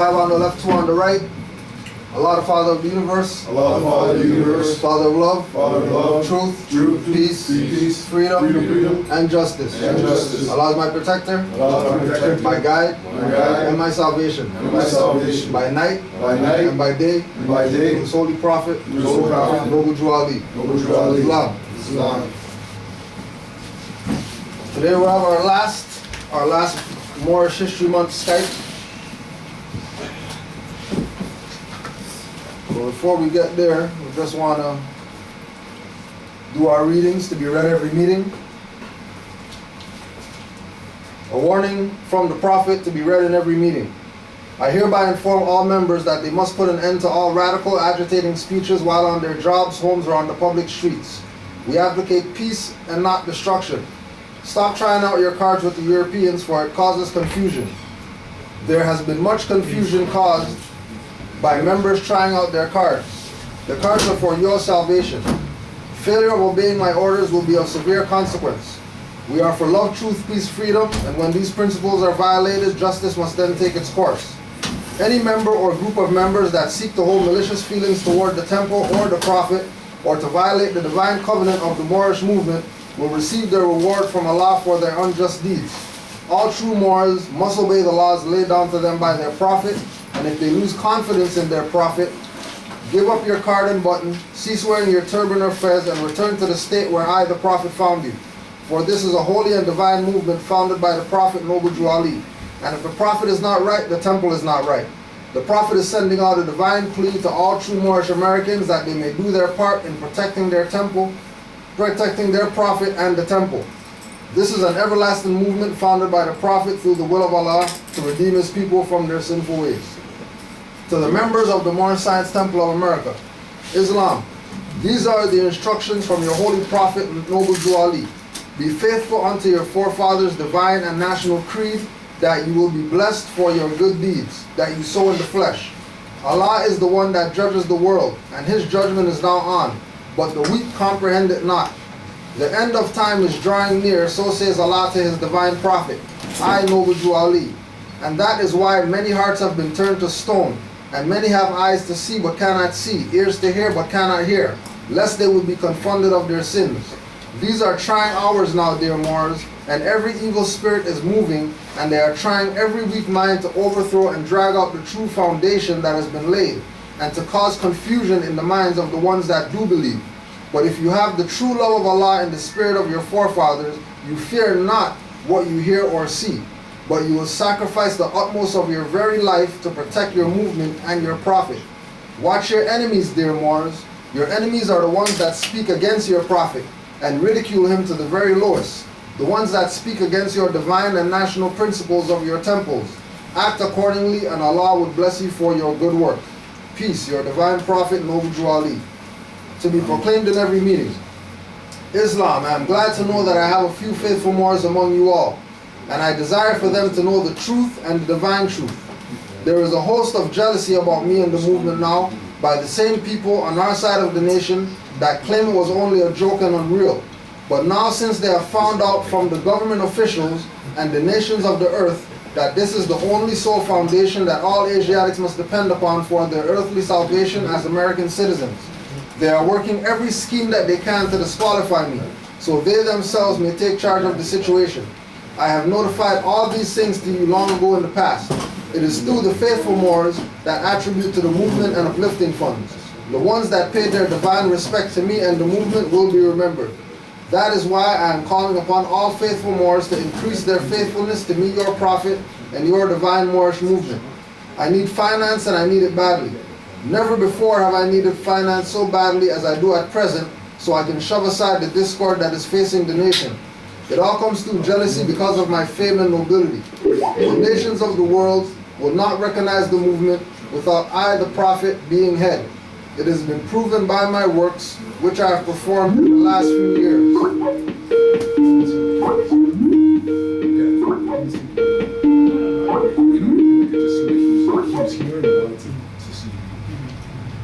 5 on the left, 2 on the right. Allah, the Father of the universe. Allah, the Father of the universe. Father of love. Father of love. Truth. Peace. Freedom. And justice. Allah is my protector. Allah is my protector. My guide. And my salvation. By night. And by day. His holy prophet. Noble Drew Ali. Islam. Today we have our last Moorish History Month Skype. So before we get there, we just want to do our readings to be read every meeting. A warning from the Prophet to be read in every meeting. I hereby inform all members that they must put an end to all radical, agitating speeches while on their jobs, homes, or on the public streets. We advocate peace and not destruction. Stop trying out your cards with the Europeans, for it causes confusion. There has been much confusion caused by members trying out their cards. The cards are for your salvation. Failure of obeying my orders will be of severe consequence. We are for love, truth, peace, freedom, and when these principles are violated, justice must then take its course. Any member or group of members that seek to hold malicious feelings toward the temple or the Prophet, or to violate the divine covenant of the Moorish movement, will receive their reward from Allah for their unjust deeds. All true Moors must obey the laws laid down to them by their Prophet, and if they lose confidence in their Prophet, give up your card and button, cease wearing your turban or fez, and return to the state where I, the Prophet, found you. For this is a holy and divine movement founded by the Prophet Noble Drew Ali. And if the Prophet is not right, the temple is not right. The Prophet is sending out a divine plea to all true Moorish Americans that they may do their part in protecting their temple, protecting their Prophet and the temple. This is an everlasting movement founded by the Prophet through the will of Allah to redeem his people from their sinful ways. To the members of the Moorish Science Temple of America, Islam, these are the instructions from your holy Prophet Noble Drew Ali. Be faithful unto your forefathers' divine and national creed, that you will be blessed for your good deeds that you sow in the flesh. Allah is the one that judges the world, and his judgment is now on, but the weak comprehend it not. The end of time is drawing near, so says Allah to his divine prophet, I, Noble Drew Ali. And that is why many hearts have been turned to stone, and many have eyes to see but cannot see, ears to hear but cannot hear, lest they would be confounded of their sins. These are trying hours now, dear Moors, and every evil spirit is moving, and they are trying every weak mind to overthrow and drag out the true foundation that has been laid, and to cause confusion in the minds of the ones that do believe. But if you have the true love of Allah and the spirit of your forefathers, you fear not what you hear or see, but you will sacrifice the utmost of your very life to protect your movement and your Prophet. Watch your enemies, dear Moors. Your enemies are the ones that speak against your Prophet and ridicule him to the very lowest, the ones that speak against your divine and national principles of your temples. Act accordingly, and Allah would bless you for your good work. Peace, your divine Prophet Noble Drew Ali. To be proclaimed in every meeting. Islam, I am glad to know that I have a few faithful Moors among you all, and I desire for them to know the truth and the divine truth. There is a host of jealousy about me and the movement now by the same people on our side of the nation that claim it was only a joke and unreal. But now, since they have found out from the government officials and the nations of the earth that this is the only sole foundation that all Asiatics must depend upon for their earthly salvation as American citizens, they are working every scheme that they can to disqualify me, so they themselves may take charge of the situation. I have notified all these things to you long ago in the past. It is through the faithful Moors that attribute to the movement and uplifting funds. The ones that paid their divine respect to me and the movement will be remembered. That is why I am calling upon all faithful Moors to increase their faithfulness to me, your Prophet, and your divine Moorish movement. I need finance, and I need it badly. Never before have I needed finance so badly as I do at present, so I can shove aside the discord that is facing the nation. It all comes through jealousy because of my fame and nobility. The nations of the world will not recognize the movement without I, the Prophet, being head. It has been proven by my works, which I have performed in the last few years.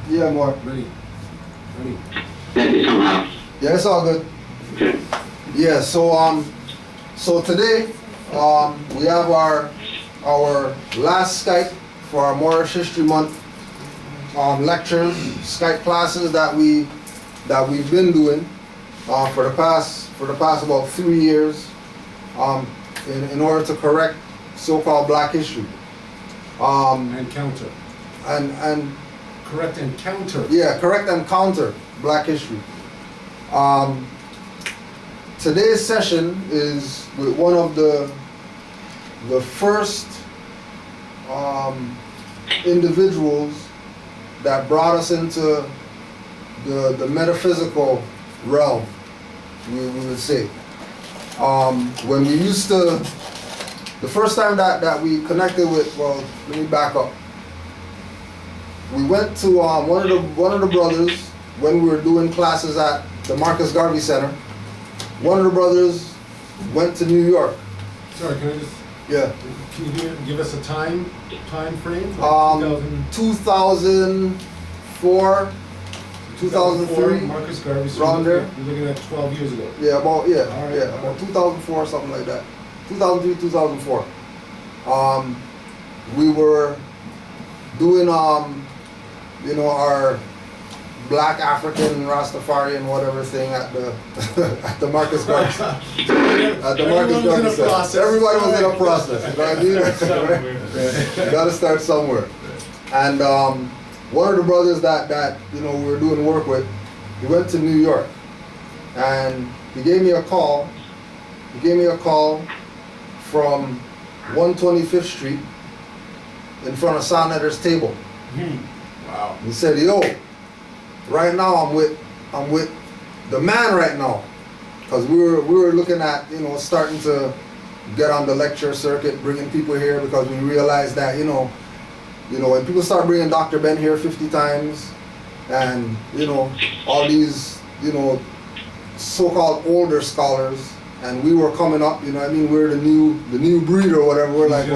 Yeah, more. Ready. Yeah, it's all good. Yeah, so today we have our last Skype for our Moorish History Month lectures, Skype classes that we've been doing for the past about 3 years in order to correct so-called black history. And counter. And Correct and counter. yeah, correct and counter black history. Today's session is with one of the first individuals that brought us into the metaphysical realm, we would say. When we used to, the first time that we connected with, well, let me back up. We went to one of the brothers when we were doing classes at the Marcus Garvey Center. One of the brothers went to New York. Sorry, can I just? Yeah. Can you give us a time frame? 2004, 2003. Marcus Garvey. So around there. You're looking at 12 years ago. Yeah, about All right. about 2004, something like that. 2003, 2004. We were doing our Black African Rastafarian whatever thing at the at the Marcus Garvey Center. Everybody was in a process. You know what I mean? You gotta start somewhere. And one of the brothers that we were doing work with, he went to New York, and he gave me a call. He gave me a call from 125th Street in front of Sonetter's table. Wow. He said, "Yo, right now I'm with the man right now," because we were looking at starting to get on the lecture circuit, bringing people here, because we realized that when people start bringing Dr. Ben here 50 times, and all these so-called older scholars, and we were coming up, we're the new breed or whatever. We're like,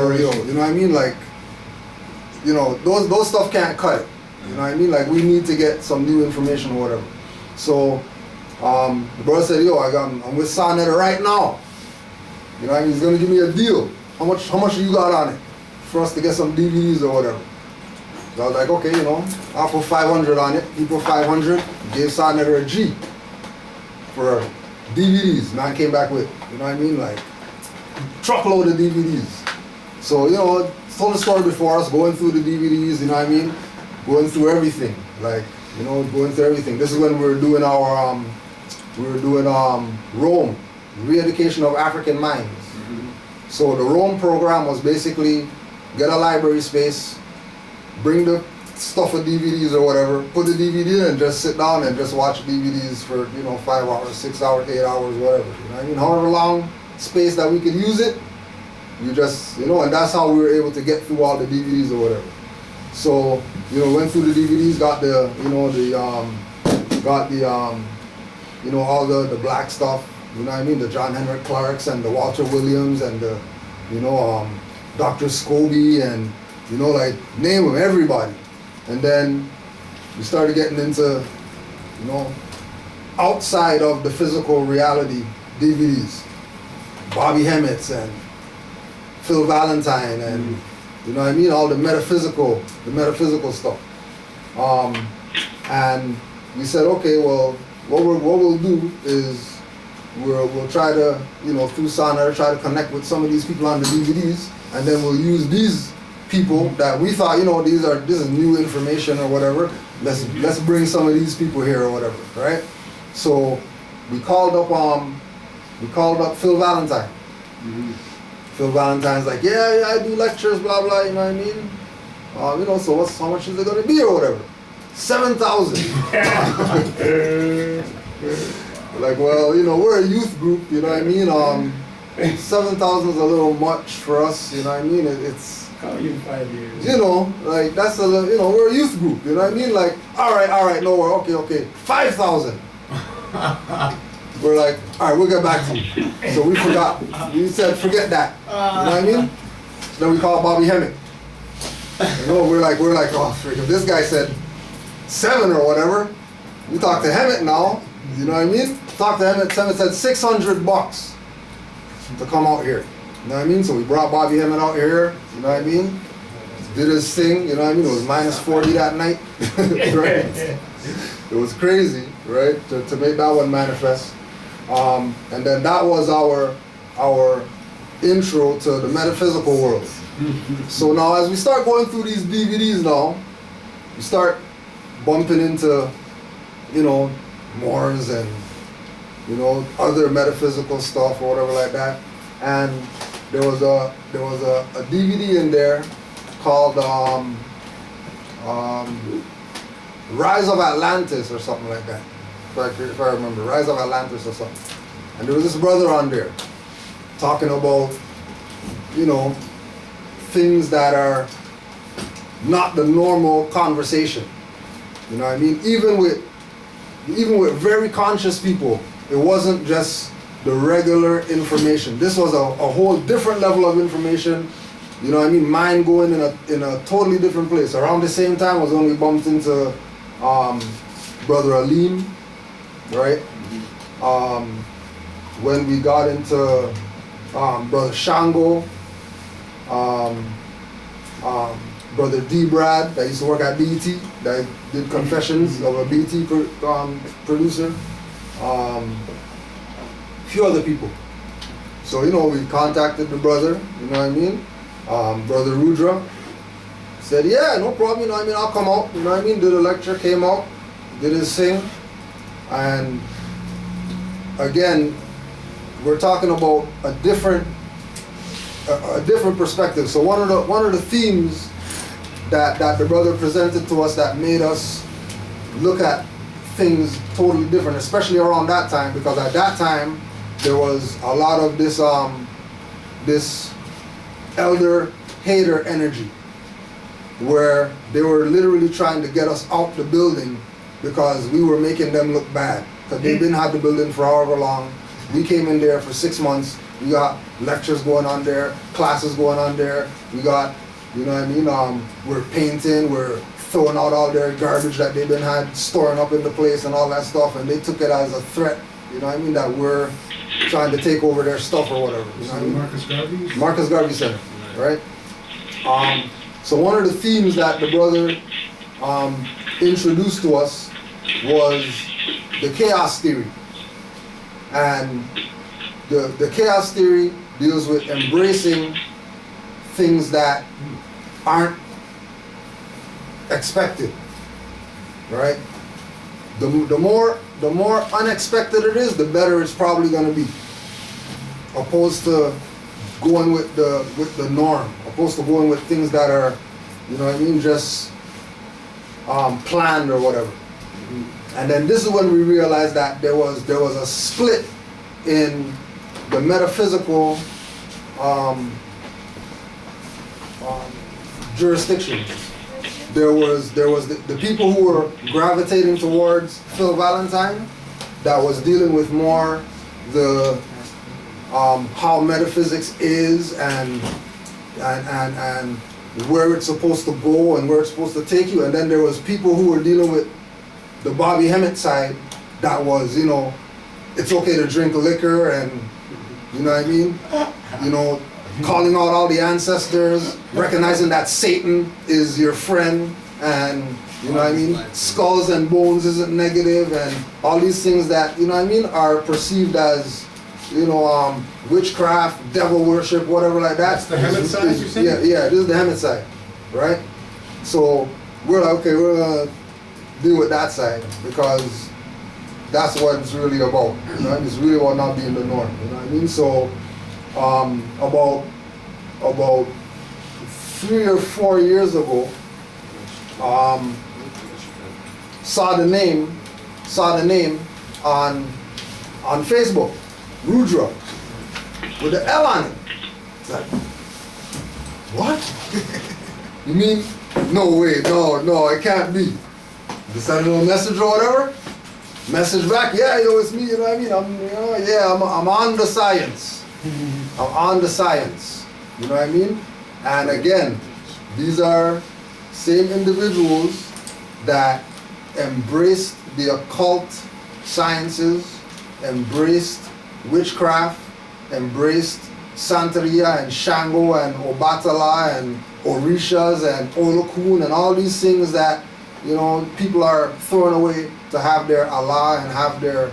those stuff can't cut it. You know what I mean? Like, we need to get some new information or whatever. So the brother said, "Yo, I'm with Sonetter right now. You know what I mean? He's gonna give me a deal. How much you got on it for us to get some DVDs or whatever?" So I was like, "Okay, I'll put 500 on it." He put 500. Gave Sonetter a G for DVDs. Man came back with, like truckload of DVDs. So told the story before us, going through the DVDs. Going through everything, going through everything. This is when we were doing our, Rome, re-education of African minds. Mm-hmm. So the Rome program was basically get a library space, bring the stuff with DVDs or whatever, put the DVD in and just sit down and just watch DVDs for, 5 hours, 6 hours, 8 hours, whatever. However long space that we could use it, we just, and that's how we were able to get through all the DVDs or whatever. So, went through the DVDs, got all the black stuff, the John Henrik Clarks and the Walter Williams and the, Dr. Scobie and, name them, everybody. And then we started getting into, outside of the physical reality DVDs. Bobby Hemmett's and Phil Valentine and, all the metaphysical stuff. And we said, okay, well, what we'll do is we'll try to, through Sonetter, try to connect with some of these people on the DVDs, and then we'll use these people that we thought, this is new information or whatever. Let's bring some of these people here or whatever, right? So we called up Phil Valentine. Mm-hmm. Phil Valentine's like, yeah, I do lectures, blah blah. You know what I mean? So how much is it gonna be or whatever? 7,000. Like, well, we're a youth group. You know what I mean? 7,000 is a little much for us. You know what I mean? It's. Call you in 5 years. That's a little. We're a youth group. You know what I mean? Like, all right, no, we're okay. 5,000. We're like, all right, we'll get back to you. So we forgot. We said, forget that. You know what I mean? So then we called Bobby Hemmick. We're like, oh, freak. If this guy said 7 or whatever, we talked to Hemmick now. You know what I mean? Talked to Hemmick. Hemmick said $600 to come out here. You know what I mean? So we brought Bobby Hemmick out here. You know what I mean? did his thing, you know what I mean? It was minus 40 that night, right? It was crazy, right? To make that one manifest. And then that was our intro to the metaphysical world. So now as we start going through these DVDs now, we start bumping into, you know, Moors and, you know, other metaphysical stuff or whatever like that. And there was a DVD in there called Rise of Atlantis or something like that. If I remember, Rise of Atlantis or something. And there was this brother on there talking about, you know, things that are not the normal conversation. You know what I mean? Even with very conscious people, it wasn't just the regular information. This was a whole different level of information. You know what I mean? Mind going in a totally different place. Around the same time was when we bumped into Brother Alim, right? When we got into Brother Shango, Brother D. Brad, that used to work at BT, that did Confessions of a BT producer, a few other people. So, you know, we contacted the brother, you know what I mean? Brother Rudra said, yeah, no problem, you know what I mean, I'll come out, you know what I mean? Did a lecture, came out, did his thing, and again, we're talking about a different perspective. So one of the themes that the brother presented to us that made us look at things totally different, especially around that time, because at that time there was a lot of this elder hater energy, where they were literally trying to get us out the building because we were making them look bad, because they've been had the building for however long. We came in there for 6 months. We got lectures going on there, classes going on there. We got, you know what I mean? We're painting, we're throwing out all their garbage that they've been had storing up in the place and all that stuff, and they took it as a threat. You know what I mean? That we're trying to take over their stuff or whatever. You know what I mean? Marcus Garvey? Marcus Garvey Center, right? So one of the themes that the brother introduced to us was the chaos theory. And the chaos theory deals with embracing things that aren't expected, right? The more unexpected it is, the better it's probably going to be, opposed to going with the norm, opposed to going with things that are, you know what I mean, just planned or whatever. And then this is when we realized that there was a split in the metaphysical jurisdiction. There was the people who were gravitating towards Phil Valentine, that was dealing with more the how metaphysics is and where it's supposed to go and where it's supposed to take you. And then there was people who were dealing with the Bobby Hemmett side, that was, you know, it's okay to drink liquor and, you know what I mean? You know, calling out all the ancestors, recognizing that Satan is your friend, and, you know what I mean? Skulls and bones isn't negative, and all these things that, you know what I mean, are perceived as, you know, witchcraft, devil worship, whatever like that. That's the Hemmett side, you're saying? Yeah, this is the Hemmett side, right? So we're like, okay, we're gonna deal with that side, because that's what it's really about. You know? It's really about not being the norm. You know what I mean? So about 3 or 4 years ago, saw the name on Facebook, Rudra, with the L on it. It's like, what? You mean? No way, no, it can't be. They send a little message or whatever. Message back, yeah, yo, it's me, you know what I mean? I'm on the science. I'm on the science. You know what I mean? And again, these are same individuals that embraced the occult sciences, embraced witchcraft, embraced Santeria and Shango and Obatala and Orishas and Olokun and all these things that, you know, people are throwing away to have their Allah and have their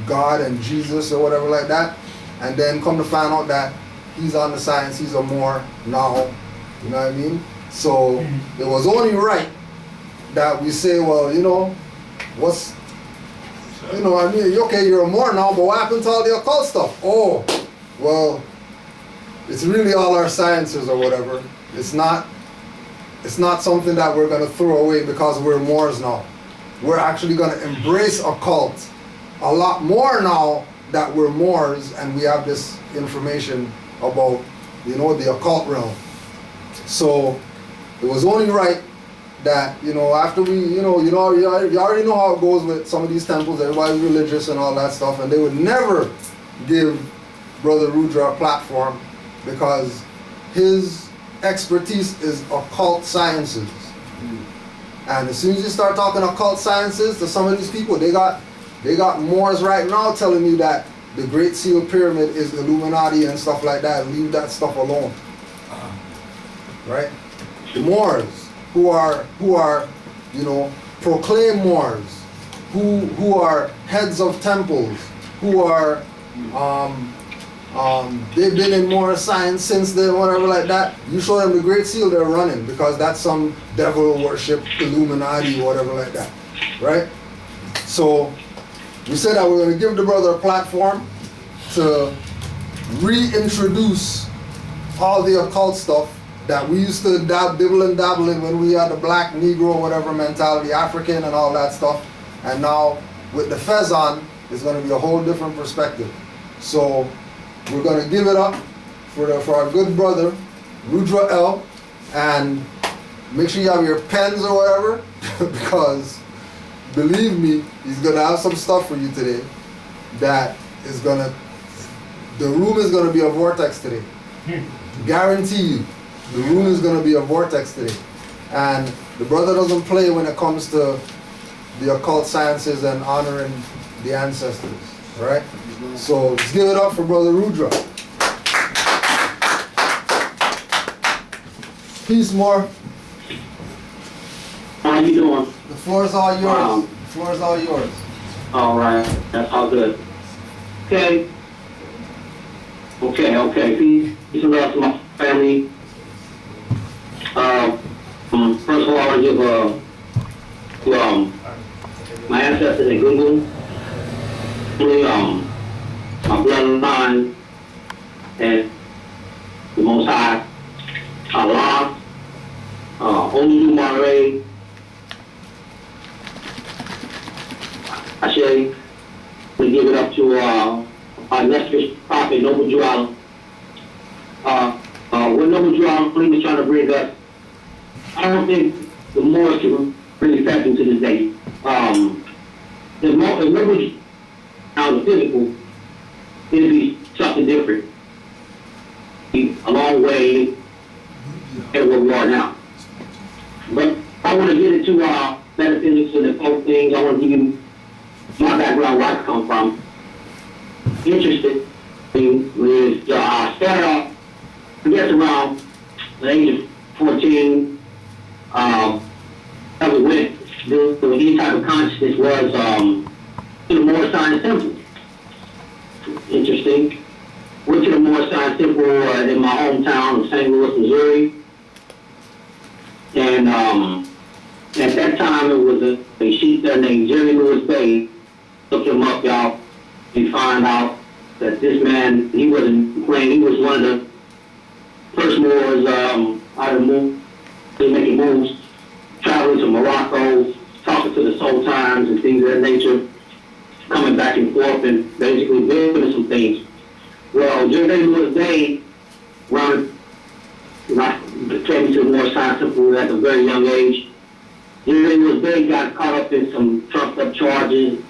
God and Jesus or whatever like that. And then come to find out that he's on the science, he's a Moor now, you know what I mean? So it was only right that we say, well, you know, what's, you know, I mean, okay, you're a Moor now, but what happened to all the occult stuff? Oh, well, it's really all our sciences or whatever. It's not something that we're going to throw away because we're Moors now. We're actually going to embrace occult a lot more now that we're Moors and we have this information about, you know, the occult realm. So it was only right that, you know, after we, you already know how it goes with some of these temples. Everybody's religious and all that stuff, and they would never give Brother Rudra a platform because his expertise is occult sciences. And as soon as you start talking occult sciences to some of these people, they got Moors right now telling you that the Great Seal Pyramid is Illuminati and stuff like that. Leave that stuff alone. Right? The Moors who are, you know, proclaimed Moors, who are heads of temples, who are they've been in Moor science since then, whatever like that. You show them the Great Seal, they're running because that's some devil worship, Illuminati, whatever like that, right? So we said that we're going to give the brother a platform to reintroduce all the occult stuff that we used to dibble and dabble in when we had the black, Negro, whatever mentality, African and all that stuff. And now with the Fez on, it's going to be a whole different perspective. So we're going to give it up for our good brother, Rudra L. And make sure you have your pens or whatever, because believe me, he's going to have some stuff for you today that is going to, the room is going to be a vortex today. Guarantee you, the room is going to be a vortex today. And the brother doesn't play when it comes to the occult sciences and honoring the ancestors, right? So let's give it up for Brother Rudra. Peace, more. How you doing? The floor is all yours. The floor is all yours. All right, that's all good. Okay. Peace and love to my family. First of all, I want to give my ancestors in Gungun, my bloodline, and the Most High, Allah, Olu Mare, Ashe. We give it up to our illustrious prophet, Noble Jual. What Noble Jual was trying to bring us, I don't think the Moors can really factor into this day. If Noble now the physical, it'd be something different. A long way at where we are now. But I want to get into metaphysics and the folk things. I want to give you my background, where I come from. Interested with I started off, I guess around the age of 14. I went to any type of consciousness was to the Moor Science Temple. Interesting. Went to the Moor Science Temple in my hometown of St. Louis, Missouri. And at that time, it was a sheep there named Jerry Lewis Bay. Look him up, y'all. You find out that this man, he wasn't playing. He was one of the first Moors out of the move, making moves, traveling to Morocco, talking to the Sultans and things of that nature, coming back and forth and basically building some things. Well, Jerry Lewis Bay came to the Moor Science Temple at a very young age. Jerry Lewis Bay got caught up in some trumped up charges.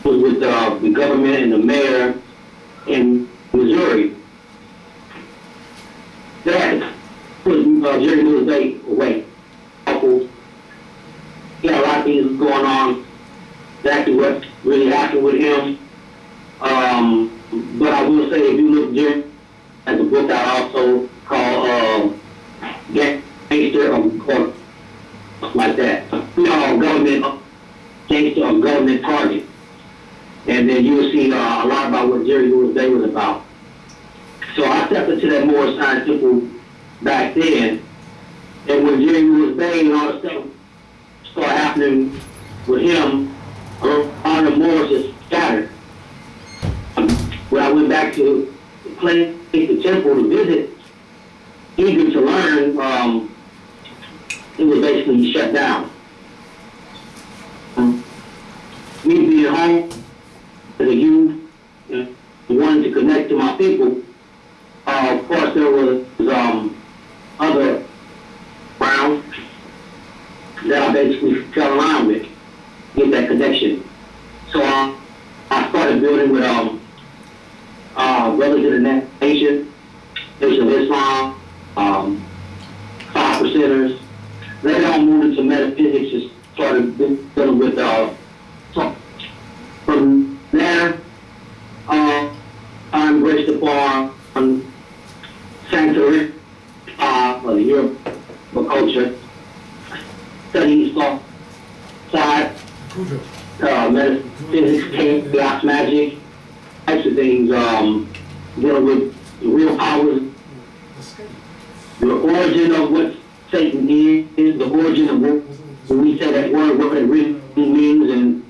Was with the government and the mayor in Missouri. That put Jerry Lewis Bay away. He had a lot of things going on. Exactly what really happened with him. But I will will say, if you look Jerry has a book out also called Gangster or like that. We all government gangster or government target. And then you'll see a lot about what Jerry Lewis Day was about. So I stepped into that more scientific back then. And when Jerry Lewis Day and all the stuff started happening with him, a lot of the Moors just scattered. When I went back to the temple to visit, eager to learn, it was basically shut down. Me being home as a youth, wanting to connect to my people, of course there was other around that I basically fell in line with, get that connection. So I started building with Brothers in the Nation, Nation of Islam, 5%ers. Later on moved into metaphysics, just started dealing with so from there I embraced upon sanctuary for the Europe culture, studying soft side, metaphysics, chaos magic, types of things, dealing with the real powers, the origin of what Satan is, the origin of what, when we say that word, what it really means, and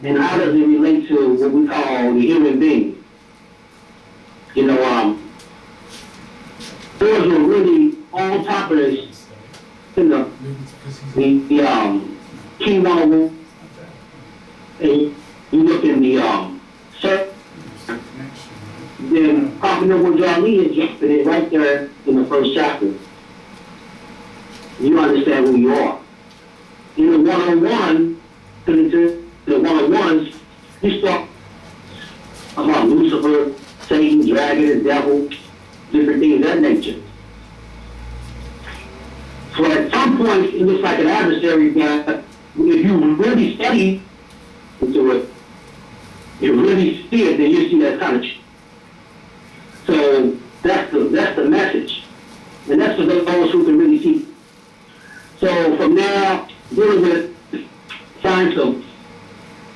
and how does it relate to what we call the human being. You know, those were really on top of this, in the key 101, and you look in the search, then Prophet Noble John Lee is dropping it right there in the first chapter. You understand who you are. In the one-on-one, into the one-on-ones, you start about Lucifer, Satan, dragon, the devil, different things of that nature. So at some point, it looks like an adversary that, if you really study into it, you really see it, then you see that kind of. So that's the message, and that's for those who can really see. So from there, dealing with science of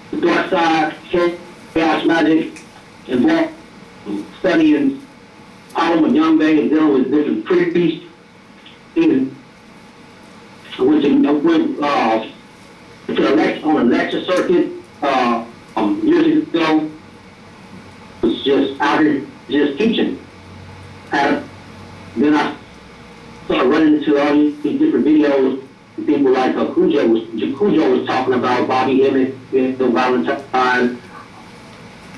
the dark side, chaos magic, and studying Alma Youngbe and dealing with different priests. Things. I went to on a lecture circuit years ago. Was just out here just teaching. Then I started running into all these different videos. People like Cujo was talking about Bobby Emmett, Bill Valentine,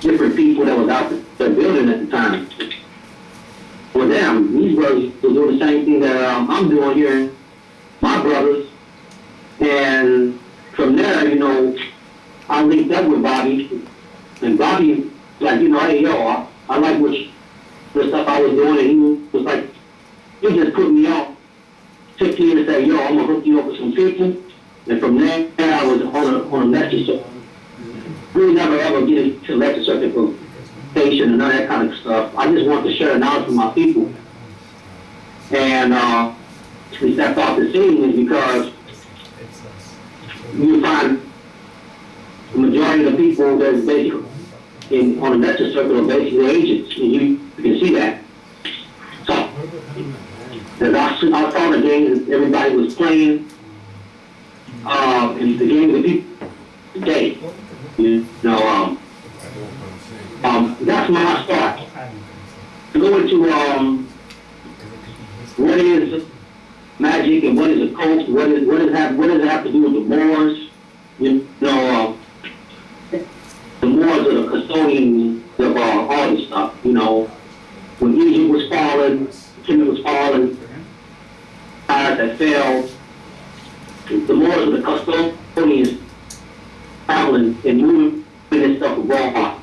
different people that was out there building at the time. Well, damn, these brothers were doing the same thing that I'm doing here, my brothers. And from there, you know, I linked up with Bobby, and Bobby, like, you know, hey, yo, I like the stuff I was doing, and he was like, he just put me on. Took me in and said, yo, I'm gonna hook you up with some people. And from there, I was on a lecture circuit. Really never ever get into lecture circuit for station and none of that kind of stuff. I just wanted to share the knowledge with my people. And we stepped off the scene is because you find the majority of the people that's basically on a lecture circuit are basically agents, and you can see that. So, as I saw the games that everybody was playing, and the game of the people today, you know, that's my start. To go into what is magic and what is occult, what does it have to do with the Moors? You know, the Moors are the custodians of all this stuff. You know, when Egypt was falling, Kemet was falling, that fell. The Moors are the custodians traveling and moving this stuff abroad.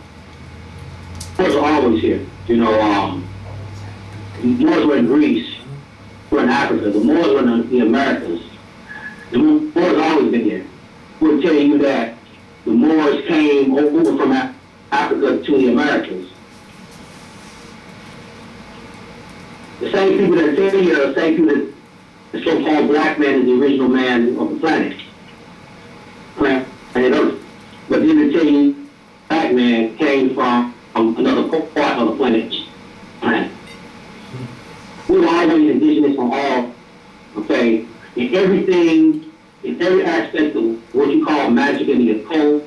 The Moors are always here. You know, the Moors were in Greece, were in Africa. The Moors were in the Americas. The Moors have always been here. We'll tell you that the Moors came over from Africa to the Americas. The same people that tell you are the same people that the so-called black man is the original man of the planet. Planet Earth. But then they tell you black man came from another part of the planet. We were always indigenous on all, okay, in everything, in every aspect of what you call magic and the occult.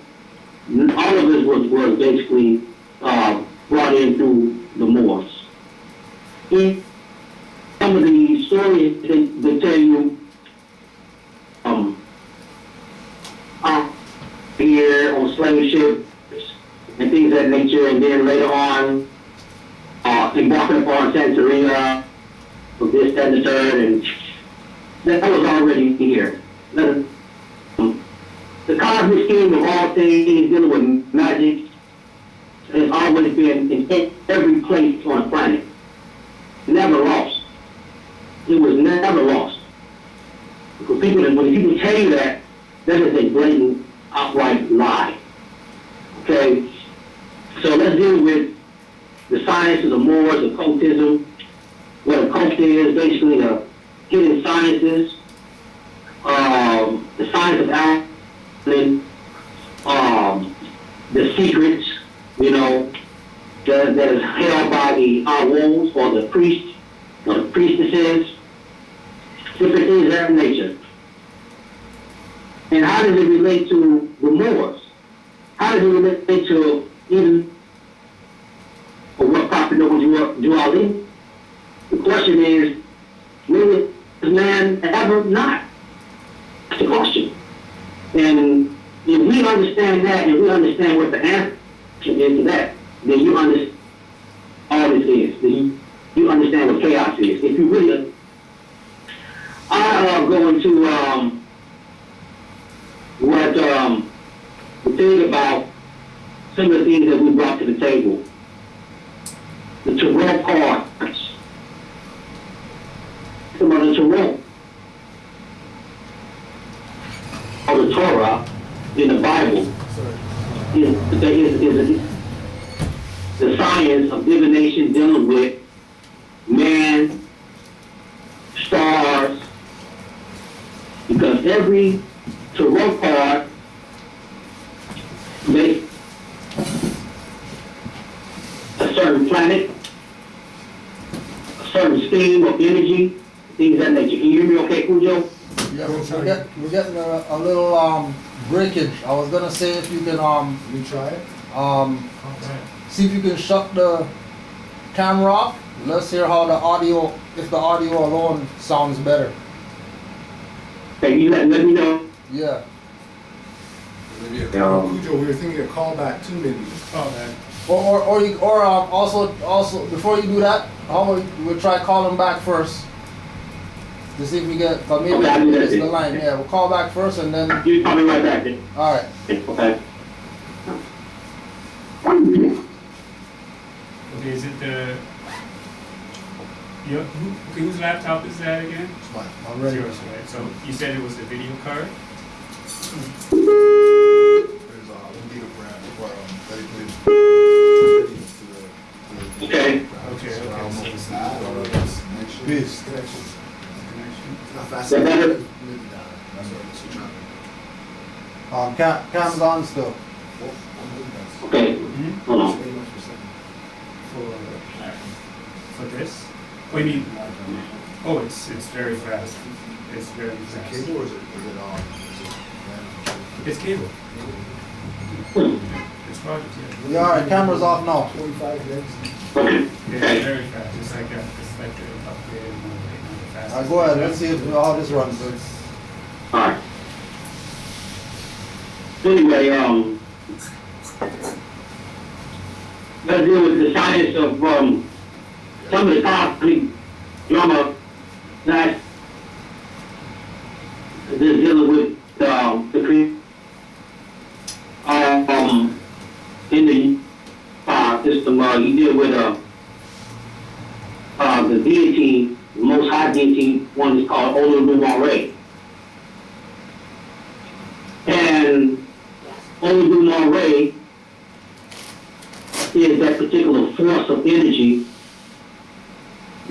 All of this was basically brought in through the Moors. In some of the stories they tell you here on slave ships and things of that nature, and then later on embarking upon Santeria, of this, that, and the third, and that was already here. The cosmic scheme of all things dealing with magic has always been in every place on the planet. Never lost. It was never lost. Because when people tell you that, that is a blatant, outright lie. Okay? So let's deal with the science of the Moors, occultism. What occult is, basically the hidden sciences, the science of Allen, the secrets, you know, that is held by the wolves or the priests or the priestesses, different things of that nature. And how does it relate to the Moors? How does it relate to even what Prophet Noah do all in? The question is, will this man ever not? That's the question. And if we understand that, and we understand what the answer is to that, then you understand all this is. Then you understand what chaos is. If you really, I go into what the thing about some of the things that we brought to the table. The tarot cards. Some of the tarot. Or the Torah in the Bible is the science of divination dealing with man, stars, because every tarot card makes a certain planet, a certain scheme of energy, things of that nature. Can you hear me okay, Cujo? Yeah, we're getting a little breakage. I was gonna say if you can Let me try it. see if you can shut the camera off. Let's hear how the audio, if the audio alone sounds better. Okay, you let me know. Yeah. Maybe Cujo, we were thinking a callback too, maybe. Oh, man. Or also before you do that, how about we'll try calling back first to see if we get, cause maybe it's the line. Yeah, we'll call back first and then. You call me right back then. All right. Okay. Okay, is it whose laptop is that again? It's mine. I'm ready. Yours, right? So you said it was the video card? There's one gig of RAM for dedicated to the Okay. Peace. Connection. Not fast Yeah, enough. better. Maybe down. That's what I'm switching on. Cam's on still. Okay. Hold on. For this? Oh, you mean? Oh, it's very fast. It's very Is it fast. cable or is it It's cable. It's Rogers, yeah. Yeah, all right. Camera's off now. 45 gigs? Okay. Yeah, Okay. it's very fast. It's like the upgrade and the fast. All right, go ahead. Let's see how this runs. Alright. Anyway, let's deal with the science of some of the cosmic drama that is dealing with the creation in the system. You deal with the deity, the most high deity. One is called Oluwamare. And Oluwamare is that particular force of energy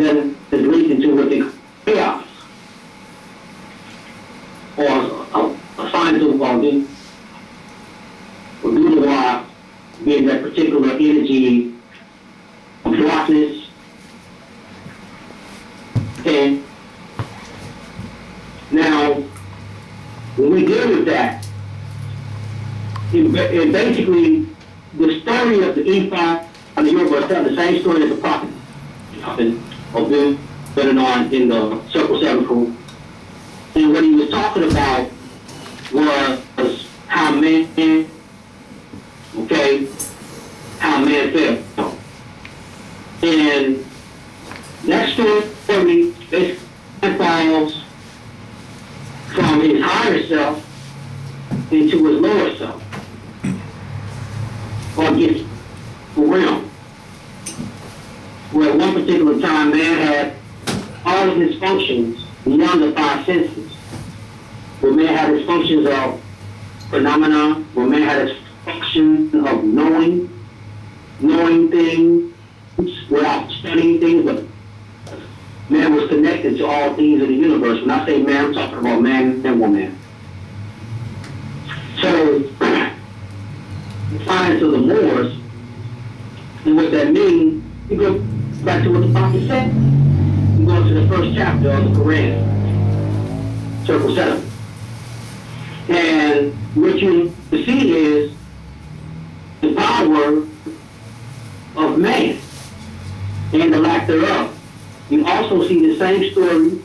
then is linked into what they call chaos, or a sign of or Rudra being that particular energy of darkness. And now, when we deal with that, it basically, the story of the E5 and the universe tell the same story as the prophet of them better on in the Circle 7 crew. And what he was talking about was how man, how man fell. And that story basically falls from his higher self into his lower self, or gets realm. Where at one particular time man had all of his functions beyond the five senses. Where man had his functions of phenomena, where man had his function of knowing things without studying things, but man was connected to all things in the universe. When I say man, I'm talking about man and woman. So, the science of the Moors, and what that means, you go back to what the prophet said. You go to the first chapter of the Quran, Circle 7. And what you see is the power of man and the lack thereof. You also see the same story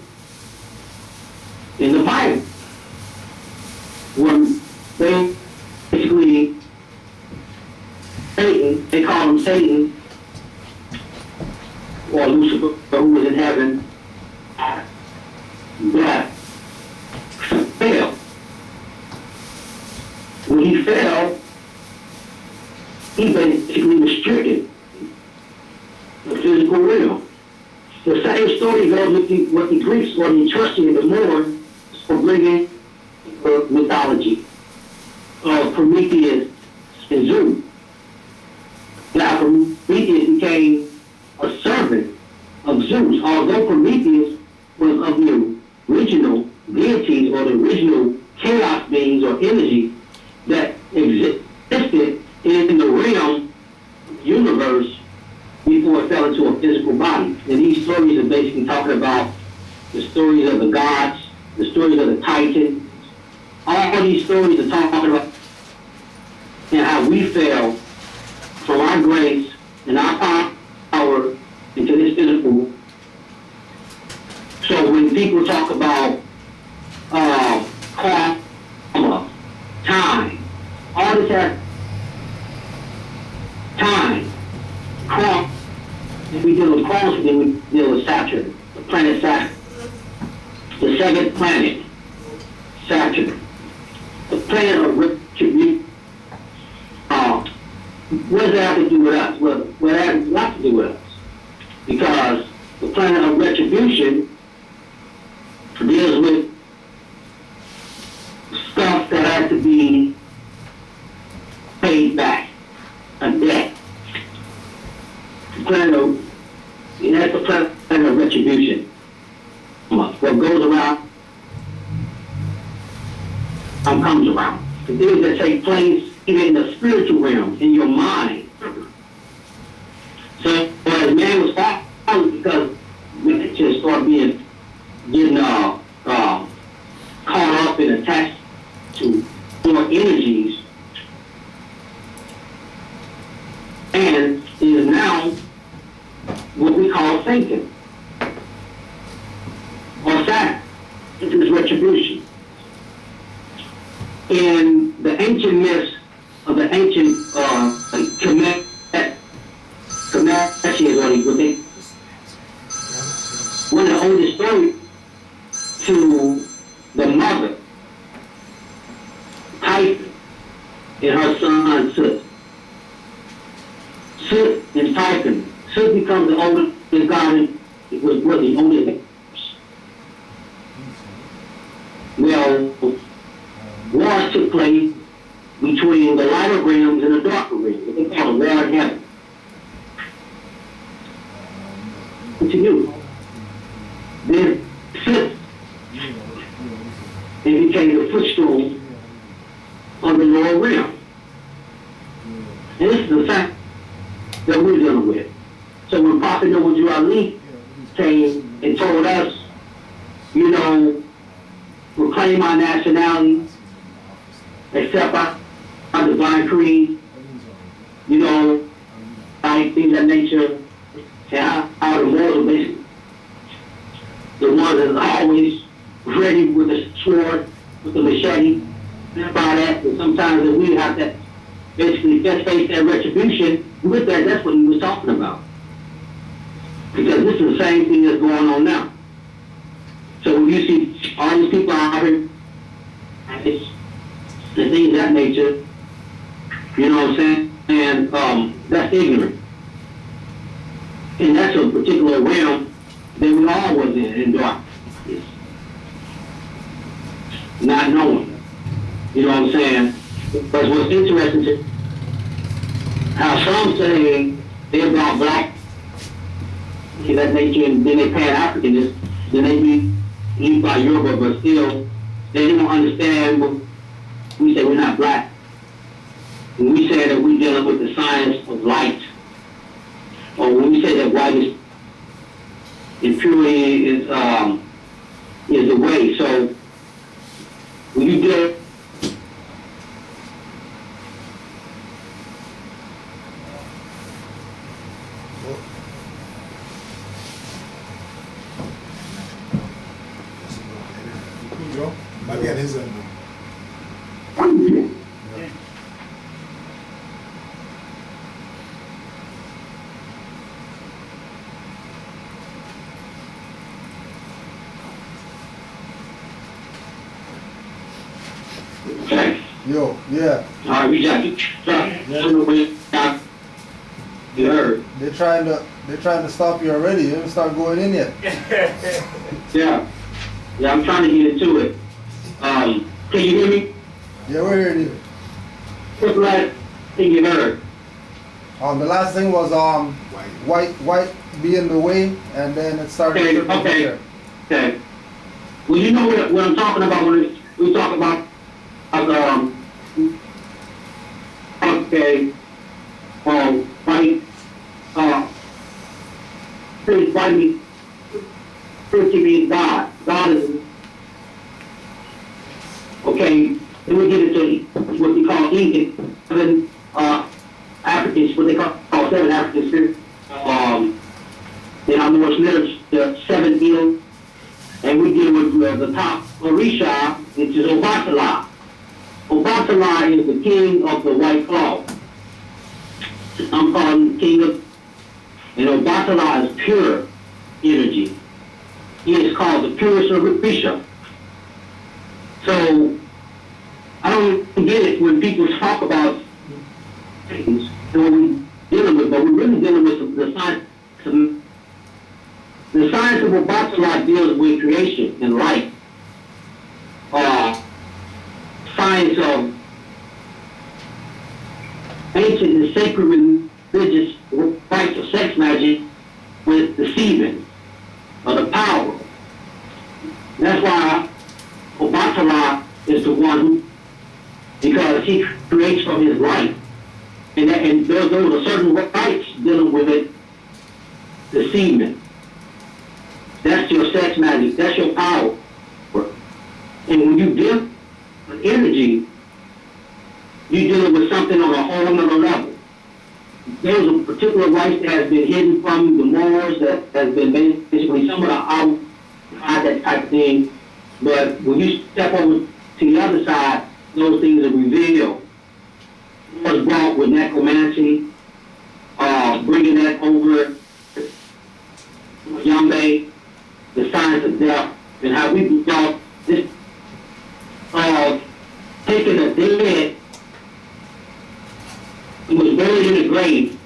in the Bible, when basically Satan, they call him Satan, or Lucifer, who was in heaven, that fell. When he fell, he basically restricted the physical realm. The same story goes with what the Greeks or the Etruscan, the Moors, for bringing the mythology of Prometheus and Zeus. Now, Prometheus became a servant of Zeus, although Prometheus was of the original deities or the original chaos beings or energy that existed in the realm universe before it fell into a physical body. And these stories are basically talking about the stories of the gods, the stories of the Titans. All these stories are talking about and how we fell from our grace and our power into this physical. So when people talk about karma, time, all this has time, karma. If we deal with Cross, then we deal with Saturn, the planet Saturn, the seventh planet, Saturn, the planet of retribution. What does that have to do with us? Well, it has a lot to do with us, because the planet of retribution deals with stuff that has to be paid back, a debt. That's the planet of retribution. What goes around comes around. The things that take place even in the spiritual realm, in your mind. So as man was falling, because we just start getting caught up and attached to more energies, and is now what we call Satan, or Saturn. It is retribution. In the ancient myths of the ancient one of the oldest stories to the mother, Typhon, and her son Soot. Soot and Typhon. Soot becomes the oldest god. It was the oldest. Well, wars took place between the lighter realms and the darker realms, what they call the war in heaven. Continue. and became the footstool of the lower realm. And this is the fact that we're dealing with. So when Prophet Noah Ali came and told us, you know, proclaim our nationality, accept our divine creed, you know, like things of that nature, and how the mortal basically, the one that's always ready with the sword, with the machete, and by that, and sometimes that we have to basically face that retribution with that. That's what he was talking about. Because this is the same thing that's going on now. So when you see all these people out here, it's the things of that nature, you know what I'm saying? And that's ignorant. And that's a particular realm that we all was in darkness. Not knowing. You know what I'm saying? But what's interesting to how some say they're about black, that nature, and then they Pan-Africanist, then they be used by Yoruba, but still, they don't understand what we say we're not black. When we say that we're dealing with the science of light, or when we say that white is purity is the way. So when you deal Might be on his end. okay. Yo, yeah. All right, we got you. You heard. They're trying to stop you already. You haven't started going in yet. Yeah. Yeah, I'm trying to get into it. Can you hear me? Yeah, we're hearing you. What's the last thing you heard? The last thing was white being the way, and then it started. Okay. Well, you know what I'm talking about when we talk about white means God. God is okay. Then we get into what we call Incan, seven Africans, what they call seven African spirits. In our Norse literature, the seven ill, and we deal with the top Orisha, which is Obatala. Obatala is the king of the white cloth. I'm calling him king of, and Obatala is pure energy. He is called the purest Orisha. So I don't get it when people talk about things and what we're dealing with, but we're really dealing with the science. The science of Obatala deals with creation and life. Science of ancient and sacred religious rites of sex magic with the semen or the power. That's why Obatala is the one who, because he creates from his life. And those are certain rights dealing with it, the semen. That's your sex magic, that's your power. And when you deal with energy, you're dealing with something on a whole other level. There's a particular rights that has been hidden from the Moors, that has been basically some of the outside, that type of thing. But when you step over to the other side, those things are revealed. What's brought with necromancy, bringing that over Yambe, the science of death, and how we brought this, taking a dead, who was buried in the grave,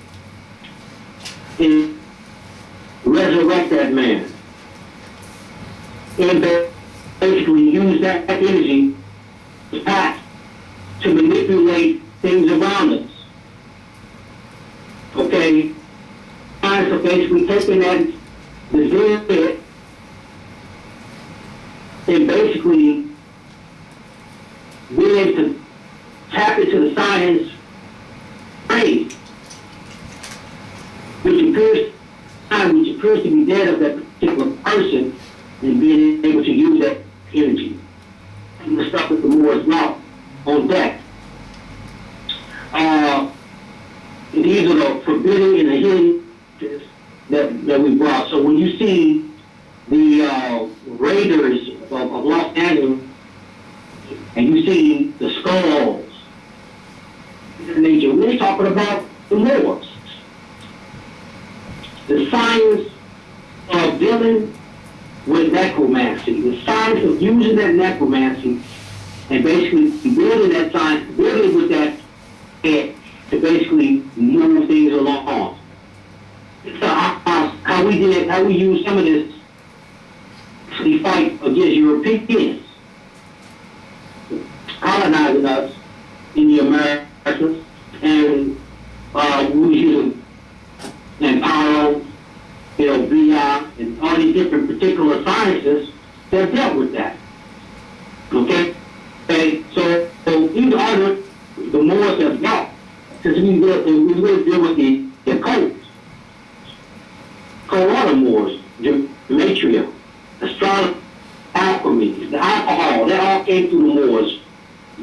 and resurrect that man. And basically use that energy to manipulate things around us. Okay? So basically taking that, the dead, and basically able to tap into the science brain, which appears to be dead of that particular person, and being able to use that energy. And the stuff with the Moore's Law on deck. These are the forbidden and the healing that we brought. So when you see the raiders of Los Angeles, and you see the skulls, nature, we're talking about the Moors. The science of dealing with necromancy, the science of using that necromancy and basically building that science, building with that head to basically move things along. So how we use some of this to fight against Europeans colonizing us in the Americas, and we was using Apollo, BI, and all these different particular sciences that dealt with that. Okay? So these are the Moors have got, because we really deal with the occult. Colorado Moors, gematria, astrology, alchemy, the alcohol, that all came through the Moors,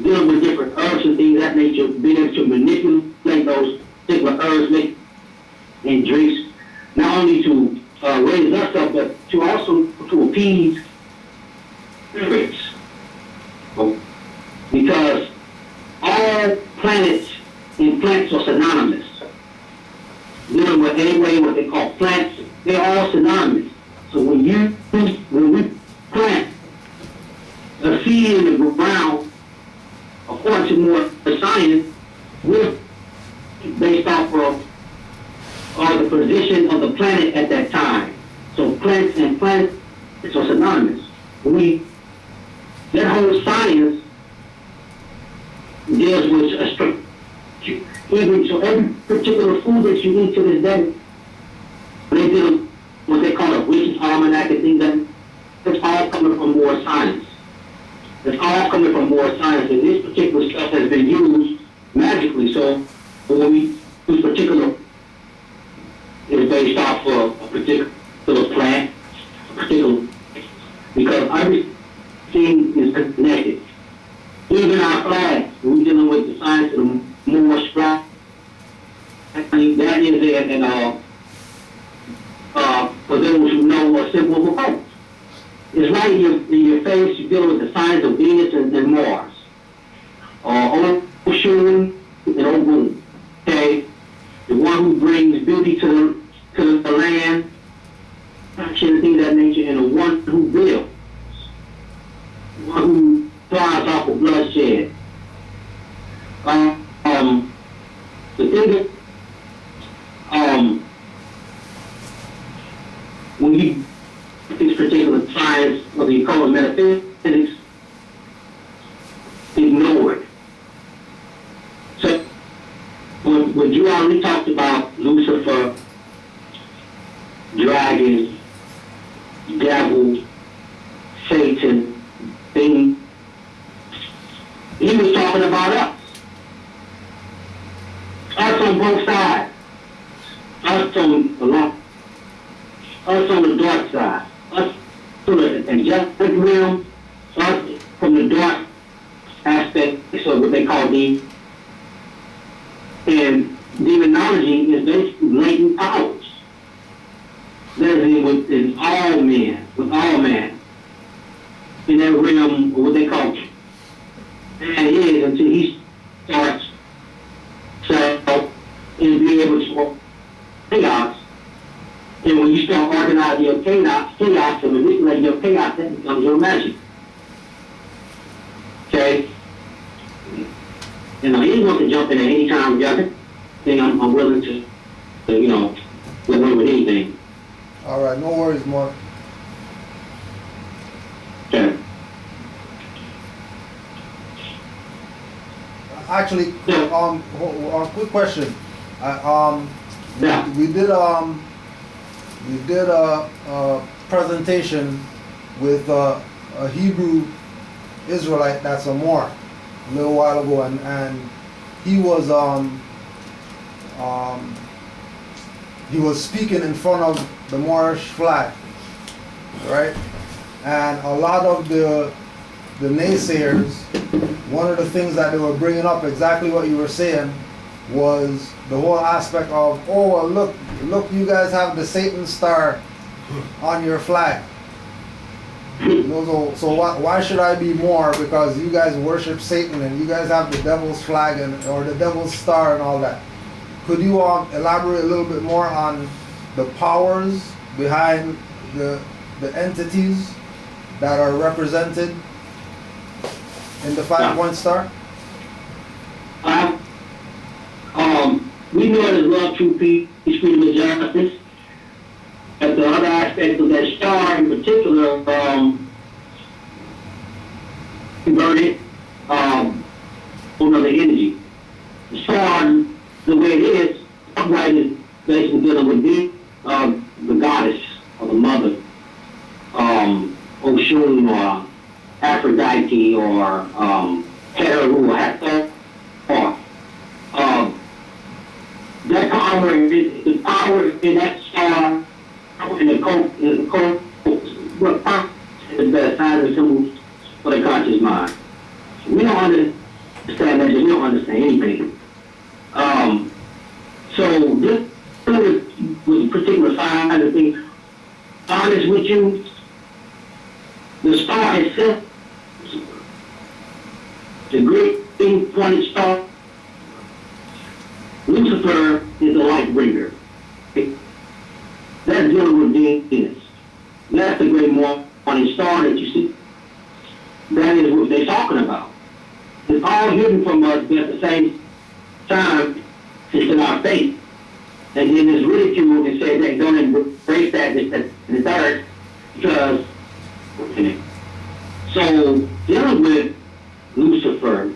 dealing with different herbs and things of that nature, being able to manipulate those particular herbs and drinks, not only to raise us up, but to also to appease spirits. Because all planets and plants are synonymous. Dealing with anyway what they call plants, they're all synonymous. So when we plant a seed in the ground, according to more science, we're based off of the position of the planet at that time. So plants and planets are synonymous. That whole science deals with a structure. So every particular food that you eat to this day, they do what they call a witch's almanac and things that's all coming from more science. It's all coming from more science, and this particular stuff has been used magically. So when we use particular, it's based off of a particular plant, because everything is connected. Even our flags, we're dealing with the science of the Moorish flag. That is for those who know a symbol of hope. It's right in your face. You're dealing with the signs of Venus and Mars. Oshun and Ogun. Okay? The one who brings beauty to the land, action and things of that nature, and the one who builds. The one who thrives off of bloodshed. The thing that, when you this particular science of the occult metaphysics, ignored. So when you already talked about Lucifer, dragon, devil, Satan, thing, he was talking about us. Us on both sides. Us on the light. Us on the dark side. Us from the angelic realm. Us from the dark aspect, so what they call demon. And demonology is basically latent powers. That is in all men, with all men. In that realm, what they call man is until he starts and be able to chaos. And when you start organizing your chaos and manipulating your chaos, that becomes your magic. Okay? And anyone can jump in at any time, y'all. I'm willing to, with anything. All right, no worries, Mark. Okay. Actually, quick question. Yeah. We did a presentation with a Hebrew Israelite that's a Moor, a little while ago, and he was speaking in front of the Moorish flag, right? And a lot of the naysayers, one of the things that they were bringing up, exactly what you were saying, was the whole aspect of, oh, well, look, you guys have the Satan star on your flag. You know, so why should I be more because you guys worship Satan and you guys have the devil's flag or the devil's star and all that? Could you elaborate a little bit more on the powers behind the entities that are represented in the 5-point star? We know it as love, truth, peace, freedom, and justice. But the other aspect of that star in particular, converted another energy. The star, the way it is, upright is basically dealing with the goddess or the mother, Oshun or Aphrodite or Heru or Hathor. That power, the power in that star, in the occult, what power is the signs and symbols for the conscious mind. We don't understand that, we don't understand anything. So this with a particular sign of thing, honest with you, the star itself, the great thing pointed star, Lucifer is the light bringer. That's dealing with Venus. That's the great morning star that you see. That is what they're talking about. It's all hidden from us, but at the same time, it's in our faith. And then it's ridiculed and said they don't embrace that, this, that, and the third, because, so dealing with Lucifer,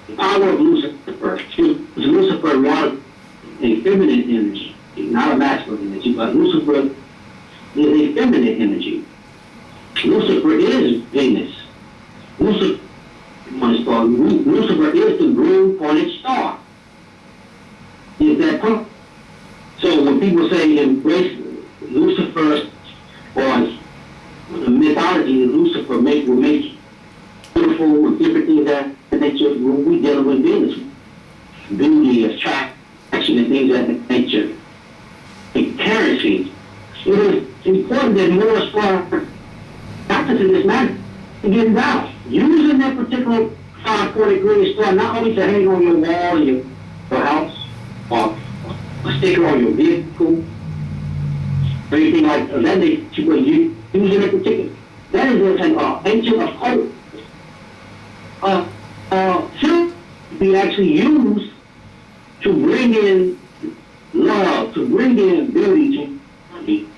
the power of Lucifer, Lucifer was a feminine energy, not a masculine energy, but Lucifer is a feminine energy. Lucifer is Venus. Lucifer is the green pointed star. Is that point? So when people say embrace Lucifer or the mythology of Lucifer will make you beautiful with different things that nature, we dealing with Venus. Beauty, attraction, and things of that nature. Currency. It is important that more strong practice in this matter to get involved. Using that particular 5-pointed green star not only to hang on your wall in your house or a sticker on your vehicle or anything like that, but you using it particular. That is an ancient occult. Should be actually used to bring in love, to bring in beauty, to money.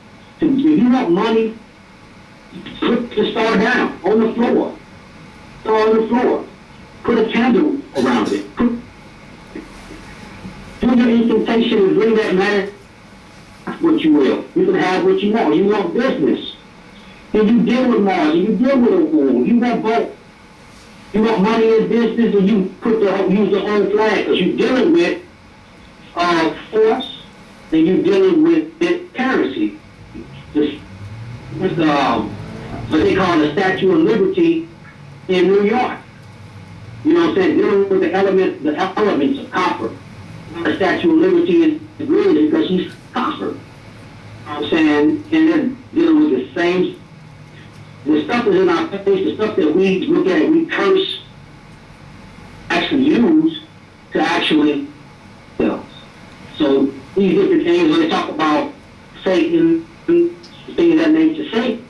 If you want money, put the star down on the floor. Star on the floor. Put a candle around it. Do your incantation and bring that matter what you will. You can have what you want. You want business. And you deal with Mars, and you deal with a woman. You want both. You want money in business, and you use the whole flag, because you're dealing with force, and you're dealing with currency. What they call the Statue of Liberty in New York. You know what I'm saying? Dealing with the elements of copper. The Statue of Liberty is green because she's copper. You know what I'm saying? And then dealing with the same, the stuff that's in our face, the stuff that we look at, we curse, actually use to actually kill. So these different things, when they talk about Satan, things of that nature, Satan,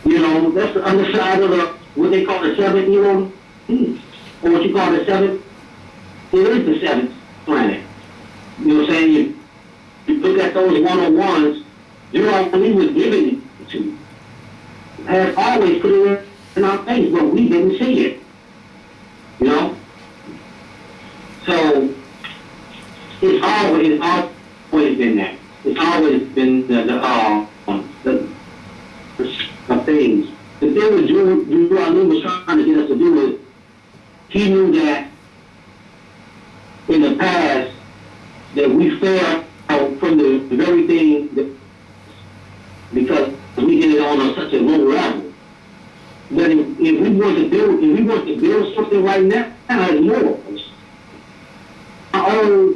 you know, that's the underside of what they call the seventh, you know, or what you call the seventh. It is the seventh planet. You know what I'm saying? You look at those 101s, Deuteronomy was given it to. Has always put it in our face, but we didn't see it. You know? So, it's always been there. It's always been the things. The thing that Deuteronomy was trying to get us to do is he knew that in the past that we fell from the very thing that, because we did it on such a low level. But if we want to build something right now, as more. Our own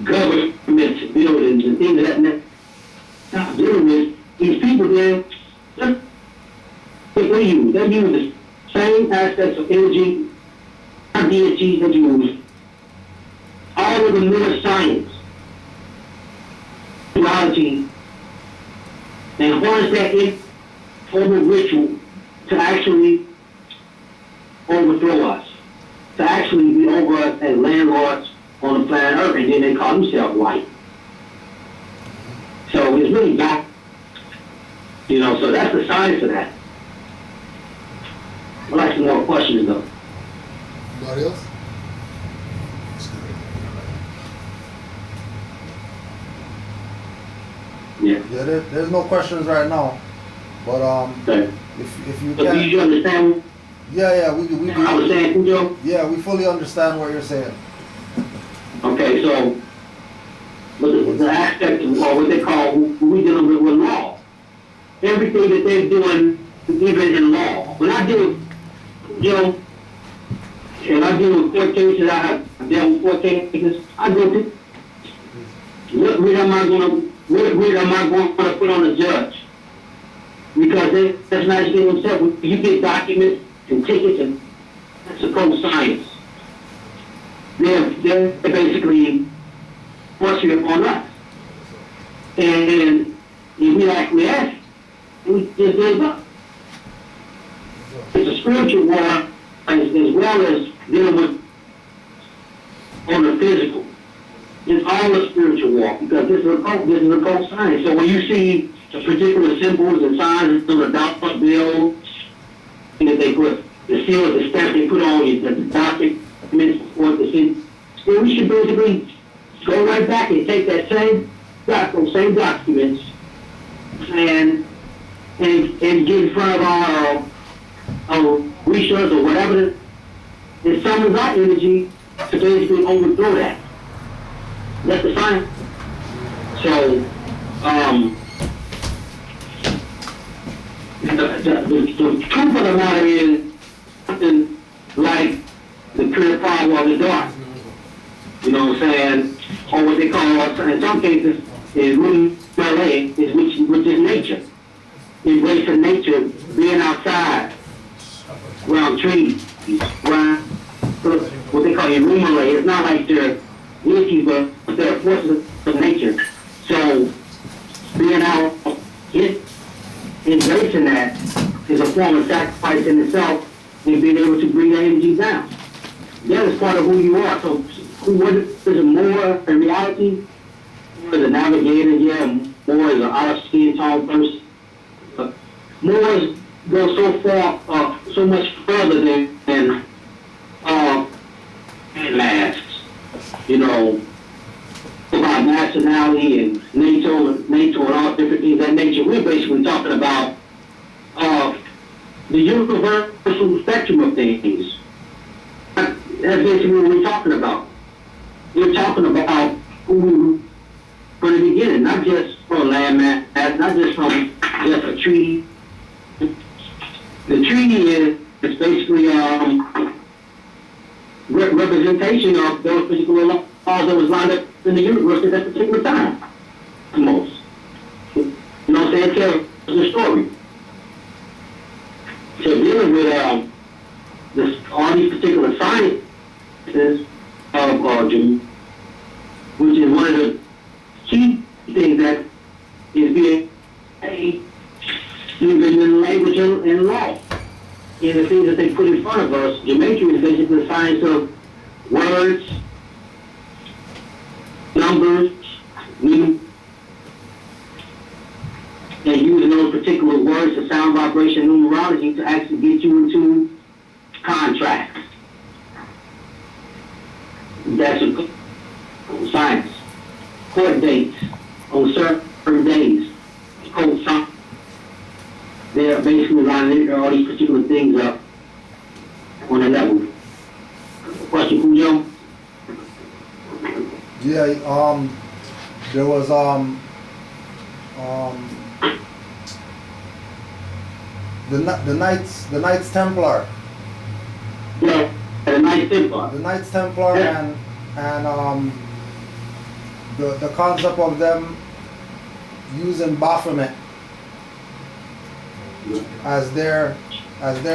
government buildings and things like that, not dealing with these people there, they use the same aspects of energy, DHG that use all of the neuroscience, theology, and harness that in form of ritual to actually overthrow us, to actually be over us as landlords on the planet Earth, and then they call themselves white. So it's really not, so that's the science of that. I'd like some more questions though. Anybody else? Yeah. Yeah, there's no questions right now, but Okay. if you So do can, you understand yeah, we what I was saying, Joe? yeah, we fully understand what you're saying. Okay, so the aspect of what they call, we dealing with law. Everything that they're doing, even in law. When I do, and I deal with court cases, I dealt with court cases, I go to, what read am I going to put on the judge? Because that's not getting themselves. You get documents and tickets, and that's a cold science. They're basically forcing it on us. And if we actually ask, we just give up. It's a spiritual war as well as dealing with on the physical. It's all a spiritual war because this is a cult science. So when you see the particular symbols and signs on the dollar bill, that they put the seal, the stamp they put on you, the documents for the city, then we should basically go right back and take that those same documents and get in front of our research or whatever that summons our energy to basically overthrow that. That's the science. So, the truth of the matter is something like the clear power of the dark. You know what I'm saying? Or what they call, in some cases, is LA, which is nature. Embracing nature, being outside, around trees, around what they call Malay. It's not like they're entities, but they're forces of nature. So, being out, embracing that is a form of sacrifice in itself and being able to bring that energy down. That is part of who you are. So, what is it more in reality? More as a navigator, yeah, more as an out of skin tone person. More goes so far, so much further than masks. About nationality and NATO and all different things of that nature. We're basically talking about the universal spectrum of things. That's basically what we're talking about. We're talking about who we from the beginning, not just from a landmass, not just from just a treaty. The treaty is basically representation of those particular laws that was lined up in the universe at that particular time. Most. You know what I'm saying? It tells the story. So dealing with all these particular sciences of which is one of the key things that is being even in language and law. In the things that they put in front of us, geometry is basically the science of words, numbers, and using those particular words, the sound, vibration, numerology to actually get you into contracts. That's a science. Court dates on certain days. Code science. They're basically lining all these particular things up on a level. Yeah, there was the Knights Templar. Yeah, the Knights Templar. The Knights Templar Yeah. and the concept of them using Baphomet as their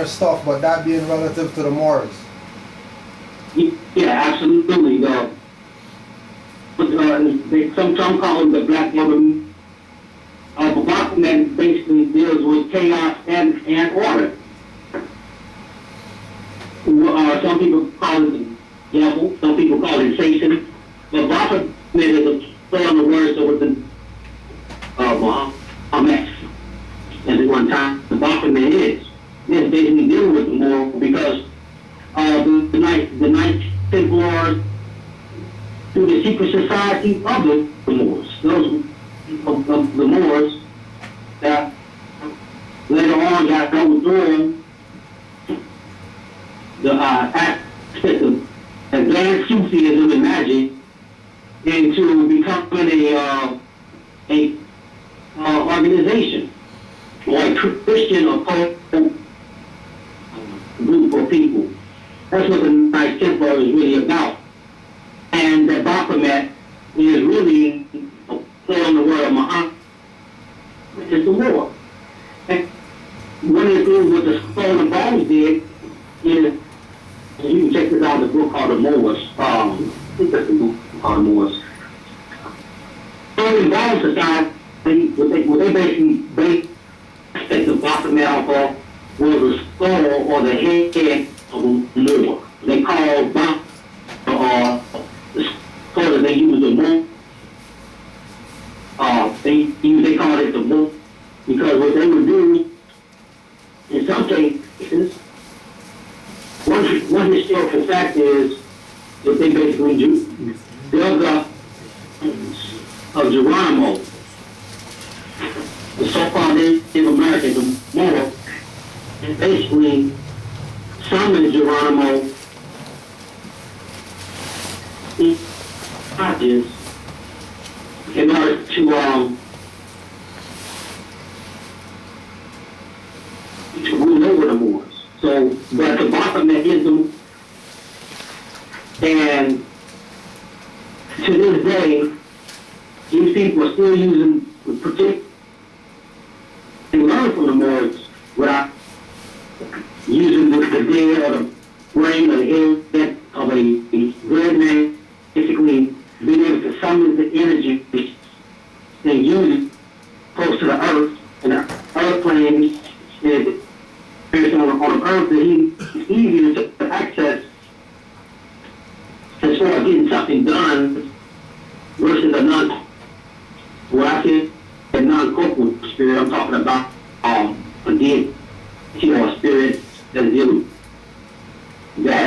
stuff, but that being relative to the Moors. Yeah, absolutely. Some call them the Black Woman. But Baphomet basically deals with chaos and order. Some people call it the devil, some people call it Satan. But Baphomet is a play on the words of the Muhammad. At one time, the Baphomet is basically dealing with the Moor because the Knights Templars through the secret society of the Moors. Those of the Moors that later on got overthrown the aspect of advanced Sufism and magic into becoming a organization or a Christian occult group of people. That's what the Knights Templar is really about. And the Baphomet is really a play on the word of Muhammad. It's the war. And one of the things what the Skull and Bones did is, you can check this out in the book called The Moors. I think that's the book called The Moors. Skull and Bones Society, what they basically based the Baphomet off of was the skull or the head of a Moor. They called the skull that they used the Moor. They called it the Moor because what they would do in some cases, one historical fact is that they basically dug up of Geronimo, the so-called Native American, the Moor, and basically summoned Geronimo in lodges in order to rule over the Moors. So, but the Baphomet is the, and to this day, these people are still using and learn from the Moors without using the dead or the brain or the head of a dead man, basically being able to summon the energy and use it close to the earth, and the earth plane is based on earth that it's easier to access as far as getting something done versus a what I say a non-corporal spirit. I'm talking about a dead, a spirit that has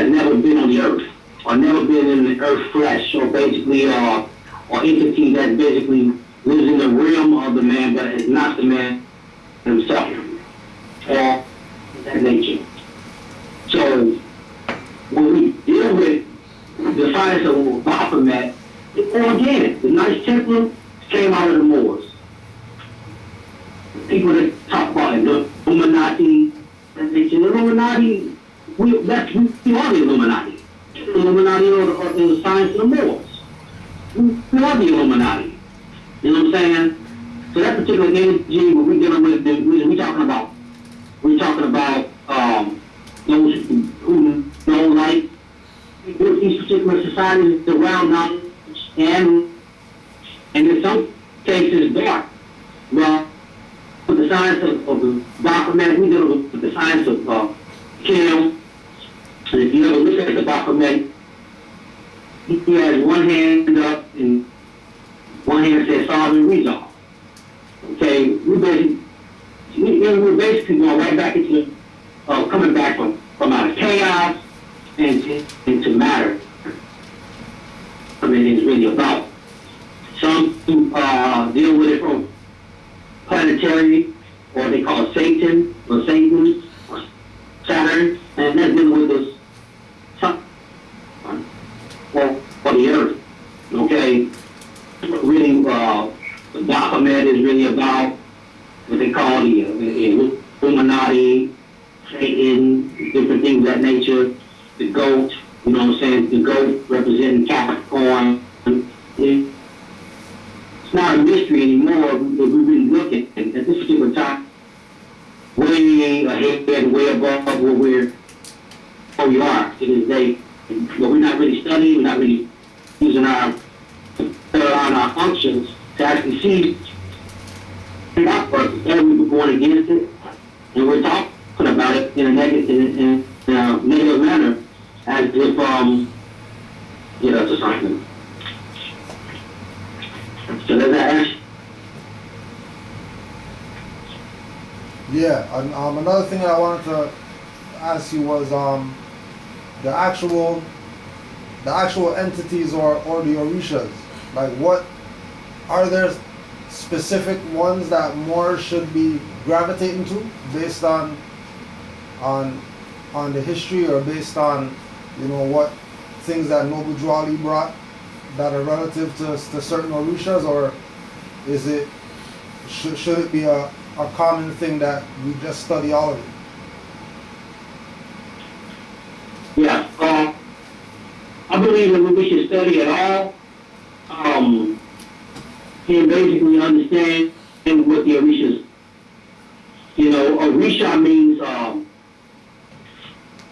never been on the earth or never been in the earth flesh, or basically or entity that basically lives in the realm of the man but is not the man himself or that nature. So when we deal with the science of Baphomet, again, the Knights Templar came out of the Moors. People that talk about the Illuminati, and they say the Illuminati, we are the Illuminati. The Illuminati are the science of the Moors. We are the Illuminati. You know what I'm saying? So that particular energy, what we're dealing with, we're talking about those who know light. These particular societies around knowledge and in some cases dark. Well, with the science of the Baphomet, we deal with the science of Kim. And if you ever look at the Baphomet, he has one hand up and one hand says solve and resolve. Okay, we're basically going right back into coming back from out of chaos and into matter. I mean, it's really about. Some deal with it from planetary, or they call it Satan, or Satan, or Saturn, and that's dealing with the sun, or the earth. Okay? Satan, different things of that nature. The goat, you know what I'm saying? The goat representing Capricorn. It's not a mystery anymore if we really look at it. At this particular time, way ahead, way above where we are to this day. But we're not really studying, we're not really using our functions to actually see that purpose. And we were going against it, and we're talking about it in a negative manner, as if yeah, that's a sign. So does that answer? Yeah, and another thing I wanted to ask you was the actual entities or the Orishas. Like, what are there specific ones that more should be gravitating to based on the history, or based on, you know, what things that Noble Drew Ali brought that are relative to certain Orishas, or is it should it be a common thing that we just study all of it? Yeah, I believe that we should study it all, and basically understand what the Orishas, you know, Orisha means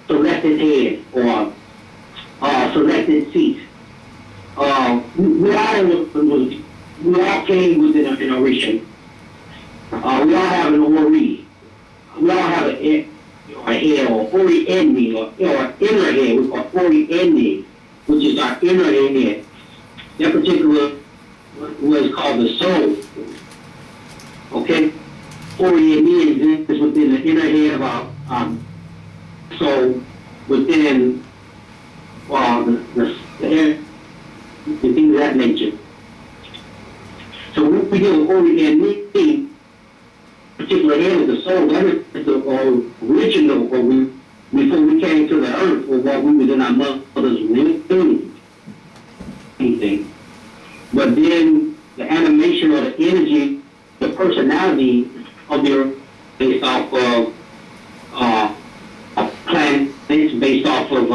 selected head or selected seat. We all came within an Orisha. We all have an Ori. We all have a head, or Ori Enni, or inner head, we call Ori Enni, which is our inner head. That particular was called the soul. Okay? Ori Enni is within the inner head of our soul, within the things of that nature. So when we deal with Ori Enni, particular head of the soul, that is the original, or before we came to the earth, or while we was in our mother's womb, anything. But then the animation or the energy, the personality of the earth, based off of planets, based off of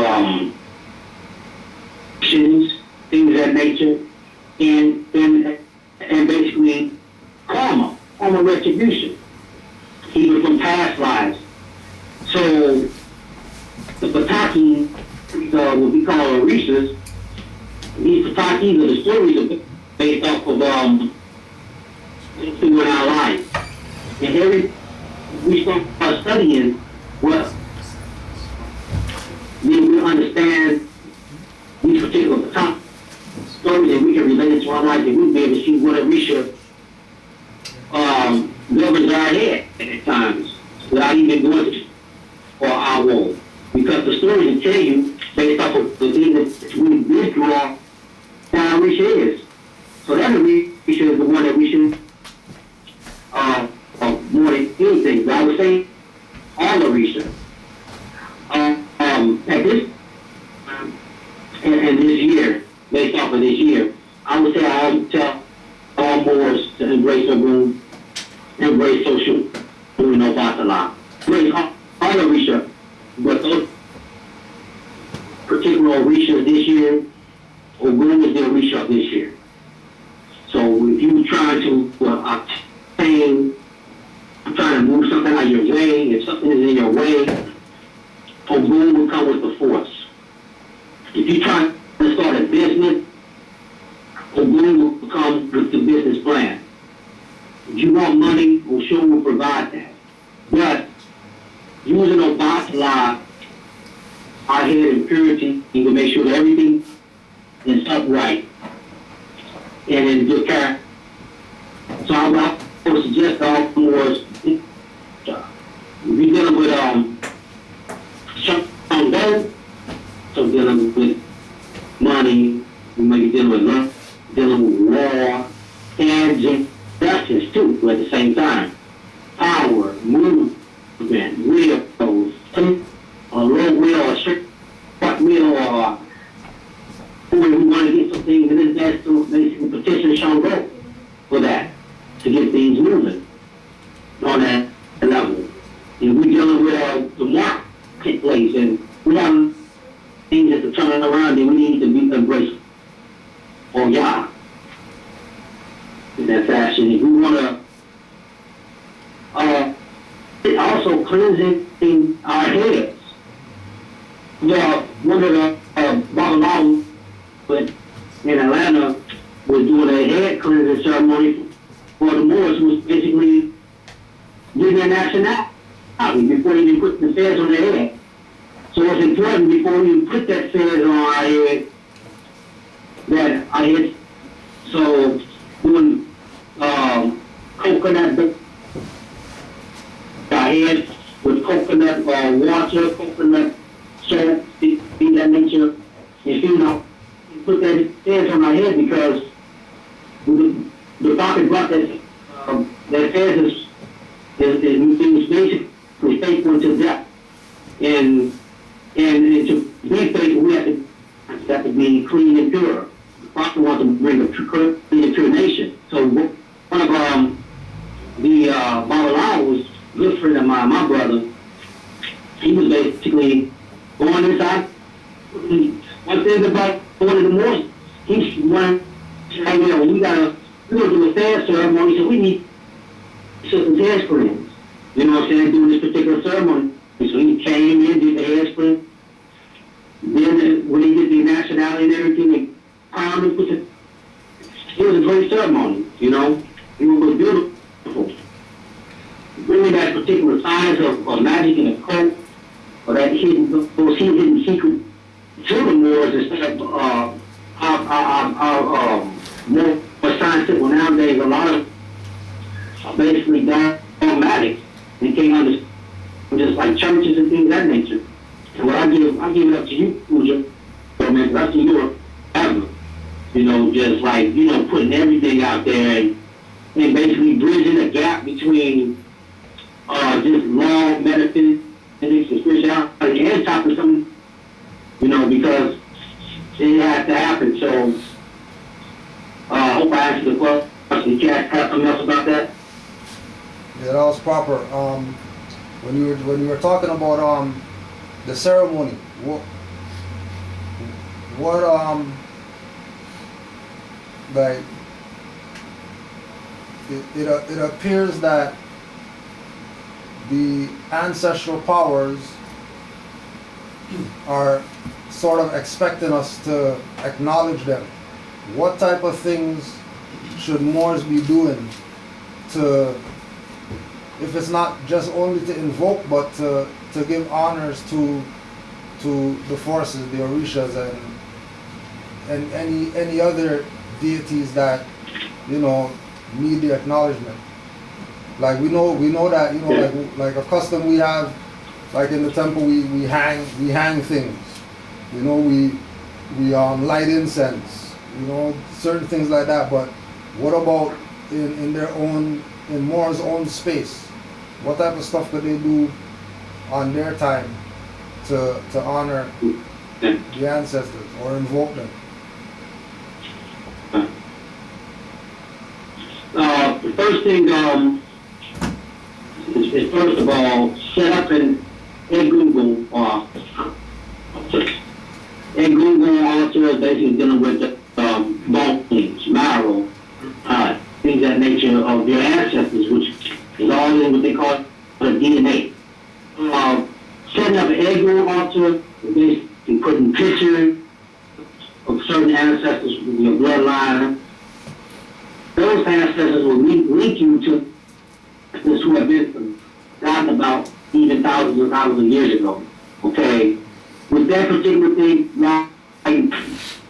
things of that nature, and basically karma retribution, even from past lives. So the Pataki, what we call Orishas, these Patakis are the stories are based off of through our lives. And we start studying what we understand these particular Pataki stories, and we can relate it to our lives, and we'll be able to see what Orisha governs our head at times without even going to or our role. Because the stories will tell you based off of the things that we did through our Orisha is. So that Orisha is the one that we should more than anything. But I would say all Orisha. At this and this year, based off of this year, I would say I would tell all Moors to embrace Ogun, embrace social, Vatala. Embrace all Orisha, but those particular Orishas this year, Ogun is the Orisha this year. So if you're trying to obtain, trying to move something out of your way, if something is in your way, Ogun will come with the force. If you're trying to start a business, Ogun will come with the business plan. If you want money, Oshun will provide that. But using Obatala, our head in purity, you can make sure that everything is upright and in good character. So I would suggest all Moors, if you're dealing with so dealing with money, you may be dealing with love, dealing with war, and justice too, at the same time. Power, movement, will, a low will, a short will, or we want to get some things, and then that's to basically petition Shango for that, to get things moving on that level. If we're dealing with the marketplace, and we have things that to turn around, and we need to be embraced on Yah in that fashion. If we want to, it also cleansing our heads. One of the Babylon in Atlanta was doing a head cleansing ceremony for the Moors, who was basically getting their nationality before you even put the fez on their head. So it's important before you put that fez on our head, that our head, so doing coconut, our head with coconut water, coconut soap, things of that nature. If you know, put that fez on our head, because the doctor brought that fez is basically faithful to death. And to be faithful, we have to be clean and pure. The prophet wants to bring a clean and pure nation. So one of the Babylon was a good friend of mine, my brother. He was basically going inside. One thing about one of the Moors, he's one, hey, we're gonna do a fast ceremony, so we need some hair springs. You know what I'm saying? Doing this particular ceremony. So he came in, did the hair spring. Then when he did the nationality and everything, they crowned him, it was a great ceremony, you know? It was beautiful. Bringing that particular science of magic and occult, or that those hidden secret to the Moors, instead of our more scientific. Well, nowadays, a lot of basically dogmatic. They came under just like churches and things of that nature. And what I give it up to you, Rudra, man, that's to your ever. You know, just like, you know, putting everything out there and basically bridging a gap between just law, metaphysics, and spirituality, and topic something, you know, because it has to happen. So I hope I answered the question. Did you have something else about that? Yeah, that was proper. When you were talking about the ceremony, what like it appears that the ancestral powers are sort of expecting us to acknowledge them. What type of things should Moors be doing to, if it's not just only to invoke, but to give honors to the forces, the Orishas, and any other deities that, you know, need the acknowledgement? Like we know that, you know, like a custom we have, like in the temple we hang things, you know, we light incense, you know, certain things like that. But what about in Moors' own space? What type of stuff could they do on their time to honor the ancestors or invoke them? The first thing is first of all set up an Egungun altar is basically dealing with the bones, marrow, things of that nature of your ancestors, which is all in what they call the DNA. Setting up an Egungun altar, basically putting pictures of certain ancestors with your bloodline. Those ancestors will link you to those who have been forgotten about even thousands and thousands of years ago. Okay? With that particular thing, like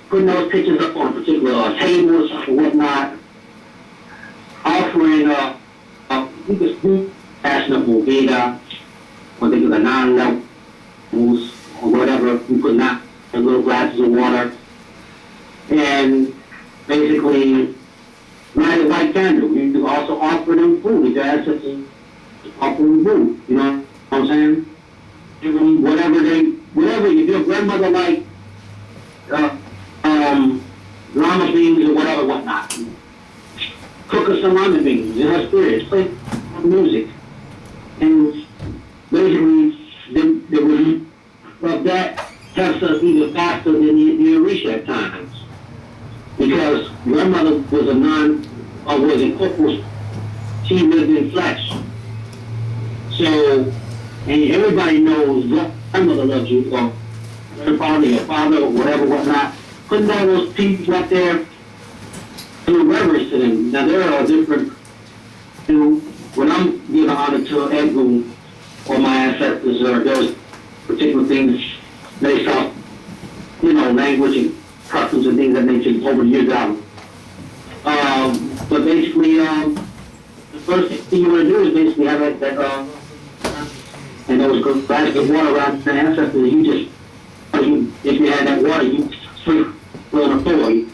putting those pictures up on particular tables or whatnot, offering we could do fashionable Veda, or they do the 9 levels or whatever. We put in little glasses of water, and basically light a white candle. You can also offer them food. If your ancestors offer them food, you know what I'm saying? Whatever, if your grandmother like llama beans or whatnot, cook her some llama beans in her spirits, play music, and basically tests us even faster than the Orisha at times. Because grandmother was a nun, or was a corporal, she lived in flesh. So, and everybody knows grandmother loves you, or grandfather, your father, or whatever, whatnot. Putting all those people up there, in reverence to them. Now there are different, when I'm giving honor to Edwin or my ancestors, or those particular things based off, language and customs and things that nature over the years out. But basically, the first thing you want to do is basically have and those glasses of water around the ancestors. If you had that water, you sprinkle on the floor, you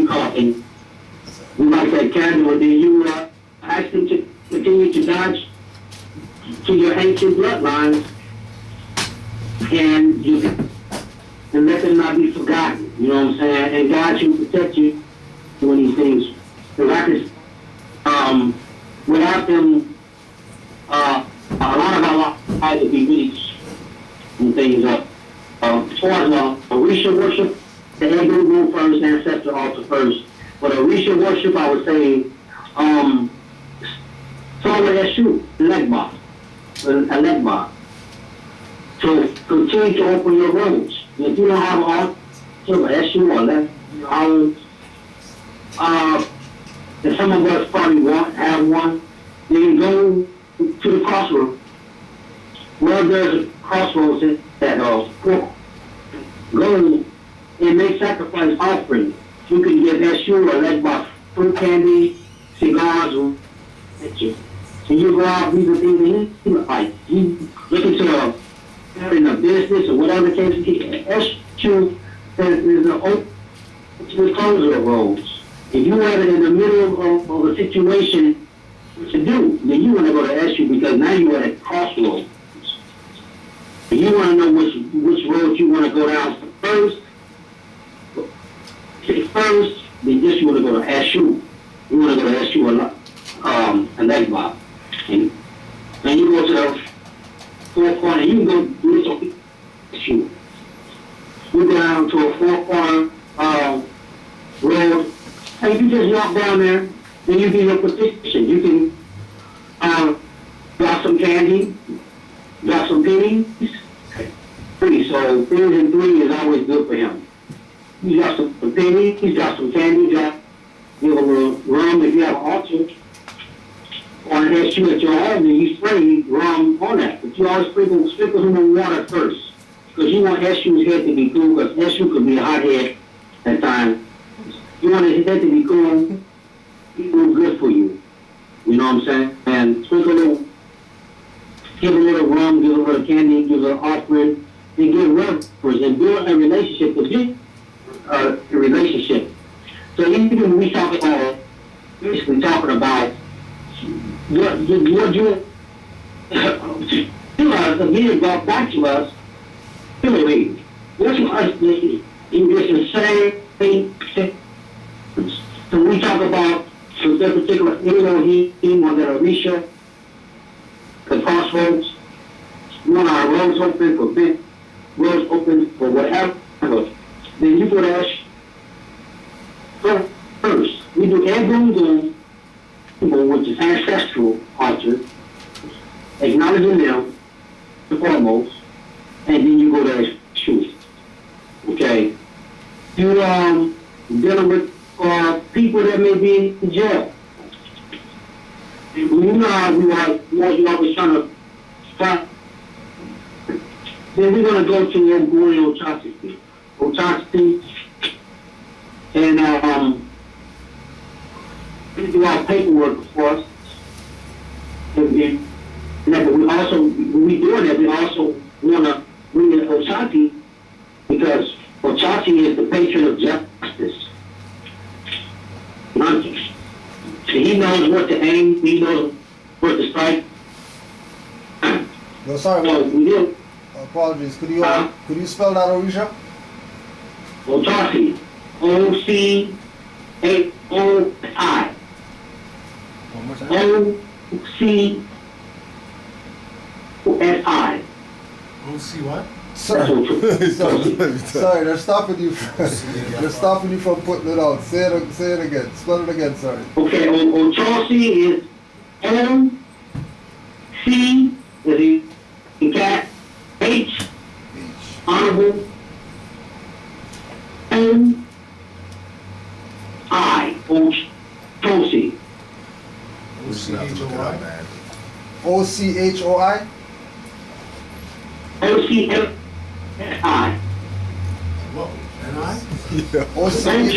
call it, and you light that candle, and then you ask them to continue to dodge to your ancient bloodlines, and let them not be forgotten. You know what I'm saying? And God should protect you doing these things. Because without them, a lot of our lives would be really and things up. As far as Orisha worship, the Hebrew rule first, ancestor altar first. But Orisha worship, I would say, Solomon Eshu, Legba, a Legba. So continue to open your roads. If you don't have an altar, or Eshu, or and some of us probably have one, then go to the crossroads. Where there's a crossroads that go and make sacrifice offerings. You can get Eshu or Legba, fruit candy, cigars, or so you go out, these are things that like you look into in a business or whatever the case is. Eshu is the ultimate closer of roads. If you have it in the middle of a situation to do, then you want to go to Eshu because now you're at a crossroads. If you want to know which road you want to go down first, then just you want to go to Eshu. You want to go to Eshu a Legba. And you go to the four corner, you can go do this Eshu. You go down to a four-corner road, and you just walk down there, then you get your petition. You can drop some candy, drop some pennies. So pennies and 3 is always good for him. You drop some pennies, you drop some candy, give a little rum if you have an altar. Or an Eshu at your home, and you spray rum on that. But you always sprinkle him in water first. Because you want Eshu's head to be cool, because Eshu could be a hot head at times. You want his head to be cool, he will good for you. You know what I'm saying? And sprinkle a little, give a little rum, give a little candy, give a little offering, and give reverence and build a relationship with you. A relationship. So even when we talk about, basically talking about what you again brought back to us, really, what's us in this same thing. So we talk about that particular Elohim or that Orisha, the crossroads, we want our roads open for big, roads open for whatever. Then you go to Ash first. We do everything which is ancestral altar, acknowledging them, the foremost, and then you go to Eshu. Okay? You dealing with people that may be in jail. You know how you always trying to find. Then we're going to go to Ochasity. And we do our paperwork, of course. But we also, when we doing that, we also want to bring in Ochati because Ochati is the patron of justice. So he knows what to aim, he knows what to strike. No, sorry, So we do. apologies. Could you spell that, Orisha? Ochati. O-C-A-O-I. One more time. O-C-O-S-I. OC what? Sorry, they're stopping you. They're stopping you from putting it out. Say it again. Spell it again. Sorry. Okay, Chauncey is O-C, is in cat, H, honorable, N-I, Chauncey. O-C-H-O-I, man. O-C-H-O-I? O-C-H-I. Whoa, N-I? O-C-H?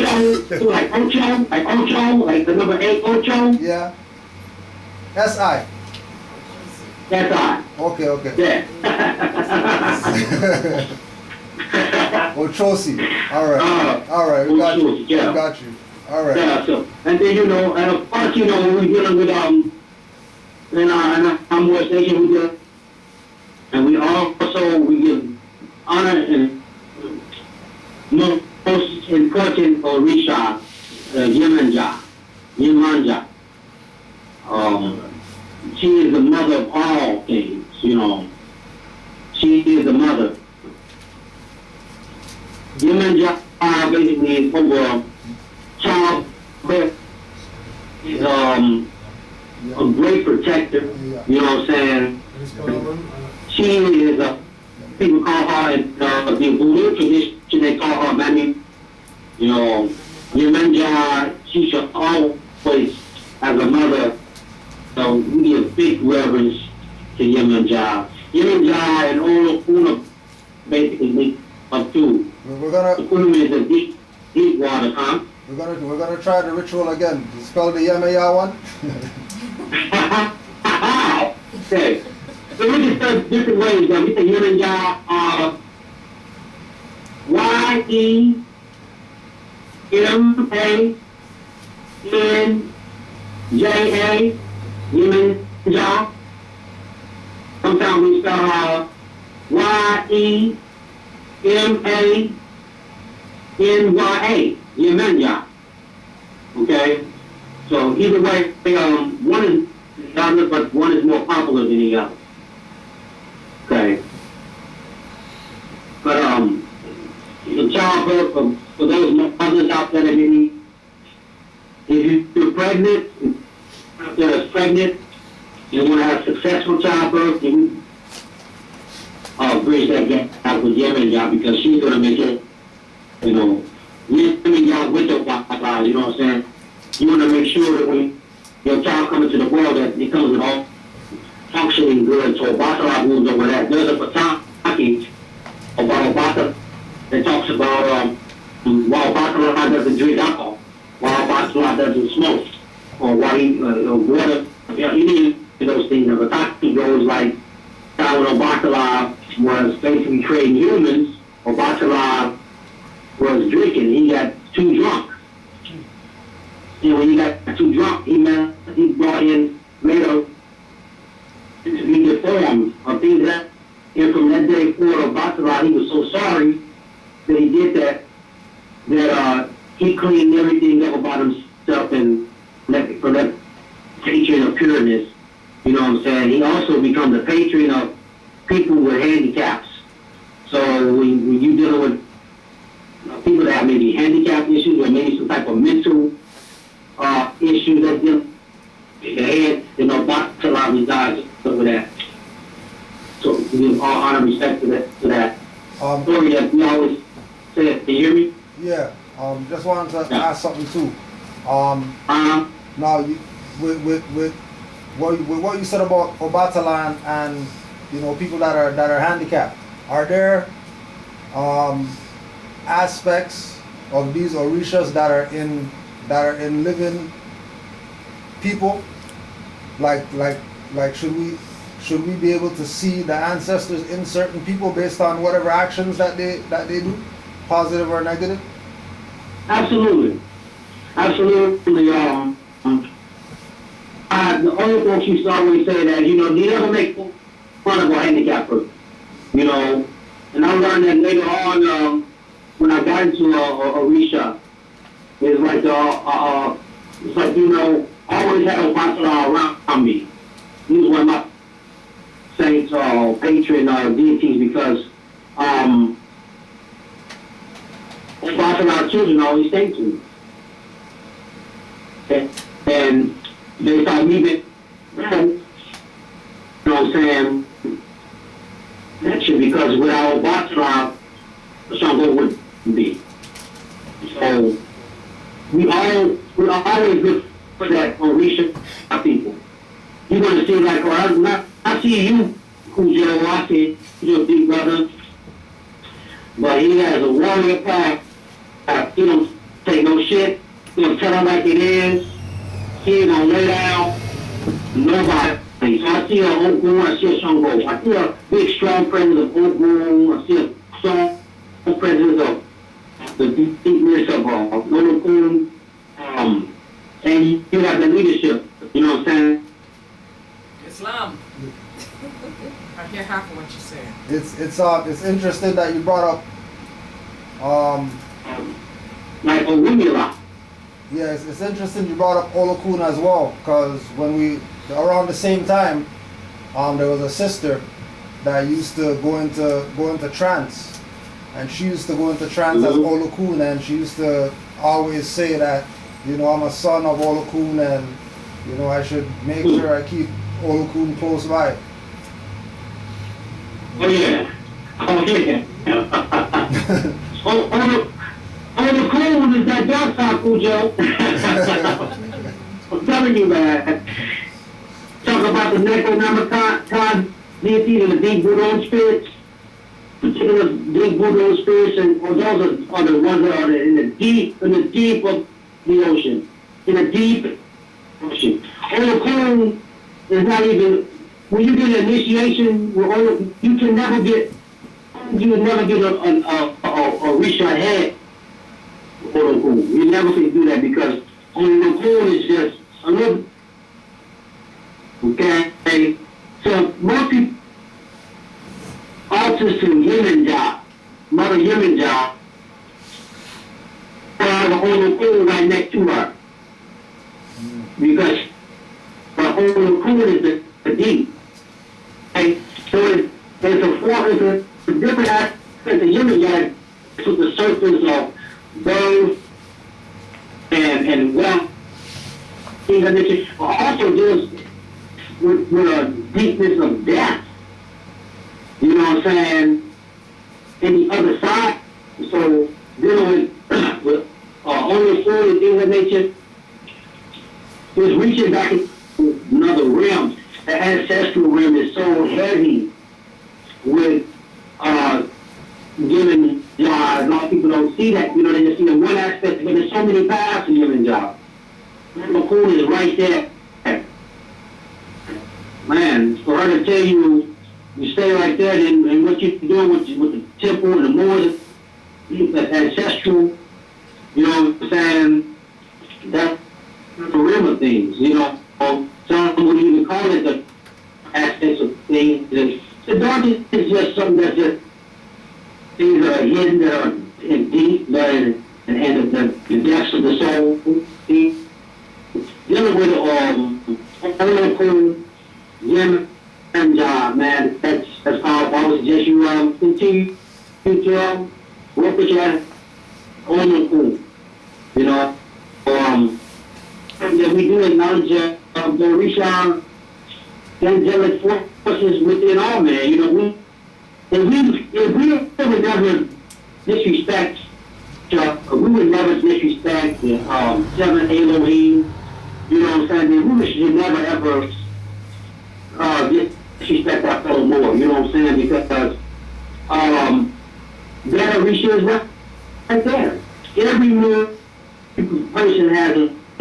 Like Ocho, like the number 8, Ocho. Yeah. S-I? That's I. Okay. Yeah. Ochosi. Alright. We got you. Yeah. We got you. Alright. Yeah, so, and then, and of course, when we're dealing with, in our more station, we do, and we give honor and most important Orisha, Yemanja. She is the mother of all things, She is the mother. Yemanja basically is over childbirth. Is a great protector, you know what I'm saying? She is people call her in the Voodoo tradition, they call her Mami. Yemanja, she should always, as a mother, so we give big reverence to Yemanja. Yemanja and Una basically make up too. We're gonna Una is a deep water, huh? We're gonna try the ritual again. Spell the Yemaya one. Okay. So we can start different ways. We can Yemanja, Y-E-M-A-N-J-A, Yemanja. Sometimes we spell Y-E-M-A-N-Y-A, Yemanja. Okay? So either way, one is the other, but one is more popular than the other. Okay? But in childbirth, for those mothers out there that maybe, if you're pregnant, that's pregnant, you want to have successful childbirth, you bridge that gap with Yemanja, because she's going to make it, Yemanja with the Wi-Fi, you know what I'm saying? You want to make sure that when your child comes into the world, that it comes with all functioning good. So Obatala moves over that. There's a package about Obata that talks about why Obatala doesn't drink alcohol, why Obatala doesn't smoke, or why water, any of those things. The package goes like how when Obatala was basically creating humans, Obatala was drinking. He got too drunk. When he got too drunk, he brought in later to be deformed or things that. And from that day forward, Obatala, he was so sorry that he did that he cleaned everything up about himself and for that patron of pureness. You know what I'm saying? He also becomes the patron of people with handicaps. So when you deal with people that have maybe handicap issues or maybe some type of mental issue that deal with the head, Obatala resides over that. So we give all honor and respect to that story that we always say. Can you hear me? Yeah. Just wanted to ask something too. Now, with what you said about Obatala and people that are handicapped, are there aspects of these orishas that are in living people? Like should we be able to see the ancestors in certain people based on whatever actions that they do, positive or negative? Absolutely. The old folks used to always say that, you never make fun of a handicapped person, and I learned that later on when I got into Orisha. It's like, always had Obatala around me. He was one of my saints or patron deities because Watching our children always say to me. And they thought me that, you know what I'm saying, connection, because without watching our Shango wouldn't be. So we always look for that on research our people. You want to see like, I see you, Cujo, I see your big brother, but he has a warrior pack. He don't take no shit. He don't tell him like it is. He ain't gonna lay down. Nobody. So I see a Ogun, I see a Shango. I see a big strong presence of Ogun. I see a strong presence of the deepness of Ogun. And you have the leadership. You know what I'm saying? Islam. I hear half of what you're saying. It's interesting that you brought up Like Owumila. yes, it's interesting you brought up Olokun as well, because when we around the same time, there was a sister that used to go into trance, and she used to go into trance as Olokun, and she used to always say that, you know, I'm a son of Olokun, and you know I should make sure I keep Olokun close by. Oh yeah. Oh yeah. The cool one is that dark side, Cujo. I'm telling you, man. Talk about the Necronomicon deity and the deep Buddha spirits. Particular deep Buddha spirits, and those are the ones that are in the deep of the ocean. In the deep ocean. Olokun is not even, when you get an initiation, you can never get, you will never get a reach ahead. You never can do that because Olokun is just a little. Okay, so most people alters to Yemenja, Mother Yemenja, have a Olokun right next to her because the Olokun is the deep. Okay, so it's a different aspect of Yemenja to the surface of birth and wealth. Also deals with a deepness of death. You know what I'm saying? In the other side. So dealing with only food and things of nature is reaching back into another realm. The ancestral realm is so heavy with giving jobs. A lot of people don't see that. You know, they just see the one aspect, but there's so many paths in giving jobs. Occult is right there. Man, for her to tell you, you stay right there, and what you're doing with the temple and the moors, the ancestral, you know what I'm saying? That's the realm of things, you know. Some would even call it the aspects of things. And the dark is just something that's just things that are hidden, that are in deep, that are in the depths of the soul. Dealing with Olokun, Yemenja, man, that's powerful. I would suggest you continue to work with your Olokun. You know, that we do acknowledge the Risha angelic forces within all man. You know, if we would never disrespect, we would never disrespect the seven Elohim. You know what I'm saying? We should never ever disrespect our fellow more. You know what I'm saying? Because that Risha is right there. Every person has a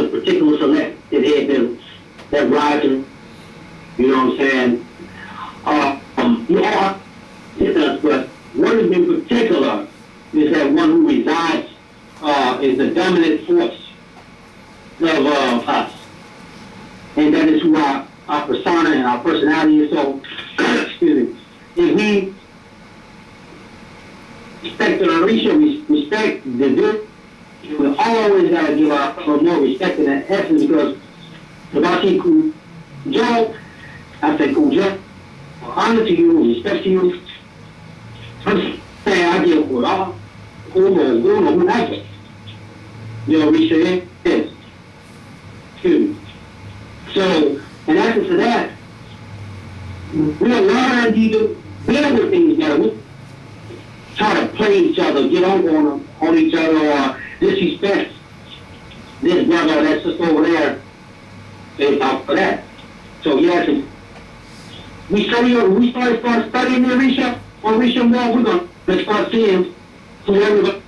particular selected head that rises. You know what I'm saying? You are it does, but one in particular is that one who resides is the dominant force of us. And that is who our persona and our personality is. So, excuse me, if we respect the Orisha, respect the good, we always got to give our fellow more respect in that essence, because if I see Cujo, I say Cujo, honor to you, respect to you. Bob, whatever. You know, Risha is. Excuse me. So, in essence of that, we'll learn to deal with things better. We try to play each other, get over on each other, or disrespect this brother or that sister over there, and out for that. So yes, we start studying the Risha more, we're going to start seeing whoever.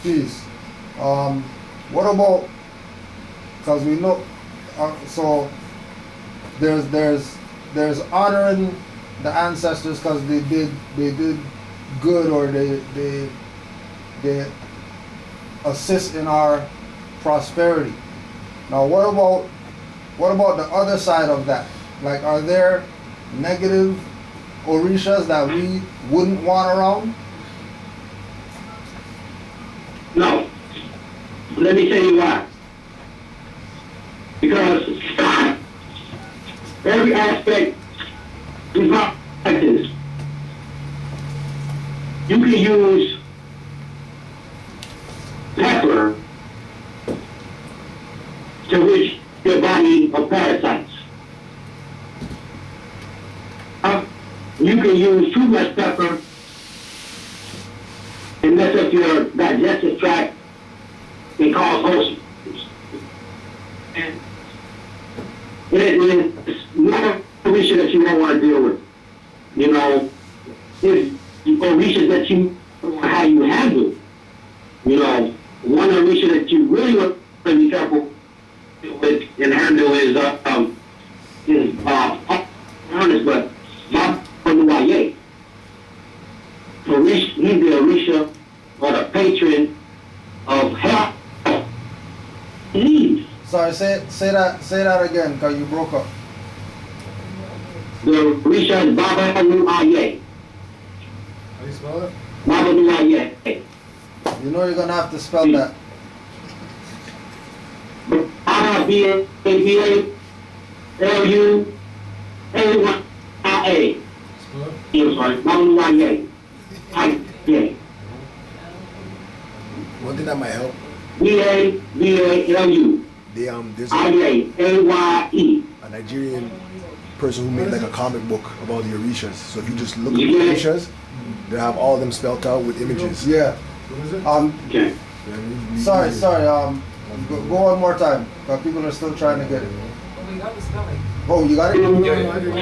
Please. What about, because we know, so there's honoring the ancestors because they did good, or they assist in our prosperity. Now what about the other side of that? Like, are there negative orishas that we wouldn't want around? No. Let me tell you why. Because every aspect is not like this. You can use pepper to rid your body of parasites. You can use too much pepper and mess up your digestive tract and cause ulcers. And it's not a issue that you don't want to deal with. You know, it's a issue that you don't know how you handle. You know, one of the issues that you really want to be careful with and handle is honest, but not from the YA. So he's the Orisha or the patron of health. Sorry, say that again, because you broke up. The Orisha is Baba Nuaye. How do you spell it? Baba Nuaye. You know you're gonna have to spell that. Baba B-A-B-A-L-U-A-Y-A. Spell it? I'm sorry, Baba Nuaye. I-A. One thing that might help, B-A-B-A-L-U. there's I-A-A-Y-E. a Nigerian person who made like a comic book about the Orishas. So if you just look at the Yeah. Orishas, they have all of them spelled out with images. Yeah. What is it? Okay. You know what I mean? Sorry. Go one more time, because people are still trying to get it. Well, we got the spelling. Oh, you got it? No, I didn't.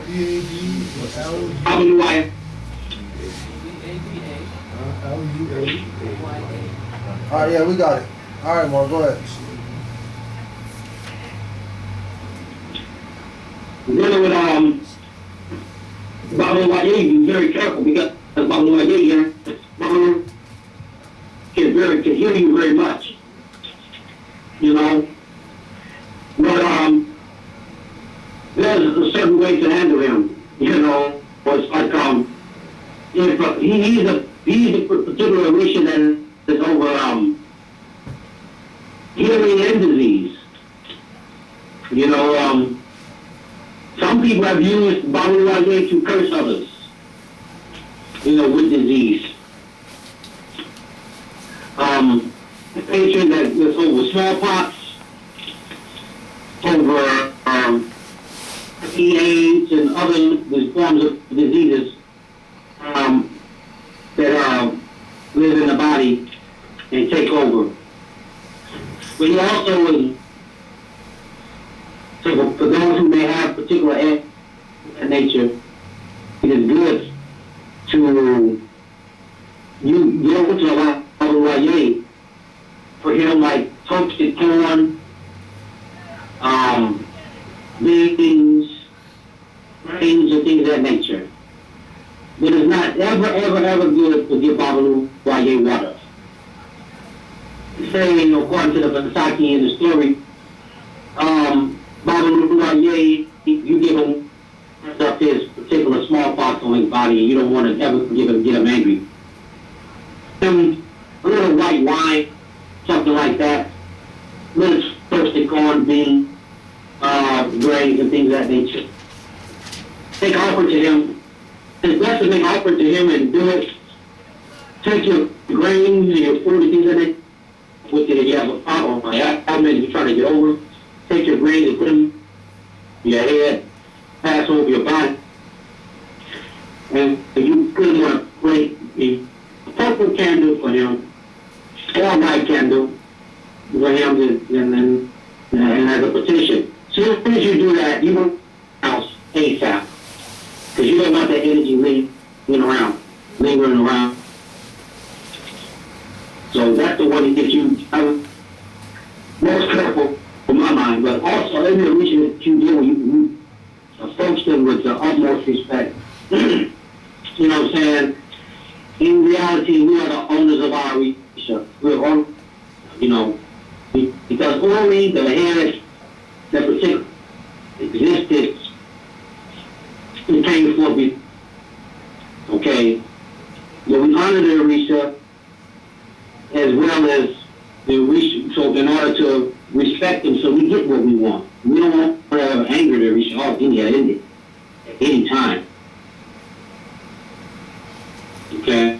B-A-B-L-U-A. Baba Nuaye. B-A-B-A-Y-A. All right, yeah, we got it. All right, Mar, go ahead. Dealing with Baba Nuaye, be very careful because Baba Nuaye here, Baba can hear you very much. You know? But there's a certain way to handle him. You know? Or it's like if he's a particular mission that is over healing and disease. You know, some people have used Baba Nuaye to curse others, you know, with disease. A patient that's over smallpox, over AIDS and other forms of diseases that live in the body and take over. But he also was, so for those who may have particular nature, it is good to you go to a lot of for him, like toasted corn, beans, grains, and things of that nature. But it's not ever good to give Baba Nuaye water. Saying, according to the Vasaki in the story, Baba Nuaye, you give him up his particular smallpox on his body, and you don't want to ever get him angry. A little white wine, something like that. Little toasted corn, bean, grains, and things of that nature. Make offer to him. It's best to make offer to him and do it. Take your grains and your food and things of that nature. With it, if you have a problem, how many you're trying to get over, take your grains and put them in your head, pass over your body. And you put him on a plate, a purple candle for him, or a white candle for him, and as a petition. So as soon as you do that, you will house ASAP. Because you don't want that energy lingering around. So that's the one that gets you most careful in my mind. But also, every region that you deal with, you approach them with the utmost respect. You know what I'm saying? In reality, we are the owners of our research. We're on, because only the head that particular existed, it came forth. Okay, so we honor their research as well as the research. So in order to respect them, so we get what we want. We don't want to have anger to reach out at any time. Okay.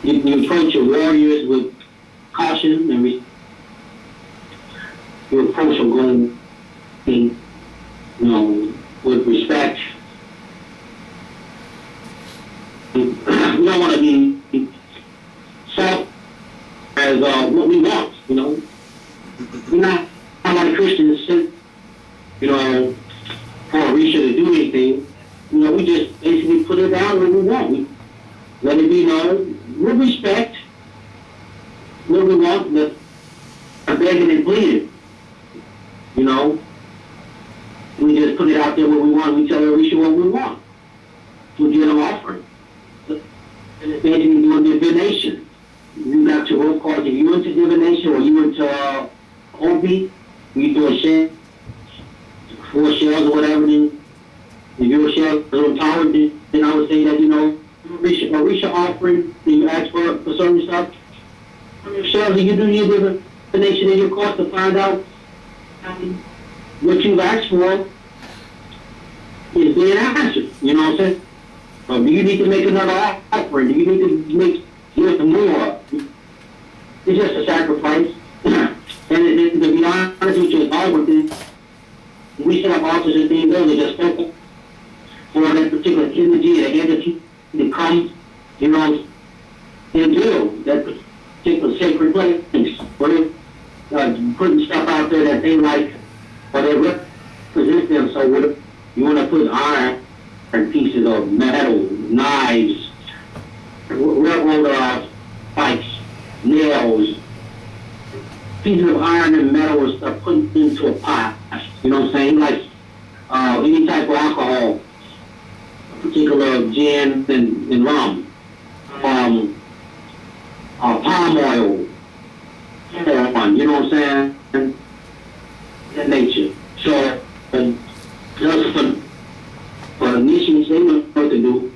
You approach your warriors with caution and you approach them going, with respect. We don't want to be soft as what we want, We're not like Christians, for a reason to do anything. We just basically put it down when we want. We let it be known with respect what we want, but begging and pleading. We just put it out there what we want. We tell Arisha what we want. We get an offering. And it's basically doing divination. You got your roll calls. If you into divination or you into Obi, you do a share, 4 shells or whatever, then if you're a shell empowered, then I would say that, Arisha offering, then you ask for certain stuff. Shells, you do your divination in your course to find out what you've asked for is being answered. You know what I'm saying? Or do you need to make another offering? Do you need to give more? It's just a sacrifice. And to be honest with you, all with it, we set up altars and things, those are just spoken for that particular energy, the entity that comes, and do that particular sacred place. Where putting stuff out there that they like, or they represent them. So you want to put iron and pieces of metal, knives, railroad spikes, nails, pieces of iron and metal and stuff put into a pot. You know what I'm saying? Like any type of alcohol, particular gin and rum, palm oil, you know what I'm saying? That nature. So, just for the nations, they know what to do.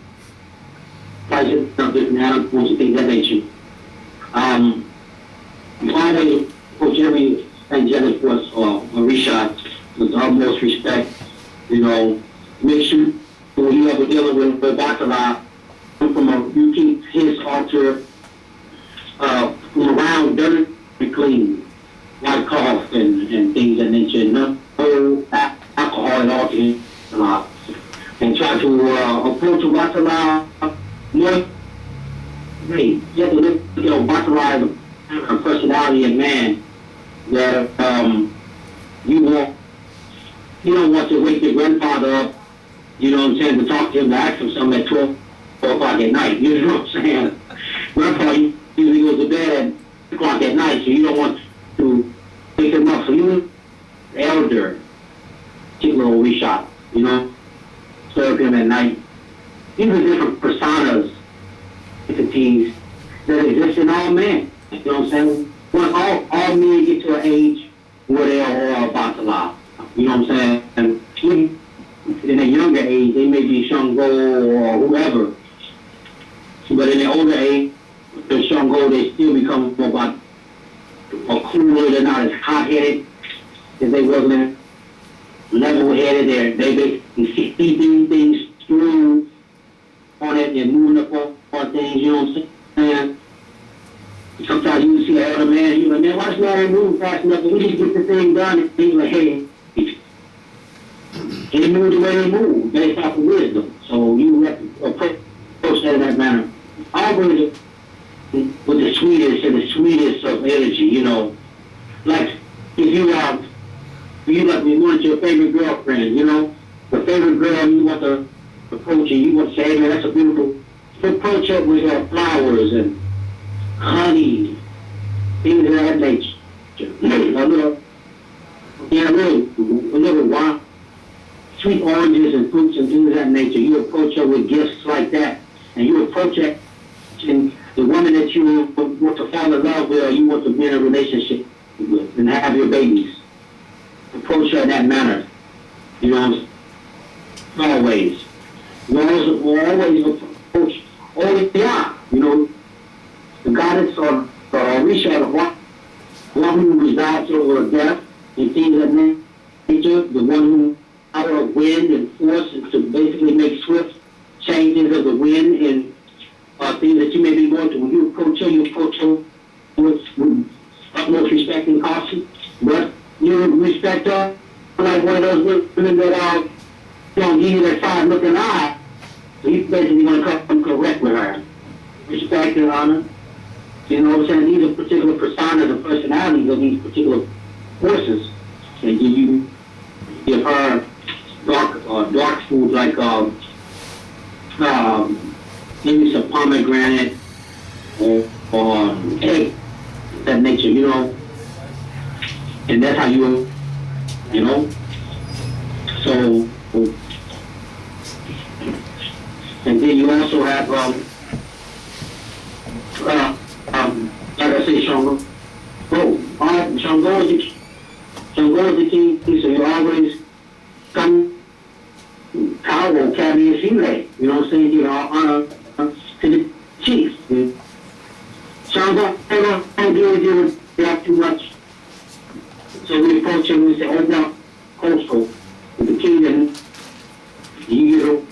Prices of different animals and things of that nature. You always approach every angelic force or Orisha with the utmost respect. Make sure when you ever dealing with Batala, you keep his altar from around dirty and clean, like cough and things of that nature. No alcohol at all. And try to approach Batala more. You have to look at Batala as a personality of man that you don't want to wake your grandfather up, you know what I'm saying, to talk to him, to ask him something at 12 o'clock at night. You know what I'm saying? Grandpa usually goes to bed at 2 o'clock at night, so you don't want to wake him up. So you, the elder, particular Orisha, serve him at night. These are different personas, entities that exist in all men. You know what I'm saying? When all men get to an age where they are all about to lie. You know what I'm saying? And in a younger age, they may be Shango or whoever. But in the older age, the Shango, they still become more about or cooler. They're not as hot-headed as they was level-headed. They basically see things through on it and moving up on things. You know what I'm saying? Sometimes you see an older man, you're like, man, why this man ain't moving fast enough? We just get the thing done. And he's like, hey, they move the way they move based off of wisdom. So you have to approach that in that manner. Always with the sweetest of energy, you know. Like if you want your favorite girlfriend, you know, the favorite girl you want to approach and you want to say, hey man, that's a beautiful. Approach her with flowers and honey, things of that nature. A little wine, sweet oranges and fruits and things of that nature. You approach her with gifts like that, and you approach her, and the woman that you want to fall in love with or you want to be in a relationship with and have your babies. Approach her in that manner. You know, always. You always approach all they are, you know. The goddess or Orisha, the one who resides over death and things of that nature, the one who power of wind and force to basically make swift changes of the wind and things that you may be going through. When you approach her with utmost respect and caution, but you respect her like one of those women that don't give you that side looking eye. So you basically going to come correct with her. Respect and honor. You know what I'm saying? These are particular personas and personalities of these particular forces. And you give her dark foods like maybe some pomegranate or egg, that nature, you know. And that's how you know. So, and then you also have like I say, Shango. Shango is the king, so you always come power, carry a female. You know what I'm saying? You know, honor to the chiefs. Shango, don't deal with you that too much. So we approach him and we say, oh, now, coastal, with the king, and you give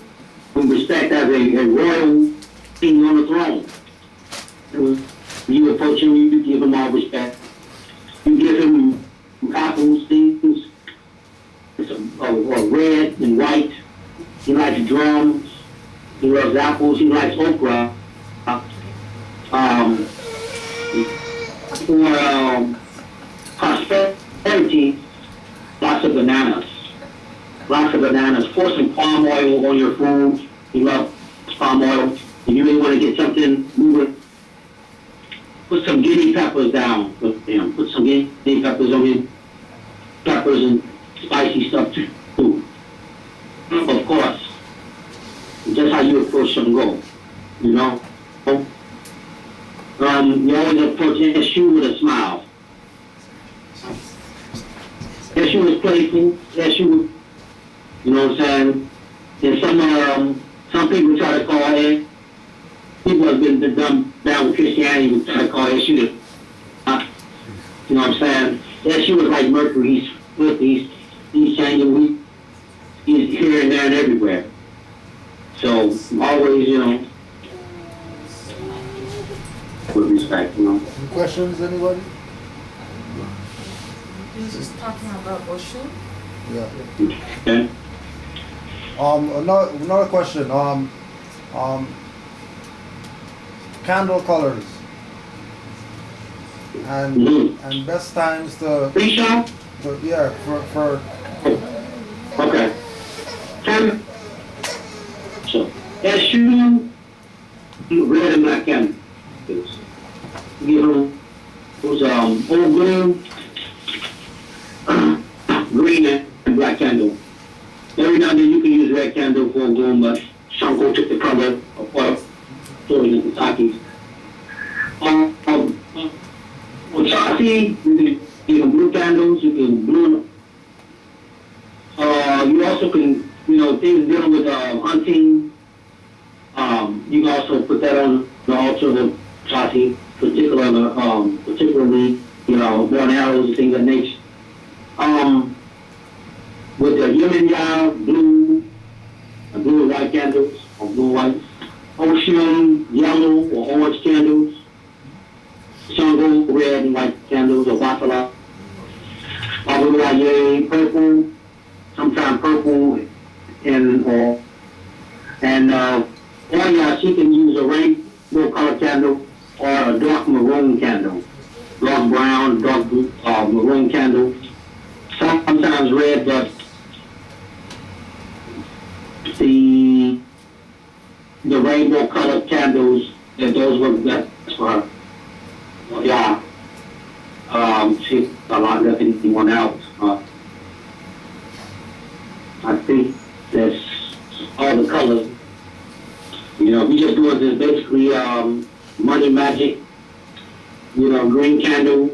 him respect as a royal king on the throne. You approach him, you give him all respect. You give him apples, things, red and white. He likes drums. He loves apples. He likes okra. For prosperity, lots of bananas. Lots of bananas. Pour some palm oil on your food. He loves palm oil. If you really want to get something moving, put some guinea peppers down. Put some guinea peppers on his peppers and spicy stuff too. Of course. That's how you approach Shango. You know? You always approach Eshu with a smile. Eshu is playful. Eshu, you know what I'm saying? And some people try to call it. People have been done down with Christianity would try to call Eshu. You know what I'm saying? Eshu is like Mercury. He's changing. He's here and there and everywhere. So always, you know, with respect, you know. Any questions, anybody? You were just talking about Oshu? Yeah. Okay. Another question. Candle colors and best times to yeah for Okay. So Eshu, red and black candles. Give them those old green and black candle. Every now and then you can use red candle for a gloom, but Shango took the color of what stories in the Takis. Ochasi, you can give blue candles, you can blue. You also can, you know, things dealing with hunting. You can also put that on the altar of Ochasi, particularly more arrows and things of that nature. With the yin and yang, blue and white candles, or blue white, ocean, yellow or orange candles, jungle, red and white candles, or buffalo, purple, sometimes purple, she can use a rainbow color candle or a dark maroon candle, dark brown, dark maroon candle, sometimes red, but the rainbow colored candles, those work best for her. Yeah. She's a lot less than anyone else. I think that's all the colors. We just doing this basically money magic. Green candle.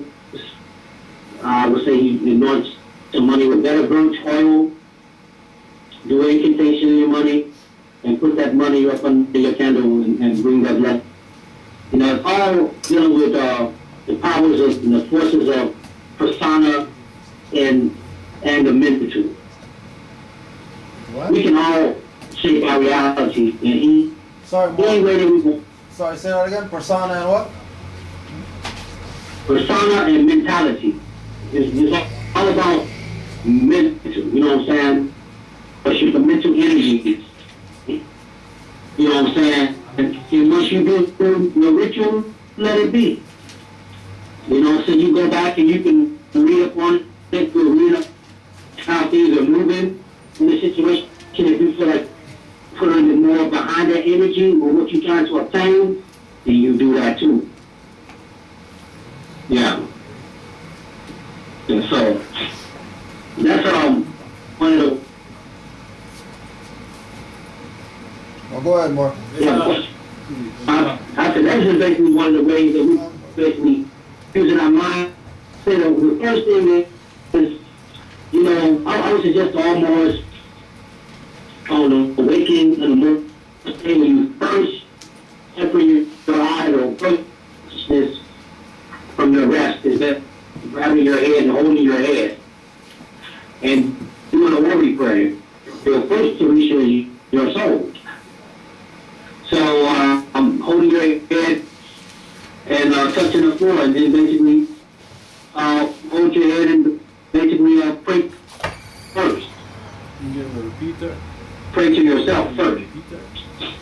I would say you anoint some money with better birch oil. Do an incantation in your money and put that money up under your candle and bring that luck. It's all dealing with the powers and the forces of persona and the mental. What? We can all shape our reality, and Sorry, any way that we can. Sorry, say that again. Persona and what? Persona and mentality. It's all about mental, you know what I'm saying? But the mental energy, you know what I'm saying? And once you do your ritual, let it be. So you go back and you can read up on it, read up how things are moving in the situation. If you feel like putting more behind that energy or what you're trying to obtain, then you do that too. Yeah. And so that's one of the. Oh, go ahead, Mark. Yeah. I said that's just basically one of the ways that we basically using our mind. So the first thing is, I would suggest almost on the waking in the morning, when you first separate your eyes or consciousness from your rest, is that grabbing your head and holding your head and doing a worry prayer. Your first solution is your soul. So I'm holding your head and touching the floor, and then basically hold your head and basically pray first. You give a repeater. Pray to yourself first.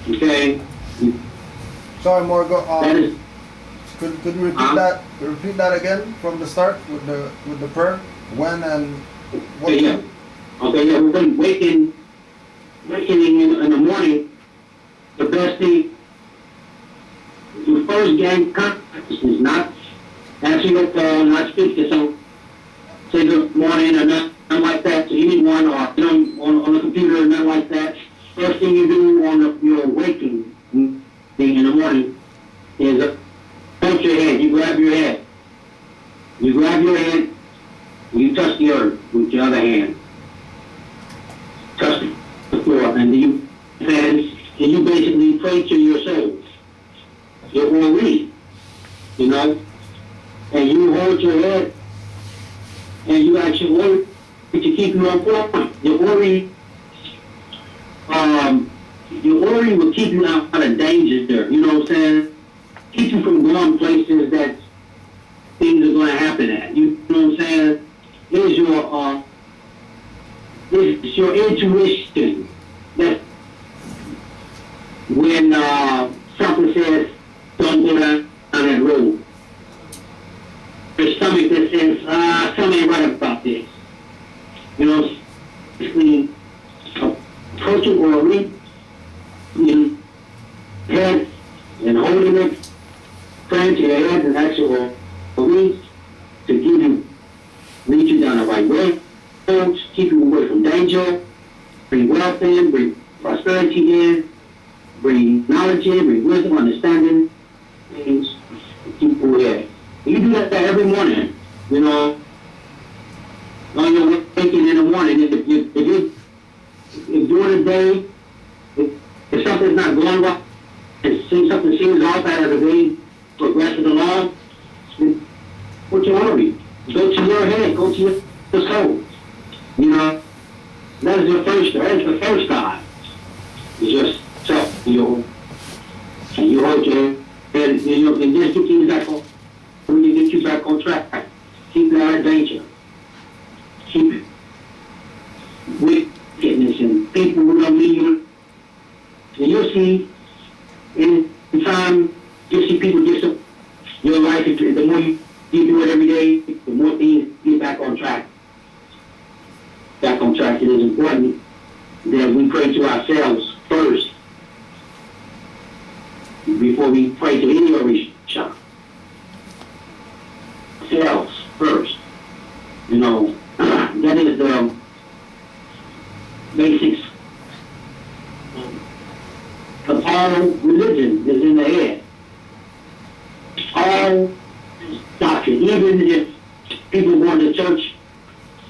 Okay. Sorry, Mark. That is. Could you repeat that? Repeat that again from the start with the prayer. When and what? Okay, yeah. Okay, yeah. We're waking in the morning. The best thing, you first gain consciousness, not answer your phone, not speak to someone, say good morning or nothing like that to anyone, or on the computer or nothing like that. First thing you do on your waking in the morning is touch your head. You grab your head. You grab your head. You touch the earth with your other hand. Touch the floor, and then you basically pray to your soul, your worry, and you hold your head, and you ask your worry to keep you on point. Your worry will keep you out of danger, you know what I'm saying? Keep you from going places that things are going to happen at, you know what I'm saying? It's your intuition that when something says, don't go down that road, there's something that says, something ain't right about this. Basically, approach it or read your head and holding it, praying to your head and actually read to lead you down the right way, keep you away from danger, bring wealth in, bring prosperity in, bring knowledge in, bring wisdom, understanding, things, keep you ahead. You do that every morning, on your waking in the morning. If during the day, if something's not going well, and something seems off as the day progresses along, what you want to read. Go to your head, go to your soul. You know, that is the first God. It's just self, and you hold your head, and just get you back on, when you get you back on track. Keep you out of danger. Keep wickedness and people who don't need you. And you'll see, in time, you'll see people get some, your life, the more you do it every day, the more things get back on track. Back on track. It is important that we pray to ourselves first before we pray to any Orisha. Ourselves first. You know, that is the basics of all religion is in the head. All doctrine, even if people going to church,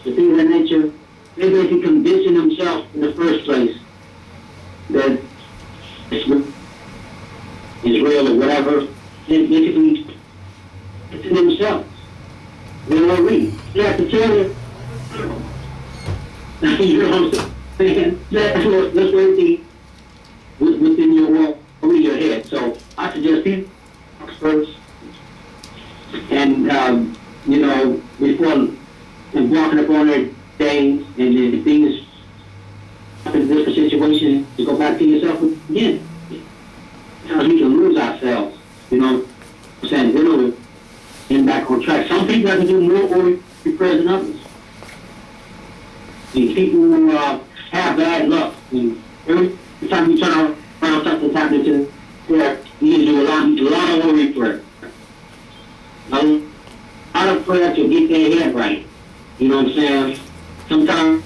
the things of that nature, they basically convincing themselves in the first place that it's real or whatever. They basically it's in themselves. They don't read. You have to tell you. You know what I'm saying? That's what everything within your world, over your head. So I suggest people first, and you know, before embarking upon their days and the things in different situations, to go back to yourself again. Because we can lose ourselves, you know what I'm saying? We know getting back on track. Some people have to do more or be present others. The people who have bad luck, and every time you turn around, something's happening to them, you need to do a lot of worry prayer. A lot of prayer to get their head right. You know what I'm saying? Sometimes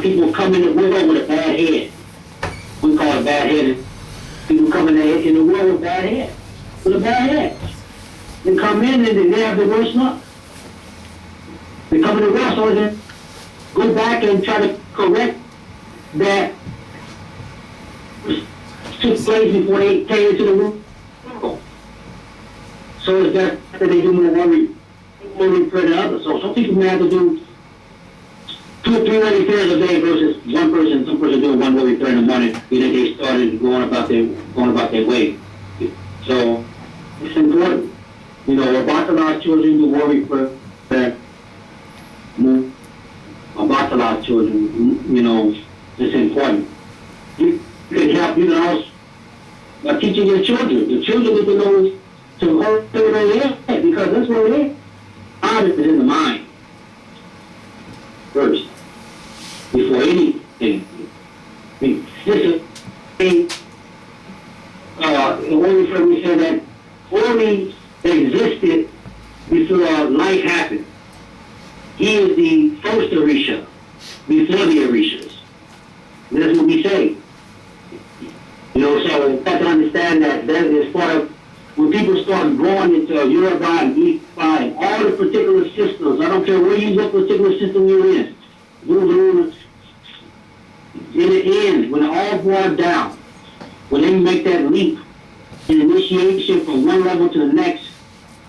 people come in the world with a bad head. We call it bad headed. People come in the world with bad head. With a bad head. They come in and they have the worst luck. They come in the world, so they go back and try to correct that took place before they came into the world. So it's that they do more worry prayer than others. So some people may have to do 2 or 3 worry prayers a day versus some person doing 1 worry prayer in the morning, and then they started going about their way. So it's important. You know, about a lot of children do worry prayer. About a lot of children, you know, it's important. You can help, you know, by teaching your children. The children need to know to hold their head, because that's where it is. God is in the mind first, before anything. I mean, this is when we say that only existed before life happened. He is the first Orisha, before the Orishas. That's what we say. You know, so we have to understand that is part of when people start growing into Yoruba and Ifa and all the particular systems. I don't care what particular system you're in. In the end, when it all boils down, when they make that leap in initiation from one level to the next,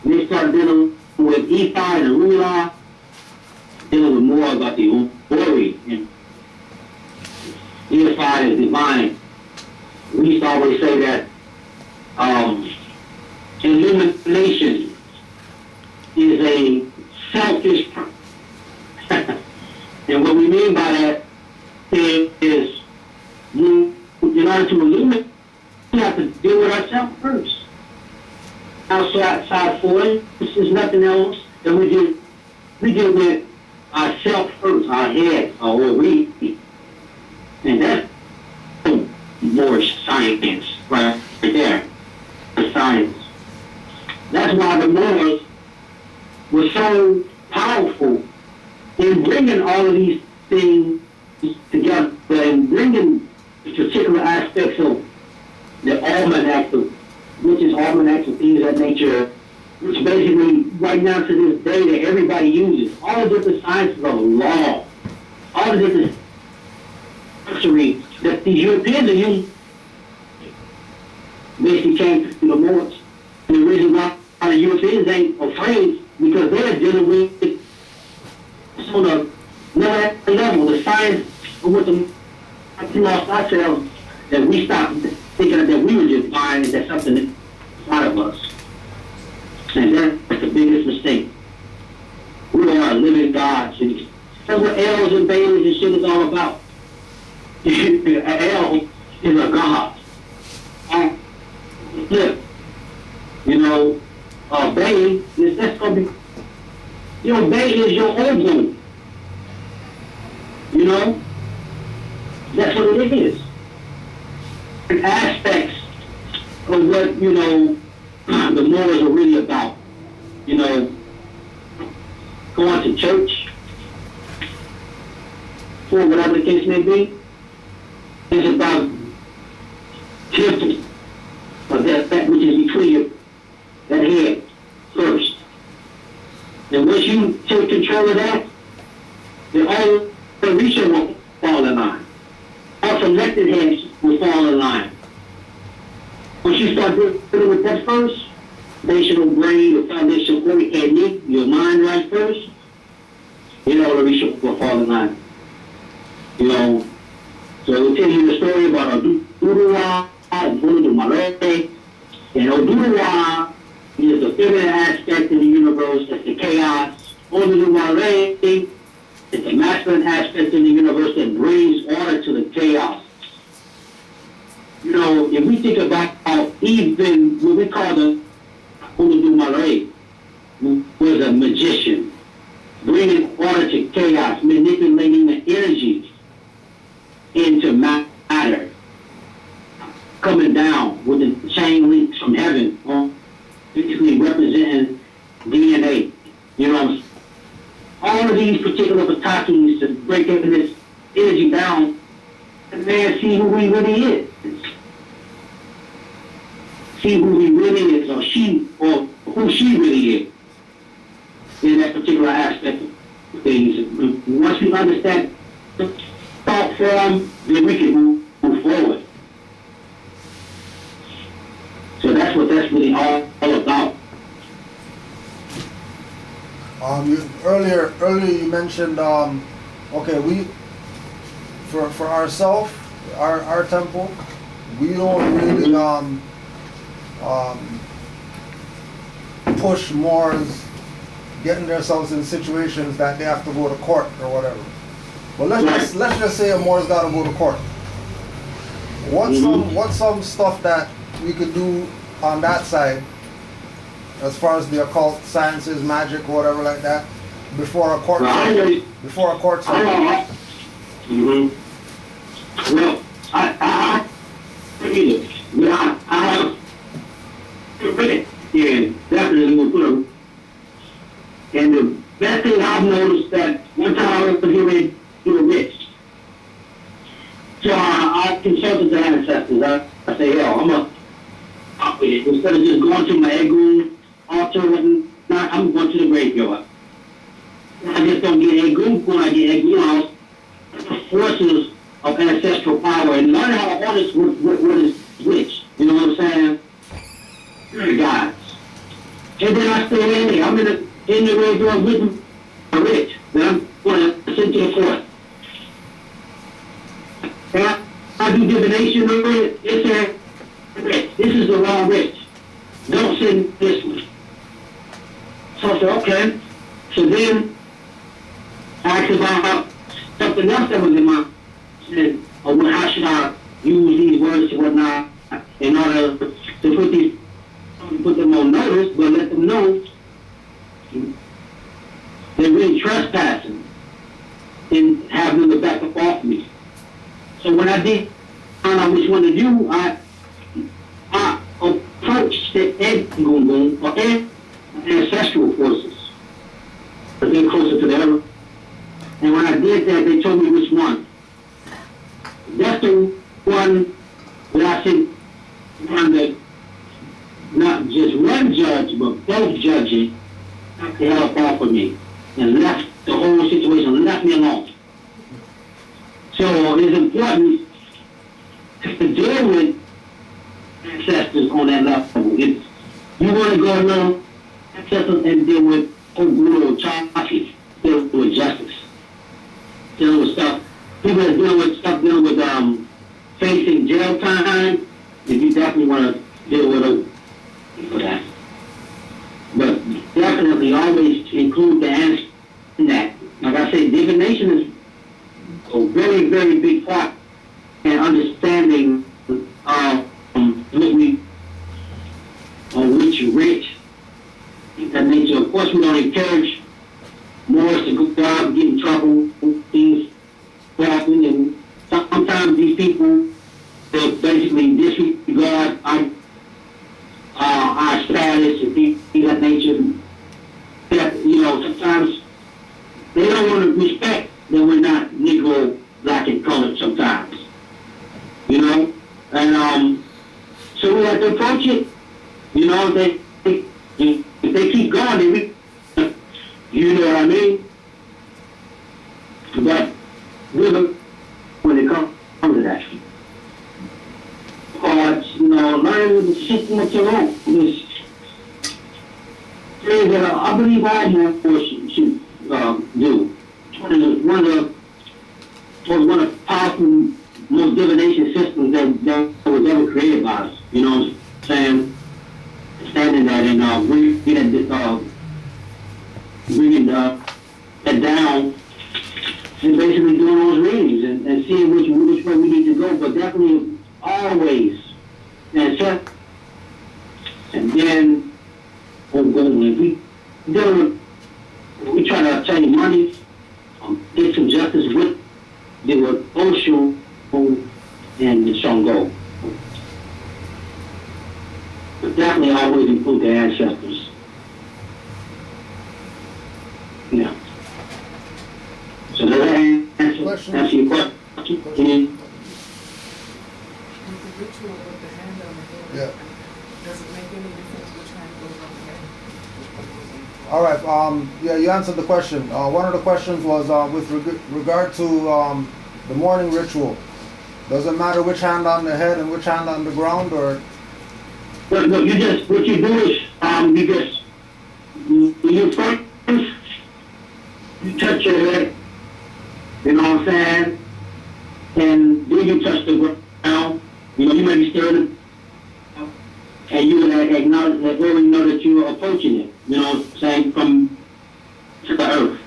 and they start dealing with Ifa and Rudra, dealing with more about the Ori and deified as divine. We used to always say that illumination is a selfish and what we mean by that is in order to illuminate, we have to deal with ourselves first. Outside for it, this is nothing else that we deal with ourselves first, our head, our we, and that's more science right there. Science. That's why the Moors were so powerful in bringing all of these things together and bringing particular aspects of the almanac, which is almanacs and things of that nature, which basically right now to this day that everybody uses. All the different sciences of law, all the different history that the Europeans are using basically came to the Moors. And the reason why the Europeans ain't afraid, because they're dealing with on a level, the science of what we lost ourselves, that we stopped thinking that we were just blind, and that something inside of us. And that's the biggest mistake. We are living gods. That's what L's and Baileys and shit is all about. L is a god. Flip. You know, Bailey, that's gonna be, you know, Bailey is your ozone. You know? That's what it is. And aspects of what, you know, the morals are really about. You know, going to church, or whatever the case may be, is about temple, or that which is between your that head first. And once you take control of that, then all the research will fall in line. All selected heads will fall in line. Once you start dealing with that first, foundational brain, your foundational head, your mind right first, you know, the research will fall in line. You know, so we'll tell you the story about Rudra and Rudra. And Rudra is the feminine aspect of the universe, that's the chaos. Rudra is the masculine aspect of the universe that brings order to the chaos. You know, if we think about even what we call the Rudra was a magician, bringing order to chaos, manipulating the energy into matter, coming down with the chain links from heaven, basically representing DNA. You know, all of these particular pataki's to break this energy down, and man see who he really is. See who he really is, or who she really is in that particular aspect of things. Once we understand the thought form, then we can move forward. So that's what that's really all about. Earlier you mentioned, okay, we, for ourselves, our temple, we don't really push Moors getting themselves in situations that they have to go to court or whatever. But let's just say a Moor's got to go to court. What's some stuff that we could do on that side, as far as the occult sciences, magic, whatever like that, before a court? Before a court. Well, I have read and definitely will put a. And the best thing I've noticed that one time I was here to the rich. So I consulted the ancestors. I say, yo, I'm a with it. Instead of just going to my Egun altar and not, I'm going to the graveyard. I just don't get Egun when I get Egun out. The forces of ancestral power and learn how to harness what is which. You know what I'm saying? Very gods. And then I stay in there. I'm in the graveyard with the rich. Then I'm going to sit to the court. And I do divination over it. It's a rich. This is the wrong rich. Don't send this one. So I said, okay. So then I asked about something else that was in my head. Or how should I use these words and whatnot in order to put them on notice, but let them know they're really trespassing and having them to back up off me. So when I did find out which one to do, I approached the Egun or ancestral forces, because they're closer to the earth. And when I did that, they told me which one. That's the one that I said, one that not just one judge, but both judges knocked the hell up off of me and left the whole situation, left me alone. So it's important to deal with ancestors on that level. If you want to go along ancestors and deal with brutal charges dealing with justice, dealing with stuff. People that dealing with stuff, dealing with facing jail time, if you definitely want to deal with it for that. But definitely always include the answer in that. Like I say, divination is a very, very big part in understanding what we which rich that nature. Of course, we don't encourage Moors to go out and get in trouble, things happen, and sometimes these people they basically disregard our status and things of that nature. That, you know, sometimes they don't want to respect that we're not Negro, black, and colored sometimes. You know? And so we have to approach it. You know, if they keep going, you know what I mean? But really, when it comes to that, you know, learning the system of your own is things that I believe all more should do. One of the powerful, most divination systems that was ever created by us. You know what I'm saying? Standing that and bringing that down and basically doing those readings and seeing which way we need to go, but definitely always and set. And then we try to obtain money, get some justice with the Oshun and the Shango. But definitely always include the ancestors. Yeah. So does that answer your question? With the ritual with the hand on the head, does it make any difference which hand goes on the head? All right. Yeah, you answered the question. One of the questions was with regard to the morning ritual. Does it matter which hand on the head and which hand on the ground, or? Well, what you do is, you first, you touch your head, you know what I'm saying? And then you touch the ground, you know, you may be stirring it, and you acknowledge that, already know that you're approaching it, you know what I'm saying, from to the earth.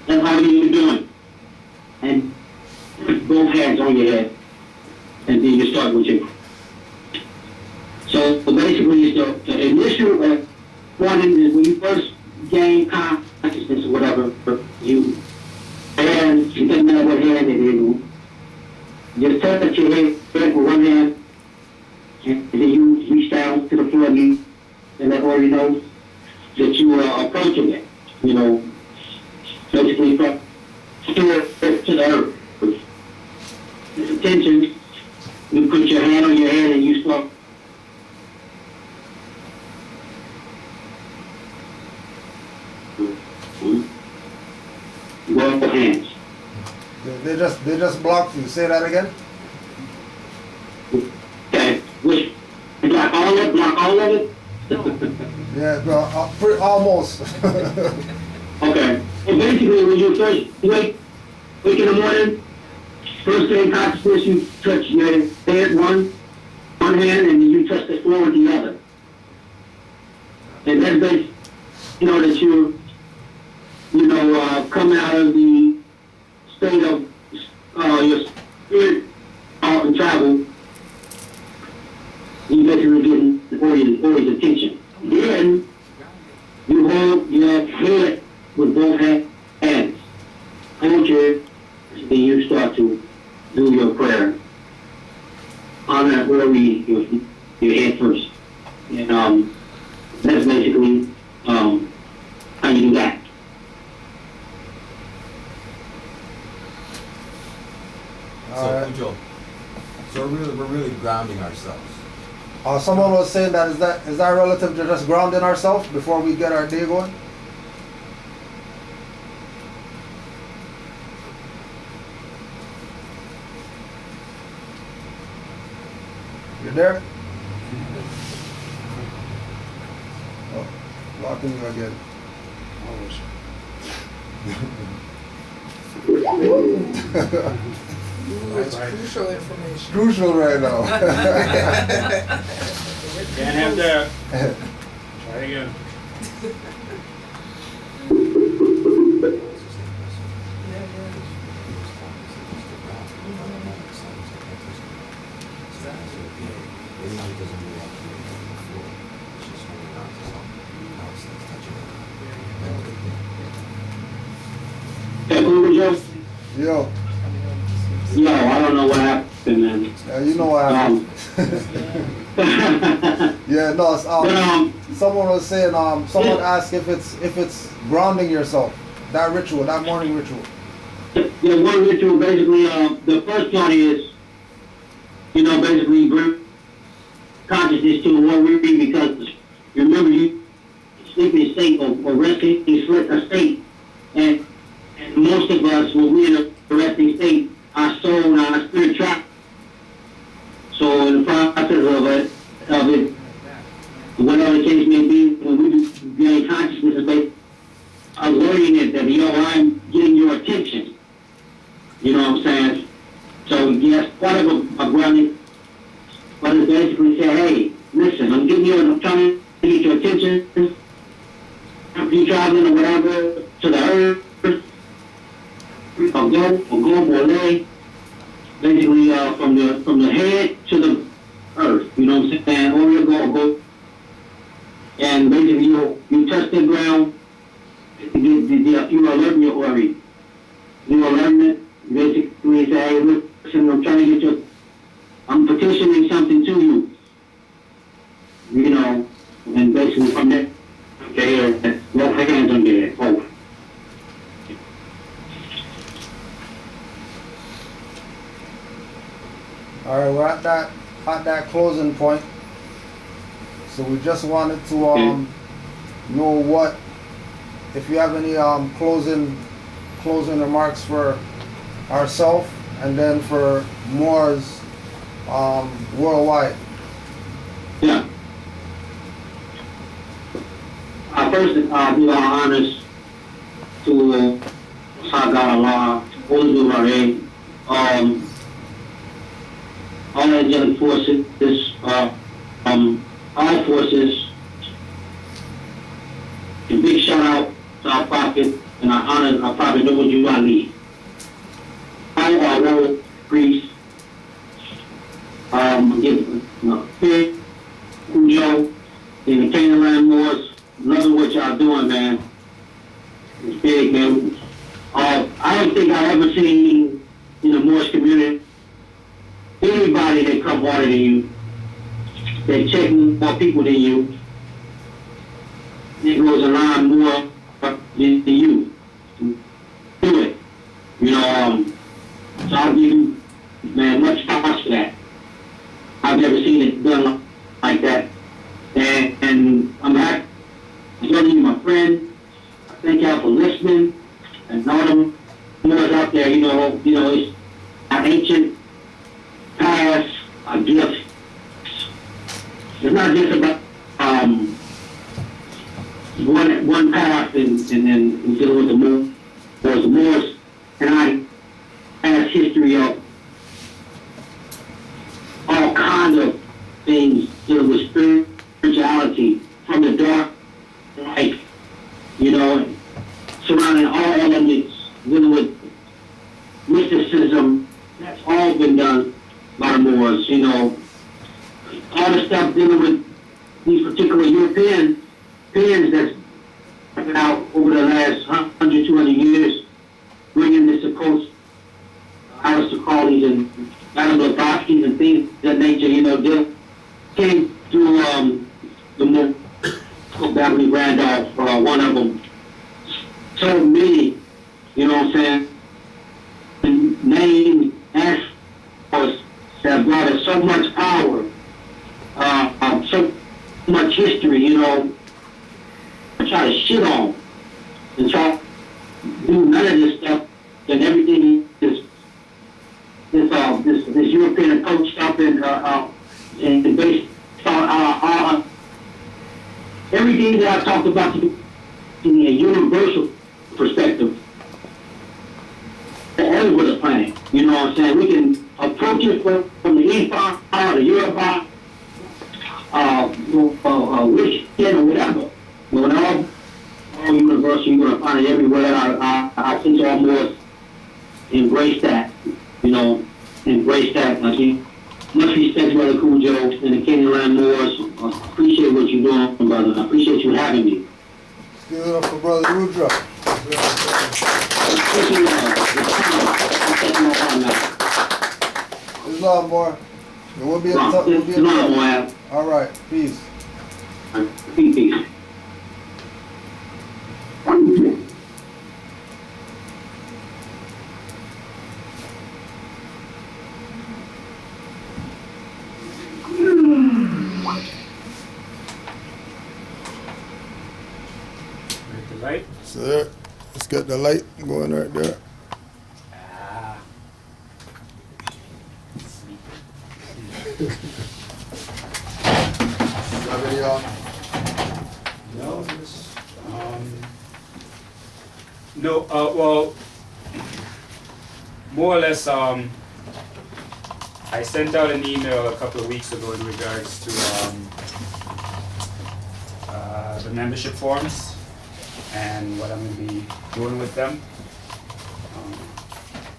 That's how you're doing. And put both hands on your head, and then you start with your. So basically, the initial warning is when you first gain consciousness or whatever, you doesn't matter what hand it is, just touch your head with one hand, and then you reach down to the floor and let already know that you are approaching it. You know, basically from spirit to the earth. This attention, you put your hand on your head and you start. Both hands. They just blocked you. Say that again. Okay. Which block all of it? Yeah, well, almost. Okay. So basically, when you first wake in the morning, first day consciousness, you touch your head one hand, and then you touch the floor with the other. And that's basically, you know, that you're come out of the state of your spirit out and travel, you basically getting always attention. Then you hold your head with both hands. Hold your, then you start to do your prayer. On that, where your head first. And that's basically how you do that. So, Ujo, so we're really grounding ourselves. Someone was saying that is that relative to just grounding ourselves before we get our day going? You there? Oh, blocking you again. Ooh, it's crucial information. Crucial right now. Can't have that. Try again. Hey, Joe? Yo, Yo, I don't know what happened, man. you know what happened. Yeah, no, it's, But, someone was saying, someone asked if it's grounding yourself, that ritual, that morning ritual. the one ritual basically, the first part is, basically bring consciousness to what we read, because remember you sleeping state or resting state, and most of us, when we're in a resting state, our soul and our spirit trapped. So in the process of it, whatever the case may be, when we gain consciousness of it, alerting it that, I'm getting your attention. You know what I'm saying? So yes, part of a grounding, but it's basically say, hey, listen, I'm trying to get your attention. If you traveling or whatever to the earth, or go, or lay, basically from the head to the earth. You know what I'm saying? Or you go, and basically you touch the ground. You alerting your worry. You alerting it. Basically say, hey, listen, I'm trying to get I'm petitioning something to you. And basically from there, both hands on your head. Oh. All right, we're at that closing point. So we just wanted to know what, if you have any closing remarks for ourselves and then for Moors worldwide. Yeah. First, honors to Sagar Allah, Holy all angelic forces, all forces. A big shout out to our prophet, and I honor our prophet, Noble Ali. All our world priests, Joe, in the Canaanland Moors, loving what y'all doing, man. It's big, man. I don't think I've ever seen in the Moorish community anybody that come harder than you, that check more people than you, Negroes align more than you. Do it. So I'll give you, man, much props for that. I've never seen it done like that. And I'm happy to tell you, my friend. I thank y'all for listening. And all them Moors out there, it's our ancient past, our gifts. It's not just about one path and then dealing with the Moors. There's Moors and I past history of all kinds of things dealing with spirituality from the dark light, surrounding all elements, dealing with mysticism. That's all been done by the Moors, all the stuff dealing with these particular Europeans that's been out over the last 100, 200 years, bringing this occult aristocracies and Anabaptists and things of that nature, they came through the Moor, Beverly Randolph, one of them. So many, what I'm saying, name and force that brought us so much power, so much history, try to shit on and try to do none of this stuff, and everything is this European approach stuff and based on everything that I talked about in the universe. universal perspective over the planet. You know what I'm saying? We can approach it from the east part, the Europe part, Michigan or whatever. You know, all universal, you're going to find it everywhere. I think all more embrace that, you know, embrace that. Like, much respect, Brother Cujo and the Canaanland Moors. I appreciate what you're doing, brother. I appreciate you having me. Give it up for Brother Rudra. Islam, boy. We'll be in touch. We'll be in touch. All right. Peace. Peace. Light. So there, let's get the light going right there. No, no. Well, more or less. I sent out an email a couple of weeks ago in regards to the membership forms and what I'm going to be doing with them.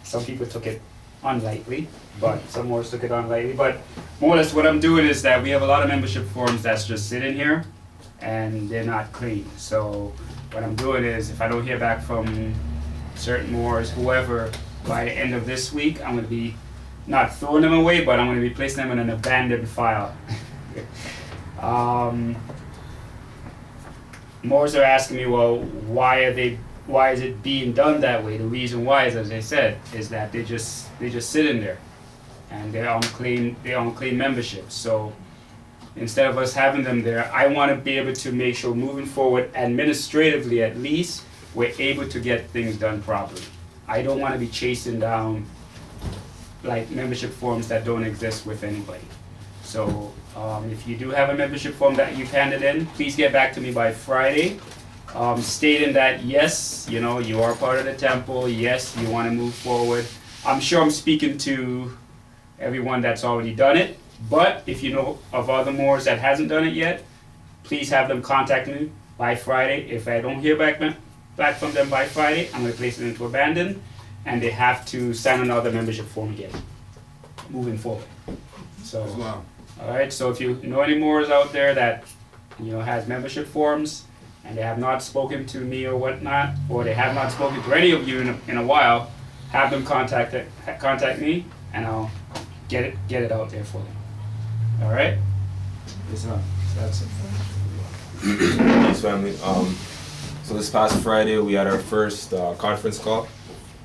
Some people took it unlightly, but some more took it unlightly. But more or less what I'm doing is that we have a lot of membership forms that's just sitting here and they're not clean. So what I'm doing is, if I don't hear back from certain Moors, whoever, by the end of this week, I'm going to be not throwing them away, but I'm going to be placing them in an abandoned file. Moors are asking me, well, why is it being done that way? The reason why is, as I said, is that they just sit in there, and they're unclean memberships. So instead of us having them there, I want to be able to make sure moving forward, administratively at least, we're able to get things done properly. I don't want to be chasing down like membership forms that don't exist with anybody. So if you do have a membership form that you've handed in, please get back to me by Friday, stating that yes, you know, you are part of the temple, yes, you want to move forward. I'm sure I'm speaking to everyone that's already done it, but if you know of other Moors that hasn't done it yet, please have them contact me by Friday. If I don't hear back from them by Friday, I'm going to place it into abandon, and they have to sign another membership form again, moving forward. So, all right. So if you know any Moors out there that, you know, has membership forms and they have not spoken to me or whatnot, or they have not spoken to any of you in a while, have them contact me, and I'll get it out there for them. All right. That's it. Thanks, family. So this past Friday we had our first conference call.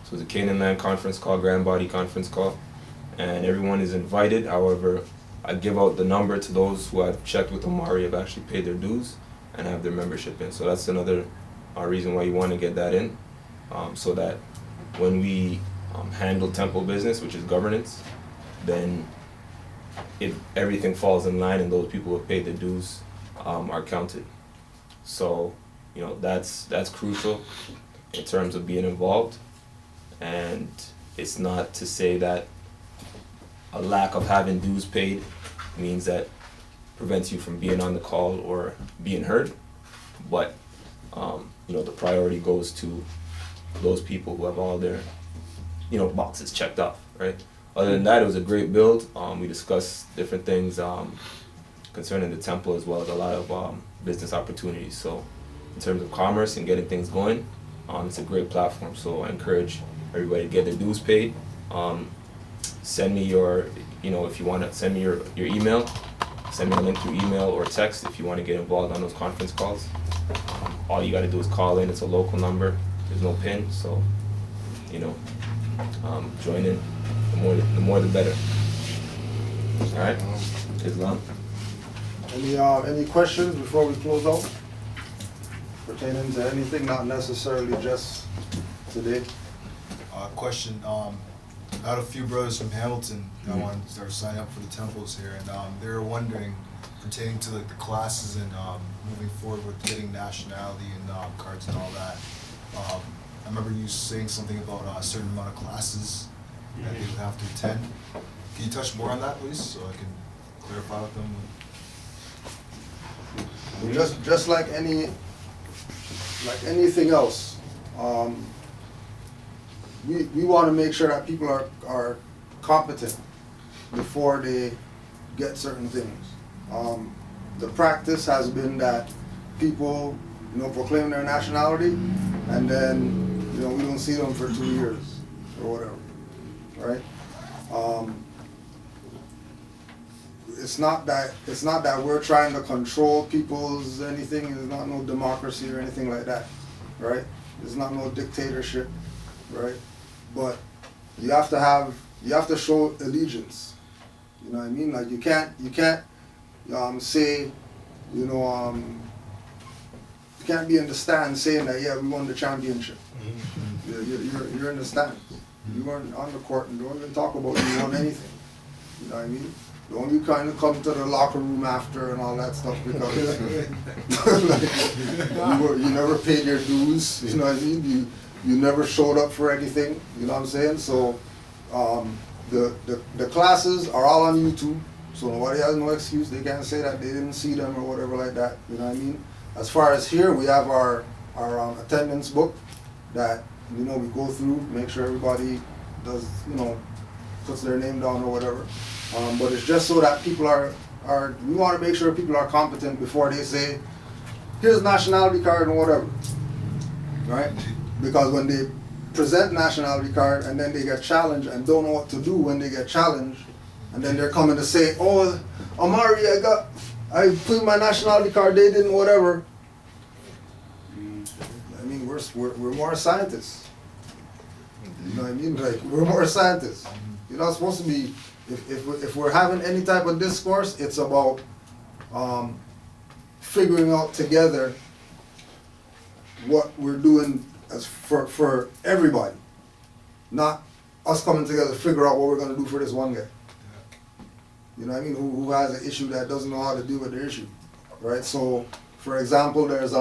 So it was a Canaanland conference call, Grand Body conference call, and everyone is invited. However, I give out the number to those who have checked with Omari, have actually paid their dues and have their membership in. So that's another reason why you want to get that in, so that when we handle temple business, which is governance, then if everything falls in line and those people who have paid their dues are counted. So, you know, that's crucial in terms of being involved. And it's not to say that a lack of having dues paid means that prevents you from being on the call or being heard, but you know, the priority goes to those people who have all their, you know, boxes checked off, right? Other than that, it was a great build. We discussed different things concerning the temple, as well as a lot of business opportunities. So in terms of commerce and getting things going, it's a great platform. So I encourage everybody to get their dues paid. Send me your, you know, if you want to send me your email, send me a link through email or text if you want to get involved on those conference calls. All you got to do is call in. It's a local number. There's no PIN, so, you know, join in. The more the better. All right, Islam. Any questions before we close out pertaining to anything, not necessarily just today? Question. I had a few brothers from Hamilton that wanted to start signing up for the temples here, and they were wondering pertaining to like the classes and moving forward with getting nationality and cards and all that. I remember you saying something about a certain amount of classes that they would have to attend. Can you touch more on that, please, so I can clarify with them? Just like anything else, we want to make sure that people are competent before they get certain things. The practice has been that people, proclaim their nationality, and then, we don't see them for 2 years or whatever, right? It's not that we're trying to control people's anything. There's not no democracy or anything like that, right? There's not no dictatorship, right? But you have to show allegiance. You know what I mean? Like you can't say, you can't be in the stand saying that, yeah, we won the championship. You're in the stand. You weren't on the court and don't even talk about you won anything. You know what I mean? Don't you kind of come to the locker room after and all that stuff because you never paid your dues. You know what I mean? You never showed up for anything. You know what I'm saying? So the classes are all on YouTube. So nobody has no excuse. They can't say that they didn't see them or whatever like that. You know what I mean? As far as here, we have our attendance book that we go through, make sure everybody does puts their name down or whatever. But it's just so that people we want to make sure people are competent before they say, here's nationality card and whatever, right? Because when they present nationality card and then they get challenged and don't know what to do when they get challenged, and then they're coming to say, oh, Amari, I put my nationality card, they didn't whatever. I mean, we're more scientists. You know what I mean? Like, we're more scientists. You're not supposed to be, if we're having any type of discourse, it's about figuring out together what we're doing as for everybody. Not us coming together to figure out what we're going to do for this one guy. You know what I mean? Who has an issue that doesn't know how to deal with their issue, right? So, for example, there's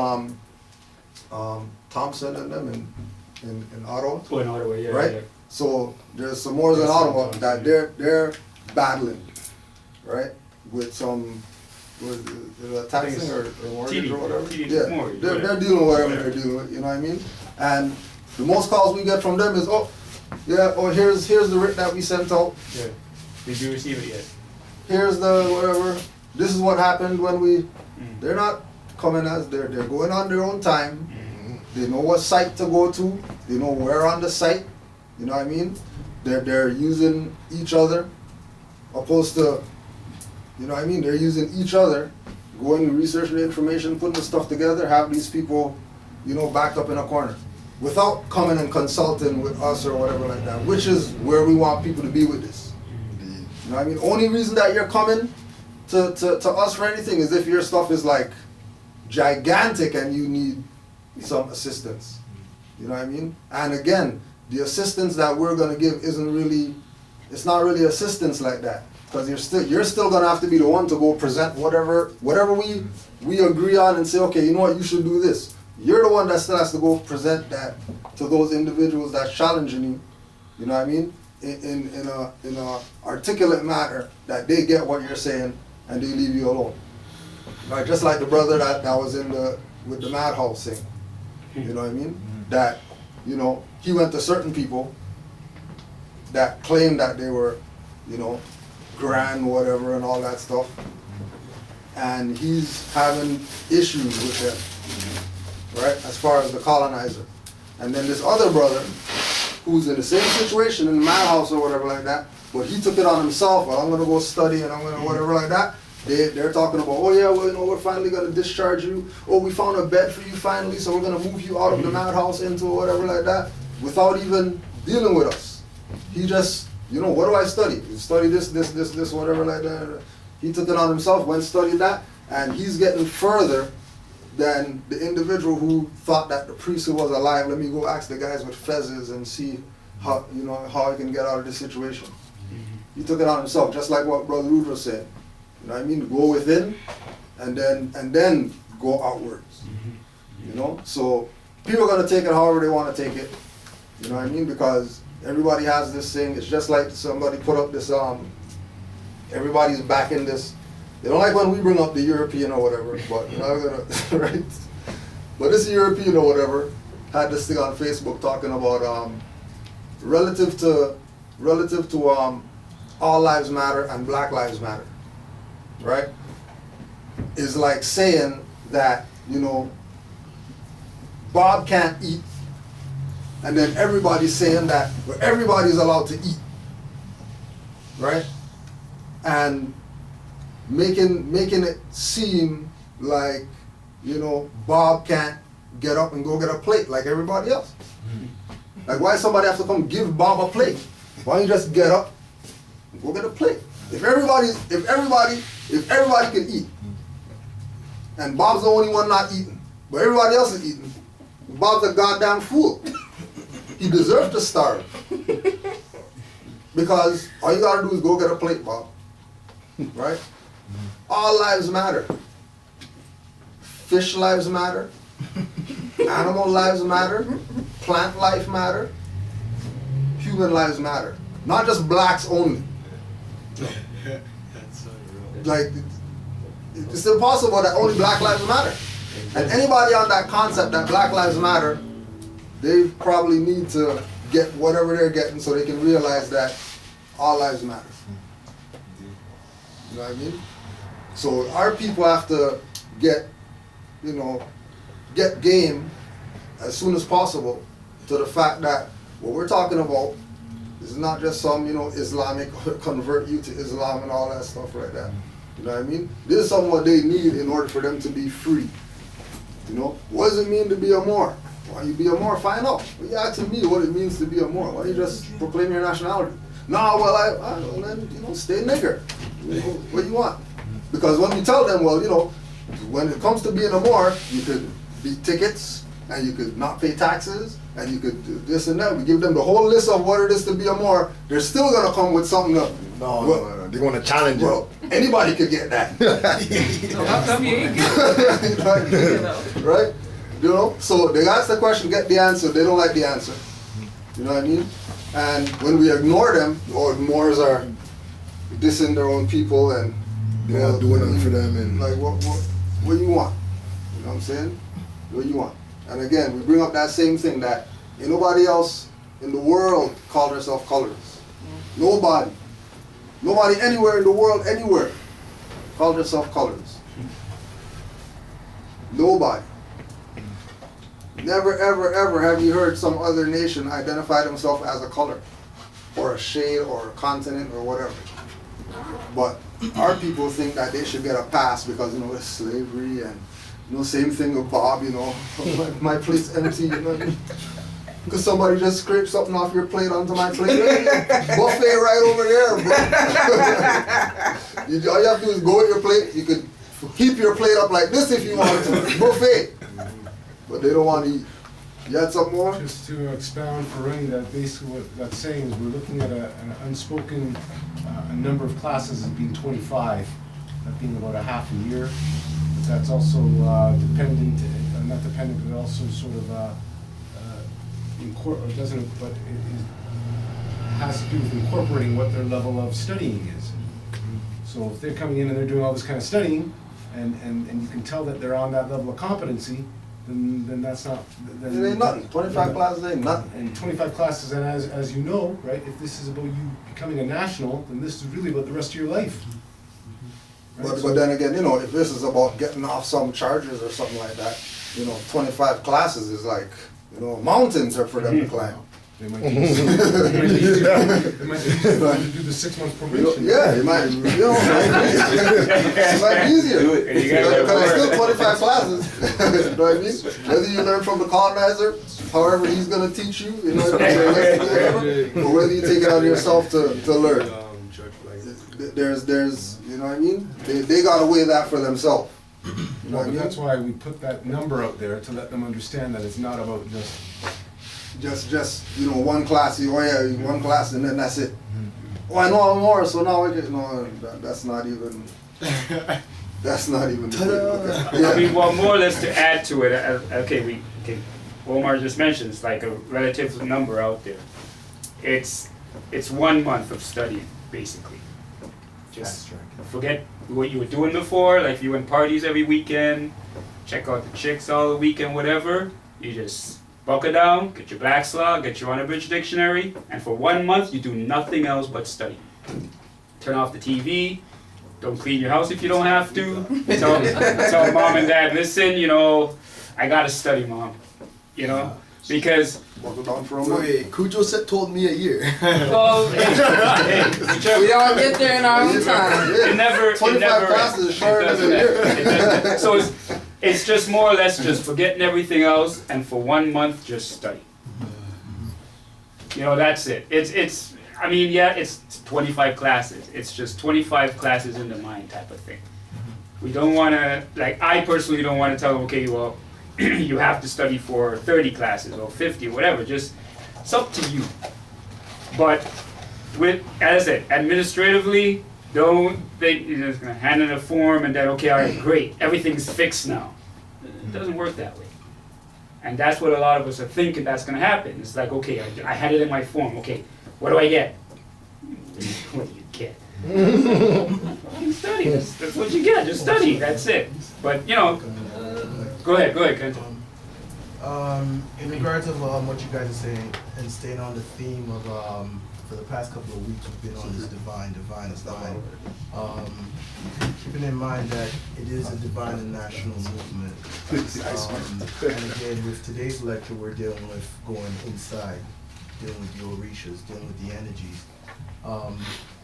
Thompson and them in Ottawa. Oh, in Ottawa, yeah. Right? Yeah. So there's some more in Ottawa that they're battling, right? With some taxing or mortgage or whatever. Yeah, they're dealing with whatever they're dealing with. You know what I mean? And the most calls we get from them is, here's the writ that we sent out. Yeah. Did you receive it yet? Here's the whatever. This is what happened when we. They're not coming as they're going on their own time. They know what site to go to. They know where on the site. You know what I mean? They're using each other, opposed to, you know what I mean? They're using each other, going to research the information, putting the stuff together, have these people, backed up in a corner, without coming and consulting with us or whatever like that, which is where we want people to be with this. You know what I mean? Only reason that you're coming to us for anything is if your stuff is like gigantic and you need some assistance. You know what I mean? And again, the assistance that we're gonna give it's not really assistance like that. Because you're still gonna have to be the one to go present whatever we agree on and say, okay, you know what, you should do this. You're the one that still has to go present that to those individuals that's challenging you. You know what I mean? In a articulate manner that they get what you're saying and they leave you alone. Right? Just like the brother that was with the madhouse thing. You know what I mean? That, he went to certain people that claimed that they were, grand whatever and all that stuff. And he's having issues with them, right? As far as the colonizer. And then this other brother who's in the same situation in the madhouse or whatever like that, but he took it on himself, well, I'm going to go study and I'm going to whatever like that. They're talking about, oh yeah, well, we're finally going to discharge you. Oh, we found a bed for you finally, so we're going to move you out of the madhouse into whatever like that, without even dealing with us. He just, what do I study? You study this, whatever like that. He took it on himself, went studied that, and he's getting further than the individual who thought that the priesthood was alive. Let me go ask the guys with fezzes and see how I can get out of this situation. He took it on himself, just like what Brother Rudra said. You know what I mean? Go within and then go outwards. You know? So people are gonna take it however they want to take it. You know what I mean? Because everybody has this thing. It's just like somebody put up this everybody's back in this. They don't like when we bring up the European or whatever, but you know, right? But this European or whatever had this thing on Facebook talking about relative to all lives matter and Black Lives Matter, right? Is like saying that, you know, Bob can't eat, and then everybody's saying that everybody's allowed to eat, right? And making it seem like, you know, Bob can't get up and go get a plate like everybody else. Like, why somebody have to come give Bob a plate? Why don't you just get up and go get a plate? If everybody can eat, and Bob's the only one not eating, but everybody else is eating, Bob's a goddamn fool. He deserves to starve. Because all you gotta do is go get a plate, Bob. Right? All lives matter. Fish lives matter. Animal lives matter. Plant life matter. Human lives matter. Not just blacks only. Like, it's impossible that only Black lives matter. And anybody on that concept that Black lives matter, they probably need to get whatever they're getting so they can realize that all lives matter. You know what I mean? So our people have to get game as soon as possible to the fact that what we're talking about is not just some, you know, Islamic convert you to Islam and all that stuff like that. You know what I mean? This is something what they need in order for them to be free. You know, what does it mean to be a Moor? Why you be a Moor? Find out. Well, you asking me what it means to be a Moor. Why don't you just proclaim your nationality? No, well, I don't know, then, you know, stay nigger. You know, what do you want? Because when you tell them, well, you know, when it comes to being a Moor, you could beat tickets, and you could not pay taxes, and you could do this and that. We give them the whole list of what it is to be a Moor. They're still going to come with something up. No, they want to challenge it. Well, anybody could get that. So how come you ain't good? Right? You know, so they ask the question, get the answer. They don't like the answer. You know what I mean? And when we ignore them, or Moors are dissing their own people and they're not doing nothing for them, and like what do you want? You know what I'm saying? What do you want? And again, we bring up that same thing that ain't nobody else in the world call themselves colors. Nobody anywhere in the world, anywhere, call themselves colors. Nobody. Never, ever, ever have you heard some other nation identify themselves as a color, or a shade, or a continent, or whatever. But our people think that they should get a pass because, you know, it's slavery, and, you know, same thing with Bob, you know, my plate's empty, you know what I mean? Because somebody just scraped something off your plate onto my plate. Buffet right over there, bro. All you have to do is go with your plate. You could keep your plate up like this if you want to. Buffet. But they don't want to eat. You had something more? Just to expound for Ronnie, that basically what that's saying is we're looking at an unspoken a number of classes as being 25, that being about a half a year. But that's also dependent, not dependent, but also sort of has to do with incorporating what their level of studying is. So if they're coming in and they're doing all this kind of studying, and you can tell that they're on that level of competency, then that's not. Then it ain't nothing. 25 classes ain't nothing. And 25 classes, and as you know, right, if this is about you becoming a national, then this is really about the rest of your life. Right? But then again, you know, if this is about getting off some charges or something like that, you know, 25 classes is like, you know, mountains are for them to climb. They might be easier to do the 6 months probation. Yeah, it might, you know, it might be easier. Because it's still 25 classes. You know what I mean? Whether you learn from the colonizer, however he's going to teach you, you know, or whether you take it on yourself to learn. There's, you know what I mean? They got to weigh that for themselves. You know what I mean? That's why we put that number out there to let them understand that it's not about just you know, one class, one class, and then that's it. Oh, I know I'm more, so now I get, no, that's not even, That's not even the Ta-da! yeah. I mean, well, more or less to add to it, okay, Omar just mentioned it's like a relative number out there. It's 1 month of studying, basically. Just forget what you were doing before, like you went parties every weekend, check out the chicks all the weekend, whatever. You just buckle down, get your Black's Law, get your Unabridged Dictionary, and for 1 month you do nothing else but study. Turn off the TV, don't clean your house if you don't have to. Tell mom and dad, listen, you know, I gotta study, mom. You know, because Buckle down for a So, minute. hey, Cujo said told me a year. well, We all get there in our own time. it never 25 classes is shorter ends. than a year. It doesn't. So it's just more or less just forgetting everything else, and for 1 month just study. You know, that's it. It's I mean, yeah, it's 25 classes. It's just 25 classes in the mind type of thing. We don't want to, like, I personally don't want to tell them, okay, well, you have to study for 30 classes or 50, whatever. Just, it's up to you. But with, as I said, administratively, don't think you're just going to hand in a form and then, okay, all right, great, everything's fixed now. It doesn't work that way. And that's what a lot of us are thinking that's going to happen. It's like, okay, I had it in my form. Okay, what do I get? What do you get? You study. That's what you get. Just study. That's it. But, you know, go ahead, Quentin. In regards of what you guys are saying, and staying on the theme of for the past couple of weeks we've been on this divine. Keeping in mind that it is a divine and national movement. And again, with today's lecture, we're dealing with going inside, dealing with the orishas, dealing with the energies.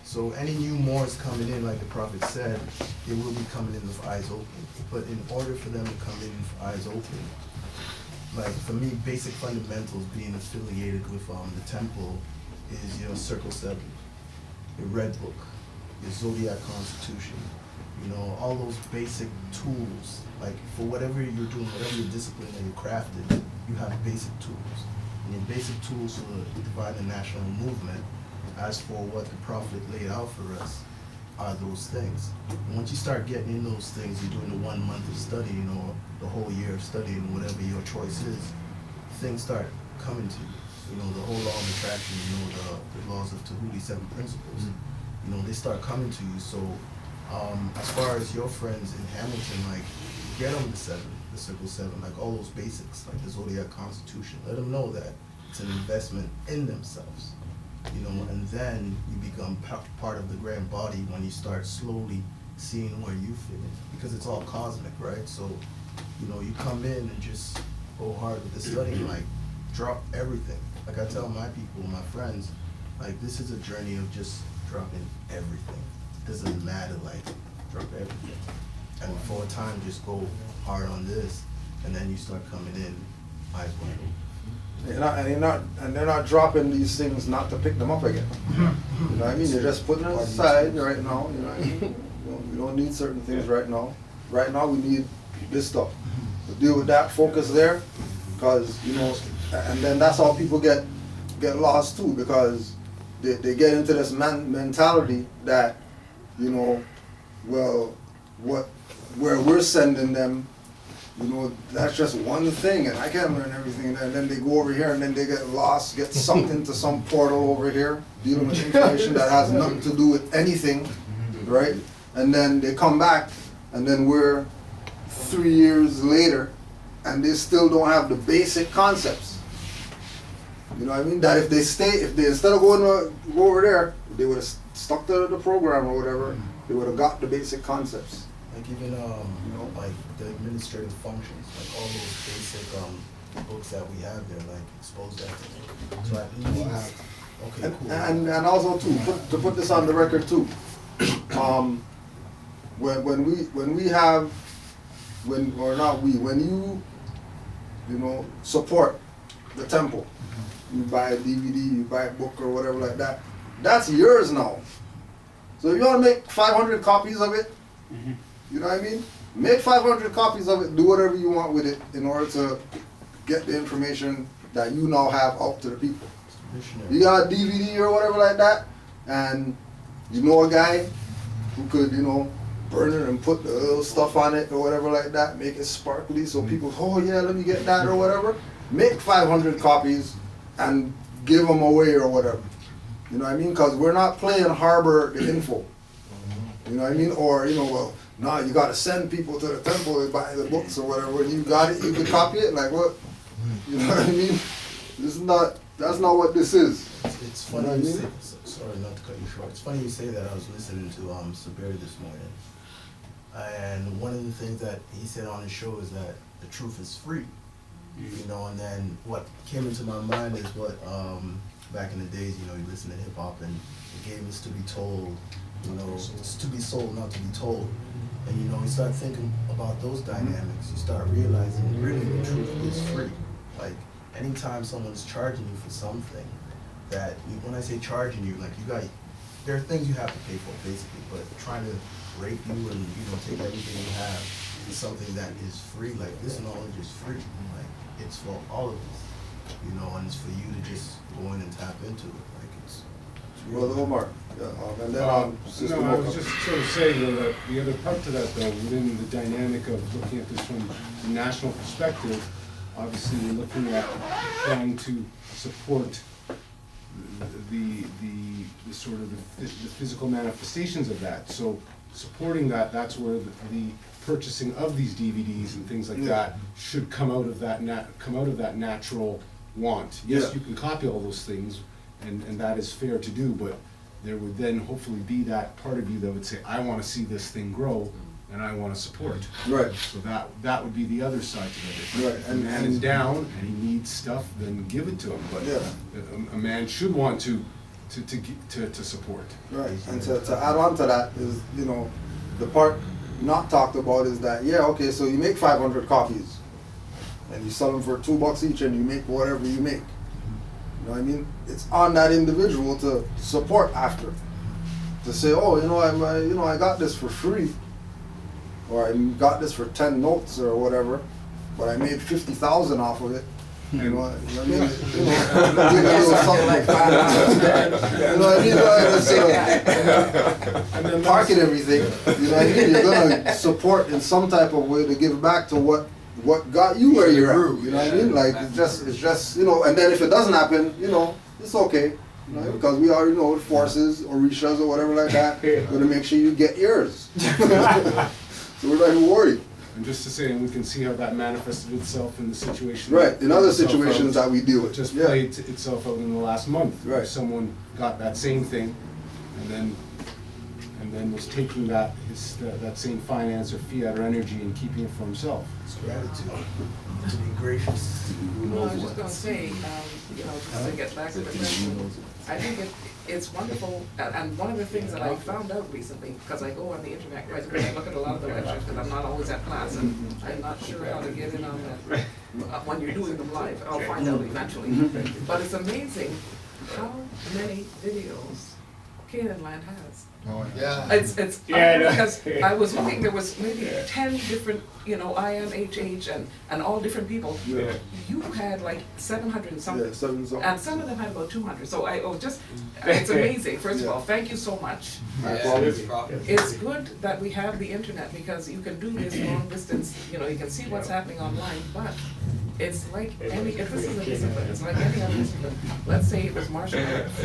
So any new Moors coming in, like the Prophet said, they will be coming in with eyes open. But in order for them to come in with eyes open, like for me, basic fundamentals being affiliated with the temple is, you know, Circle 7, your Red Book, your Zodiac Constitution, you know, all those basic tools. Like for whatever you're doing, whatever your discipline that you're crafted, you have basic tools. And your basic tools for the divine and national movement, as for what the Prophet laid out for us, are those things. And once you start getting in those things, you're doing the 1 month of studying or the whole year of studying, whatever your choice is, things start coming to you. You know, the whole law of attraction, you know, the laws of Tahuti, 7 principles, you know, they start coming to you. So as far as your friends in Hamilton, like, get them the Circle 7, like all those basics, like the Zodiac Constitution. Let them know that it's an investment in themselves. You know, and then you become part of the grand body when you start slowly seeing where you fit in, because it's all cosmic, right? So, you know, you come in and just go hard with the studying, like drop everything. Like I tell my people, my friends, like this is a journey of just dropping everything. It doesn't matter, like drop everything. And for a time, just go hard on this, and then you start coming in eyes wide open. They're not dropping these things not to pick them up again. You know what I mean? They're just putting it aside right now. You know what I mean? We don't need certain things right now. Right now we need this stuff. To deal with that, focus there, because you know, and then that's how people get lost too, because they get into this mentality that, you know, well, where we're sending them, you know, that's just one thing, and I can't learn everything. And then they go over here, and then they get lost, get sucked into some portal over here, dealing with information that has nothing to do with anything, right? And then they come back, and then we're 3 years later, and they still don't have the basic concepts. You know what I mean? That if they instead of going go over there, they would have stuck to the program or whatever, they would have got the basic concepts. Like even you know, like the administrative functions, like all those basic books that we have there, like expose that to me. So at least, okay, cool. And also too, to put this on the record too, when you know, support the temple, you buy a DVD, you buy a book or whatever like that, that's yours now. So if you want to make 500 copies of it, you know what I mean? Make 500 copies of it, do whatever you want with it in order to get the information that you now have out to the people. You got a DVD or whatever like that, and you know a guy who could, you know, burn it and put the little stuff on it or whatever like that, make it sparkly so people, oh yeah, let me get that or whatever. Make 500 copies and give them away or whatever. You know what I mean? Because we're not playing harbor the info. You know what I mean? Or, you know, well, no, you got to send people to the temple to buy the books or whatever. When you got it, you can copy it. Like what? You know what I mean? This is not. That's not what this is. It's funny You know what you I mean? say. Sorry, not to cut you short. It's funny you say that. I was listening to Sabir this morning, and one of the things that he said on his show is that the truth is free. You know, and then what came into my mind is what back in the days, you know, you listen to hip hop and the game is to be told, you know, it's to be sold, not to be told. And you know, you start thinking about those dynamics, you start realizing really the truth is free. Like anytime someone's charging you for something, that when I say charging you, like there are things you have to pay for basically, but trying to rape you and, you know, take everything you have is something that is free. Like this knowledge is free. Like it's for all of us, you know, and it's for you to just go in and tap into it. Like it's Brother Omar. Yeah, and then Sister No, I was Mocha. just sort of saying though that the other part to that though, within the dynamic of looking at this from a national perspective, obviously we're looking at trying to support the sort of the physical manifestations of that. So supporting that, that's where the purchasing of these DVDs and things like that should come out of that natural want. Yes, Yeah. you can copy all those things, and that is fair to do, but there would then hopefully be that part of you that would say, I want to see this thing grow, and I want to support. Right. So that would be the other side to it. Right, If a and- man is down and he needs stuff, then give it to him. But Yeah. a man should want to support. Right, and to add on to that is, you know, the part not talked about is that, yeah, okay, so you make 500 copies and you sell them for $2 each and you make whatever you make. You know what I mean? It's on that individual to support after. To say, oh, you know, I got this for free, or I got this for 10 notes or whatever, but I made 50,000 off of it. You know what I mean? You know, give a little something like that. You know what I mean? And then Parking everything. You know what I mean? You're gonna support in some type of way to give back to what got you where you're at. You know what I mean? Like it's just you know. And then if it doesn't happen, you know, it's okay. You know, because we already know the forces, orishas or whatever like that. Gonna make sure you get yours. So we're not even worried. And just to say, and we can see how that manifested itself in the situation. Right, in other itself situations out, that we deal with. just Yeah. played itself out in the last month. Right. Someone got that same thing, and then was taking that same finance or fiat or energy and keeping it for himself. It's gratitude. To be gracious. Well, I was just gonna say, you know, just to get back to the question, I think it's wonderful, and one of the things that I found out recently, because I go on the internet quite a bit, I look at a lot of the lectures, because I'm not always at class, and I'm not sure how to get in on that, when you're doing them live, I'll find out eventually. But it's amazing how many videos Canaanland has. Oh, yeah. It's Yeah, I know. because I was looking, there was maybe 10 different, you know, IMHH and all different people. Yeah. You had like 700 and something. Yeah, 7 something. And some of them had about 200. So it's amazing. First of Yeah. all, thank you so much. It's good that we have the internet because you can do this long distance, you know, you can see what's happening online, but it's like any, if this is a discipline, it's like any other discipline. Let's say it was martial arts.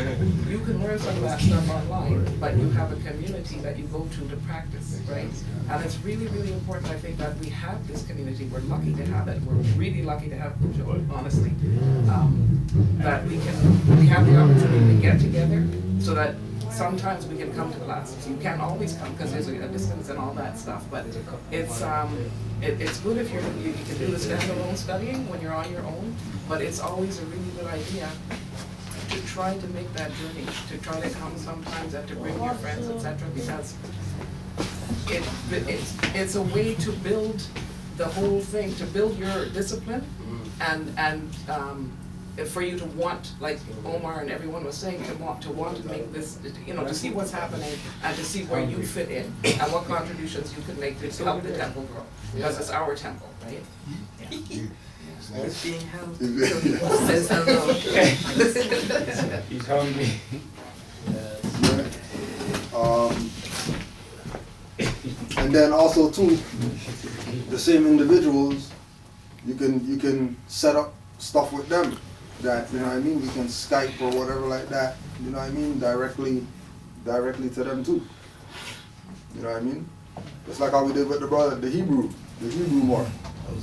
You can learn some of that stuff online, but you have a community that you go to practice, right? And it's really, really important, I think, that we have this community. We're lucky to have it. We're really lucky to have Pujo, honestly. That we have the opportunity to get together so that sometimes we can come to classes. You can't always come because there's a distance and all that stuff, but it's good if you can do the standalone studying when you're on your own, but it's always a really good idea to try to make that journey, to try to come sometimes and to bring your friends, etc., because it's a way to build the whole thing, to build your discipline and for you to want, like Omar and everyone was saying, to want to make this, you know, to see what's happening and to see where you fit in and what contributions you can make to help the temple grow, because it's our temple, right? It's being held. Says hello. He's hungry. then also too, the same individuals, you can set up stuff with them that, you know what I mean, we can Skype or whatever like that, you know what I mean, directly to them too. You know what I mean? Just like how we did with the brother, the Hebrew more. You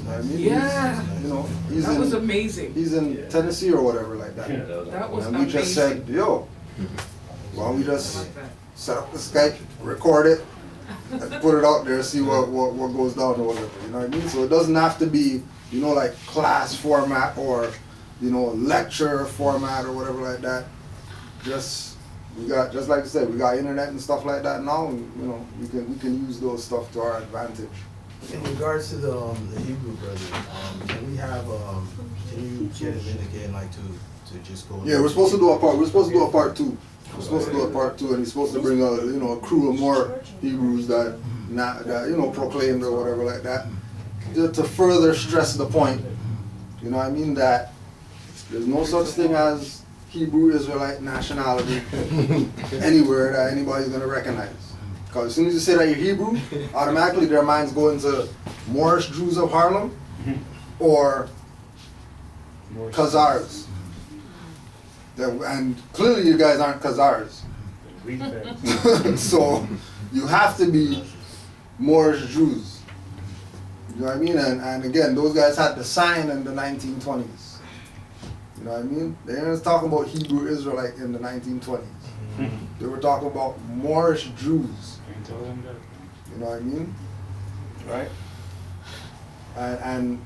know what I mean? Yeah. You know, he's That was amazing. He's in Tennessee or whatever like that. That was And amazing. we just said, yo, why don't we I just like that. set up the Skype, record it, and put it out there, see what goes down or whatever. You know what I mean? So it doesn't have to be, you know, like class format or, you know, lecture format or whatever like that. Just like I said, we got internet and stuff like that now, and you know, we can use those stuff to our advantage. In regards to the Hebrew brother, can we have, can you get him in again, like to just go? Yeah, we're supposed to do a part. We're supposed to do a part 2. We're supposed to do a part 2, and he's supposed to bring a crew of more Hebrews that proclaimed or whatever like that, to further stress the point. You know what I mean, that there's no such thing as Hebrew Israelite nationality anywhere that anybody's gonna recognize. Because as soon as you say that you're Hebrew, automatically their minds go into Moorish Jews of Harlem or Khazars. And clearly you guys aren't Khazars. So you have to be Moorish Jews. You know what I mean? And again, those guys had to sign in the 1920s. You know what I mean? They weren't talking about Hebrew Israelite in the 1920s. They were talking about Moorish Jews. You know what I mean? Right? And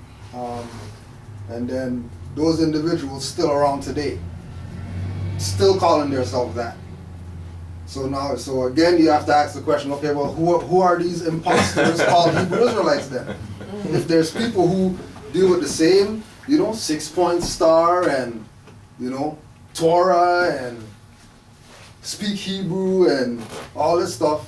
then those individuals still around today, still calling themselves that. So again, you have to ask the question, okay, well, who are these imposters called Hebrew Israelites then? If there's people who deal with the same, 6-point star and, Torah and speak Hebrew and all this stuff,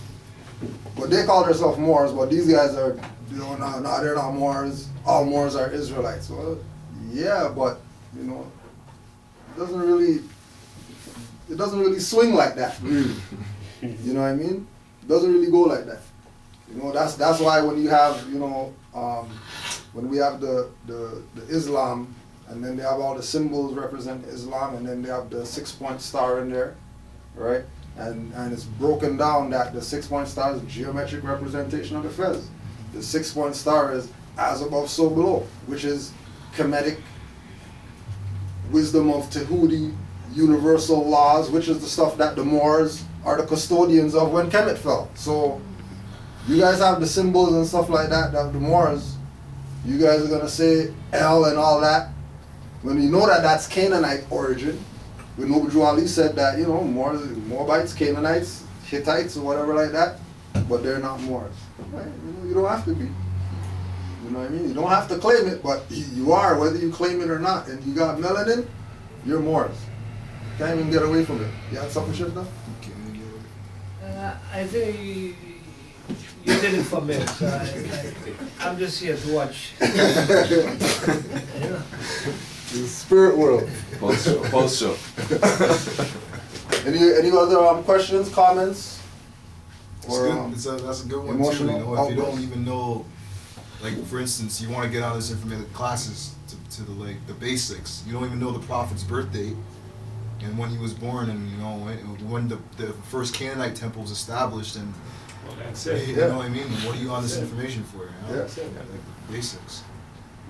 but they call themselves Moors, but these guys are, no, they're not Moors. All Moors are Israelites. Well, yeah, but, it doesn't really swing like that. You know what I mean? It doesn't really go like that. That's why when you have, when we have the Islam, and then they have all the symbols represent Islam, and then they have the 6-point star in there, right? And it's broken down that the 6-point star is a geometric representation of the fez. The 6-point star is as above, so below, which is Kemetic wisdom of Tehuti, universal laws, which is the stuff that the Moors are the custodians of when Kemet fell. So you guys have the symbols and stuff like that the Moors, you guys are going to say El and all that, when you know that that's Canaanite origin. When Nobuju Ali said that, Moabites, Canaanites, Hittites, or whatever like that, but they're not Moors. Right? You don't have to be. You know what I mean? You don't have to claim it, but you are, whether you claim it or not. And you got melanin, you're Moors. Can't even get away from it. You had something, Shifta? I think you did it for me, so I'm just here to watch. The spirit world. Post show. Any other questions, comments? That's a good one too. If you don't even know, like for instance, you want to get on this information classes to the basics. You don't even know the prophet's birth date and when he was born, and when the first Canaanite temple was established, and that's it. You know what I mean? What are you on this information for? Yeah. Like the basics.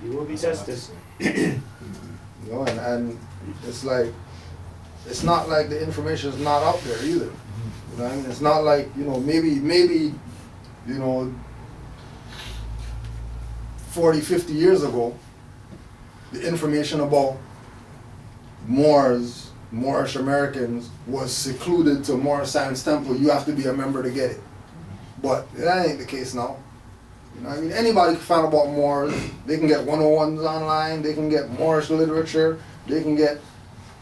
You will be tested. And it's like, it's not like the information is not out there either. You know what I mean? It's not like, maybe 40, 50 years ago, the information about Moorish Americans was secluded to Moorish Science Temple. You have to be a member to get it. But that ain't the case now. You know what I mean? Anybody can find about Moors. They can get 101s online. They can get Moorish literature. They can get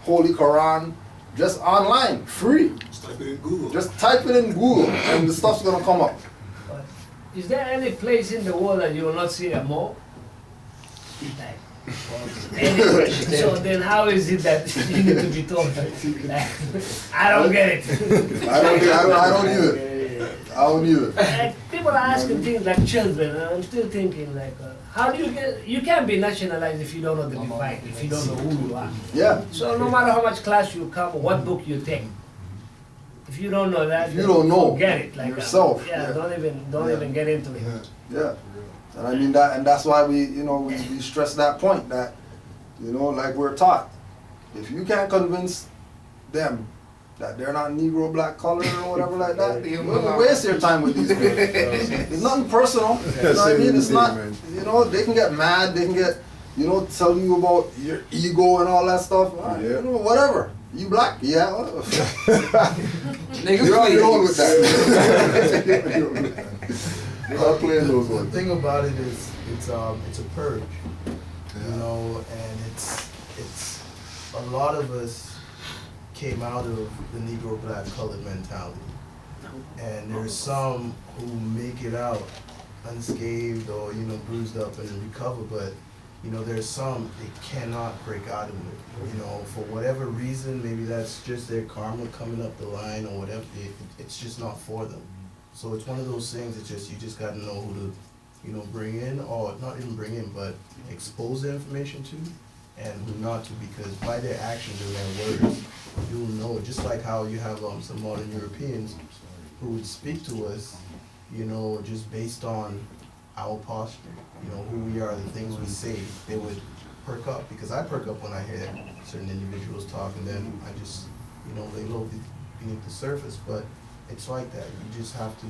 Holy Quran. Just online, free. Just type it in Google. Just type it in Google and the stuff's gonna come up. Is there any place in the world that you will not see a Moor? So then how is it that you need to be told? I don't get it. I don't either. I don't either. Like, people are asking things like children, and I'm still thinking like, how do you can't be nationalized if you don't know the divine, if you don't know who you are. Yeah. So no matter how much class you come, or what book you take, if you don't know that, If you don't know forget it. Like yourself, yeah, yeah. don't even get into it. Yeah. And I mean that, and that's why we stress that point that, like we're taught, if you can't convince them that they're not Negro, black, colored, or whatever like that, don't waste your time with these people. It's nothing personal. You know what I mean? It's not, they can get mad, they can get, tell you about your ego and all that stuff. Whatever. You black? Yeah. You're on your own with that. You're not playing those The ones. thing about it is, it's a purge, and it's a lot of us came out of the Negro, black, colored mentality, and there's some who make it out unscathed or bruised up and recover, but there's some they cannot break out of it. For whatever reason, maybe that's just their karma coming up the line or whatever. It's just not for them. So it's one of those things. It's just you just got to know who to bring in, or not even bring in, but expose the information to, and who not to, because by their actions and their words, you'll know. Just like how you have some modern Europeans who would speak to us, just based on our posture, who we are, the things we say, they would perk up, because I perk up when I hear certain individuals talk, and then I just, lay low beneath the surface, but it's like that. You just have to,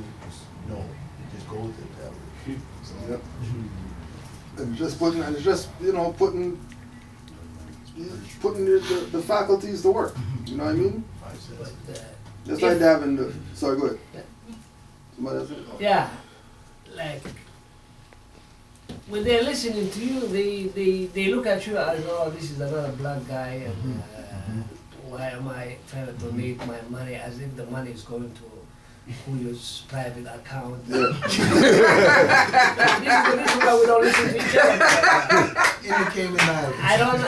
just go with it that way. Yep. And just putting the faculties to work. You know what I mean? Just like having the. Sorry, go ahead. Somebody else? Yeah, like when they're listening to you, they look at you as, oh, this is another black guy, and why am I trying to donate my money, as if the money is going to Julio's private account. Yeah. This is the reason why we don't listen to each other. In the Cayman Islands. I don't,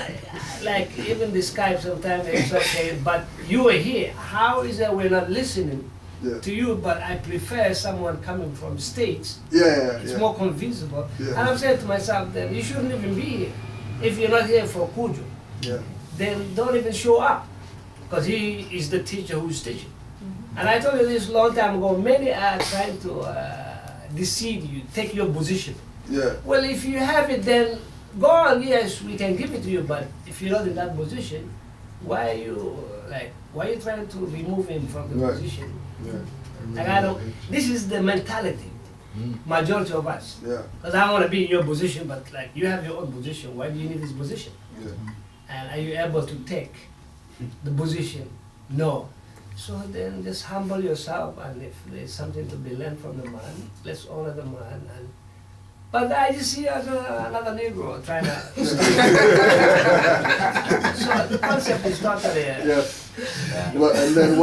like, even the Skype sometimes it's okay, but you are here. How is that we're not listening to you, but I prefer someone coming from the States. It's more convincible. And I'm saying to myself, then you shouldn't even be here. If you're not here for Cujo, then don't even show up, because he is the teacher who's teaching. And I told you this a long time ago, many are trying to deceive you, take your position. Well, if you have it, then go on, yes, we can give it to you, but if you're not in that position, why are you trying to remove him from the position? Like, this is the mentality, majority of us. Because I want to be in your position, but like, you have your own position, why do you need this position? And are you able to take the position? No. So then just humble yourself, and if there's something to be learned from the man, let's honor the man. But I just see you as another Negro trying to. So the concept is totally. Well, and then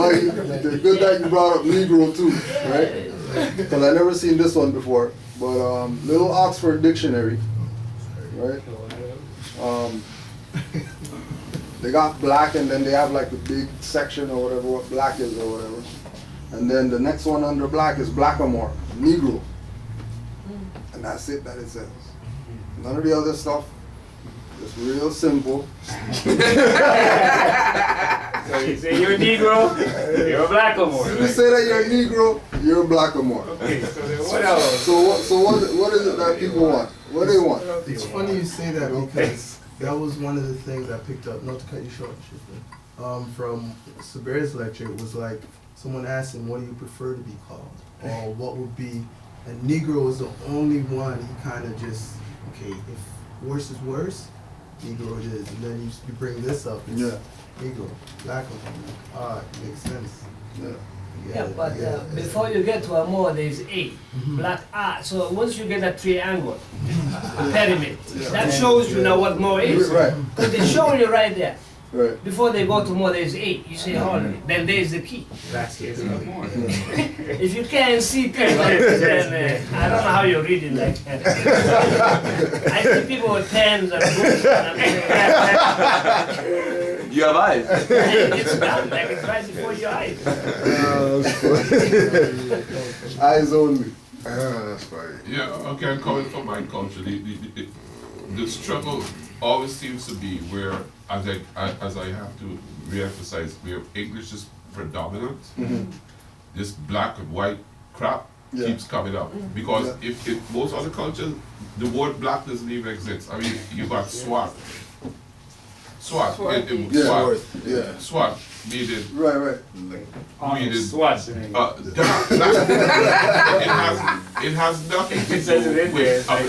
the good that you brought up Negro too, right? Because I never seen this one before. But Little Oxford Dictionary, right? They got black, and then they have like a big section or whatever, what black is or whatever. And then the next one under black is blackamoor, Negro. And that's it that it says. None of the other stuff. It's real simple. So you say you're a Negro, you're a blackamoor. If you say that you're a Negro, you're a blackamoor. Okay, so then what else? So what is it that people want? What do they want? It's funny you say that, because that was one of the things I picked up, not to cut you short, from Sabir's lecture. It was like, someone asked him, what do you prefer to be called? Or what would be, and Negro was the only one. He kind of just, okay, if worse is worse, Negro it is. And then you bring this up, it's Negro, black one. It makes sense. But before you get to a more, there's A, black R. So once you get a triangle, a pyramid, that shows you now what more is. Because they're showing you right there. Before they go to more, there's A. You say, oh, then there's the key. That's it. If you can't see people, then I don't know how you're reading like that. I see people with pens and books. You have eyes. It's done, like it's right before your eyes. Eyes only. That's funny. Yeah, okay, I'm coming from my culture. The struggle always seems to be where, as I have to re-emphasize, where English is predominant, this black and white crap keeps coming up. Because if most other cultures, the word black doesn't even exist. I mean, you got SWAT. SWAT. SWAT needed. Right. Needed. SWAT. It has nothing to says it do in there, with it's a like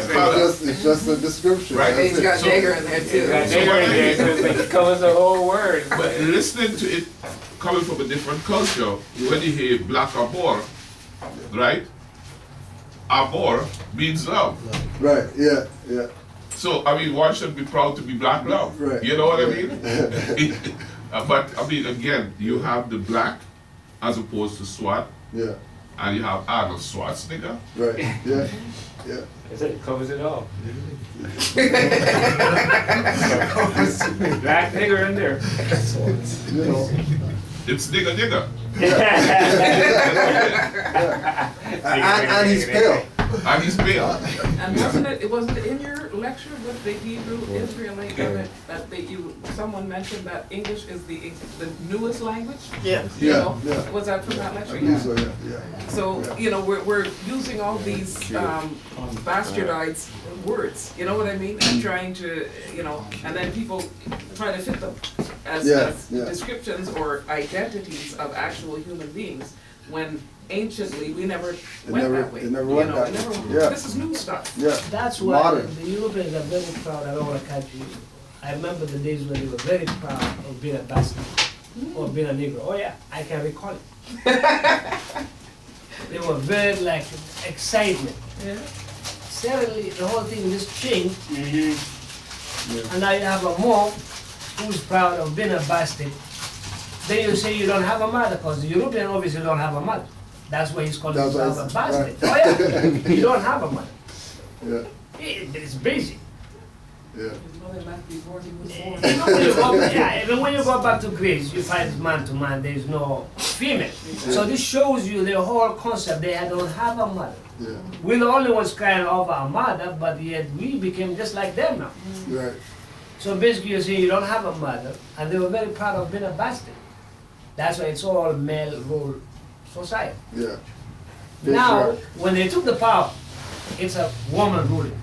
person. It's just a description. Right. And he's got nigger in there too. It covers the whole word. But listening to it coming from a different culture, when you hear black amor, right? Amor means love. Right, yeah. So, I mean, one should be proud to be black love. Right. You know what I mean? But, I mean, again, you have the black as opposed to SWAT. Yeah. And you have Arnold Schwarzenegger. Right, yeah. It covers it all. Black nigger in there. You know. It's nigger. And he's pale. And he's pale. And wasn't it in your lecture with the Hebrew Israelite that someone mentioned that English is the newest language? Yeah. Was that from that lecture? So, we're using all these bastardized words, you know what I mean? And trying to, and then people try to fit them as descriptions or identities of actual human beings, when anciently we never went that way. It never went that way. This is new stuff. Yeah. That's why the Europeans are very proud. I don't want to catch you. I remember the days when they were very proud of being a bastard or being a Negro. Oh yeah, I can recall it. They were very excitement. Yeah. Suddenly the whole thing just changed. And now you have a mob who's proud of being a bastard. Then you say you don't have a mother, because the European obviously don't have a mother. That's why he's called himself a bastard. Oh yeah, you don't have a mother. Yeah. It's basic. Yeah. His mother left before he was born. Even when you go back to Greece, you find man to man, there is no female. So this shows you the whole concept. They don't have a mother. Yeah. We're the only ones crying over a mother, but yet we became just like them now. Right. So basically you're saying you don't have a mother, and they were very proud of being a bastard. That's why it's all male rule society. Yeah. Now, when they took the power, it's a woman ruling.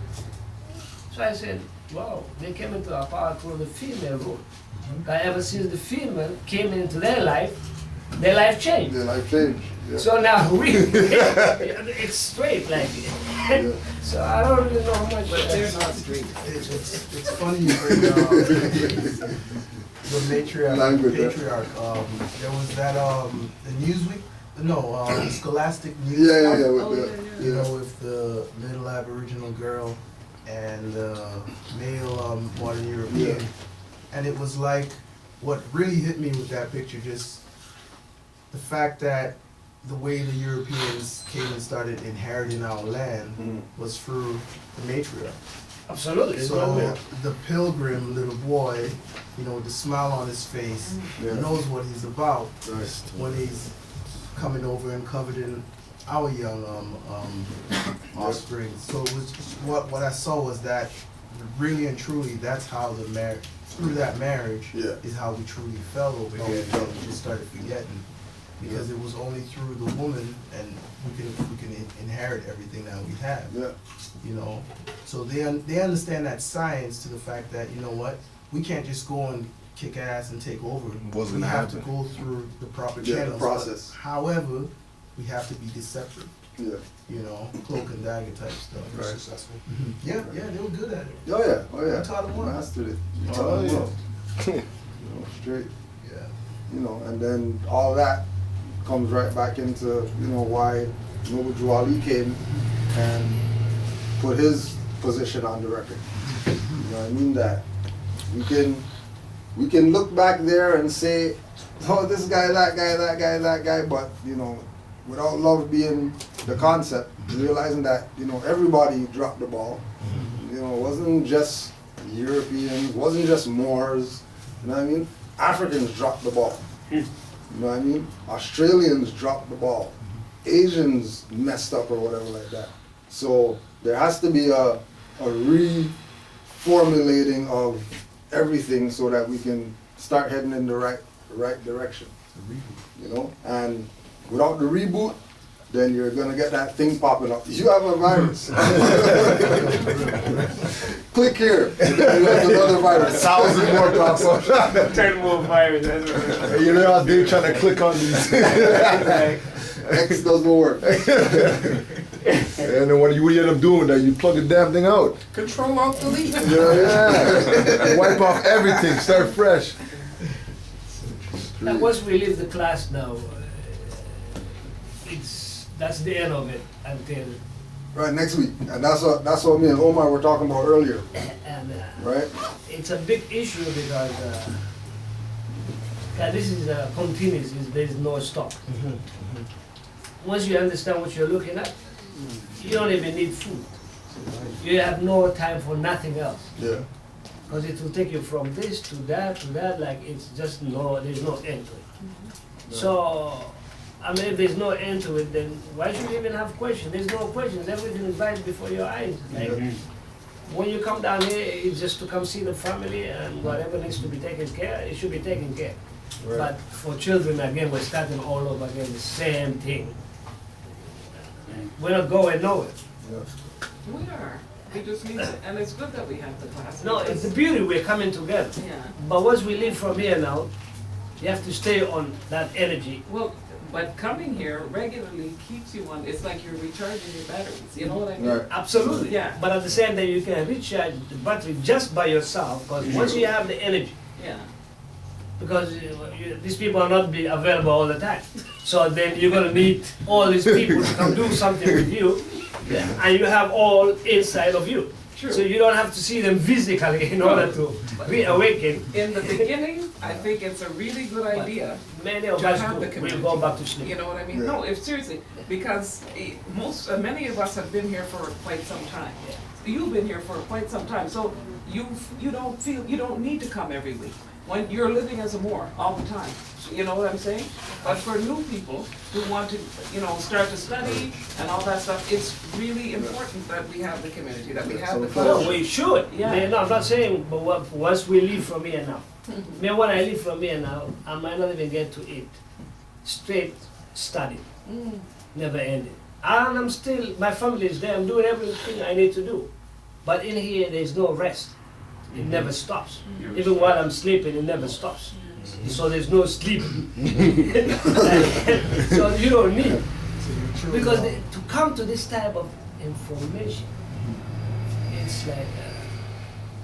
So I said, wow, they came into our power through the female rule. But ever since the female came into their life changed. Their life changed. Yeah. So now it's straight like. So I don't really know how much. But they're not straight. It's funny you bring the patriarch. There was that the Newsweek. No, Scholastic News. With the little Aboriginal girl and the male modern European, and it was like what really hit me with that picture, just the fact that the way the Europeans came and started inheriting our land was through the matriarch. Absolutely. So the pilgrim little boy, with the smile on his face, knows what he's about when he's coming over and coveting our young offspring. So it was what I saw was that really and truly that's how the marriage, through that marriage, is how we truly fell over here, and we just started forgetting. Because it was only through the woman, and we can inherit everything that we have. Yeah. So they understand that science to the fact that we can't just go and kick ass and take over. We have to go through the proper channels. The process. However, we have to be deceptive. Yeah. Cloak and dagger type stuff. Very successful. Yeah, they were good at it. Oh yeah. I taught them well. Mastered it. Straight. Yeah. And then all that comes right back into why Noble Drew Ali came and put his position on the record. I mean that we can look back there and say, oh, this guy, that guy, but without love being the concept, realizing that everybody dropped the ball. It wasn't just Europeans, wasn't just Moors, you know what I mean? Africans dropped the ball. You know what I mean? Australians dropped the ball. Asians messed up or whatever like that. So there has to be a reformulating of everything so that we can start heading in the right direction. You know? And without the reboot, then you're gonna get that thing popping up. You have a virus. Click here. And then you have another virus. 1,000 more pops up. 10 more viruses. You know how they trying to click on these. X doesn't work. And then what do you end up doing? That you plug the damn thing out. Control Alt Delete. Yeah. Wipe off everything. Start fresh. And once we leave the class now, that's the end of it until. Right, next week. And that's what me and Omar were talking about earlier. And right? It's a big issue because this is continuous. There is no stop. Once you understand what you're looking at, you don't even need food. You have no time for nothing else. Yeah. Because it will take you from this to that, like it's just there's no end to it. So, I mean, if there's no end to it, then why should you even have questions? There's no questions. Everything is right before your eyes. Like, when you come down here, it's just to come see the family and whatever needs to be taken care, it should be taken care. Right. But for children, again, we're starting all over again, the same thing. We're not going nowhere. We are. We just need to, and it's good that we have the class. No, it's the beauty, we're coming together. Yeah. But once we leave from here now, you have to stay on that energy. Well, but coming here regularly keeps you on, it's like you're recharging your batteries, you know what I mean? Right. Absolutely. Yeah. But at the same time, you can recharge the battery just by yourself, because once you have the energy, Yeah. because these people are not be available all the time. So then you're gonna need all these people to come do something with you, and you have all inside of you. True. So you don't have to see them physically in order to reawaken. In the beginning, I think it's a really good idea. Many of to us have the will community. go back to sleep. You know what I mean? Yeah. No, if seriously, because many of us have been here for quite some time. You've been here for quite some time, so you don't need to come every week when you're living as a Moor all the time. You know what I'm saying? But for new people who want to, start to study and all that stuff, it's really important that we have the community, that we have the No, culture. we should. Yeah. No, I'm not saying, but once we leave from here now, when I leave from here now, I might not even get to eat. Straight study, never ending. And I'm still, my family is there, I'm doing everything I need to do. But in here, there's no rest. It never stops. Even while I'm sleeping, it never stops. So there's no sleep. So you don't need. Because to come to this type of information, it's like,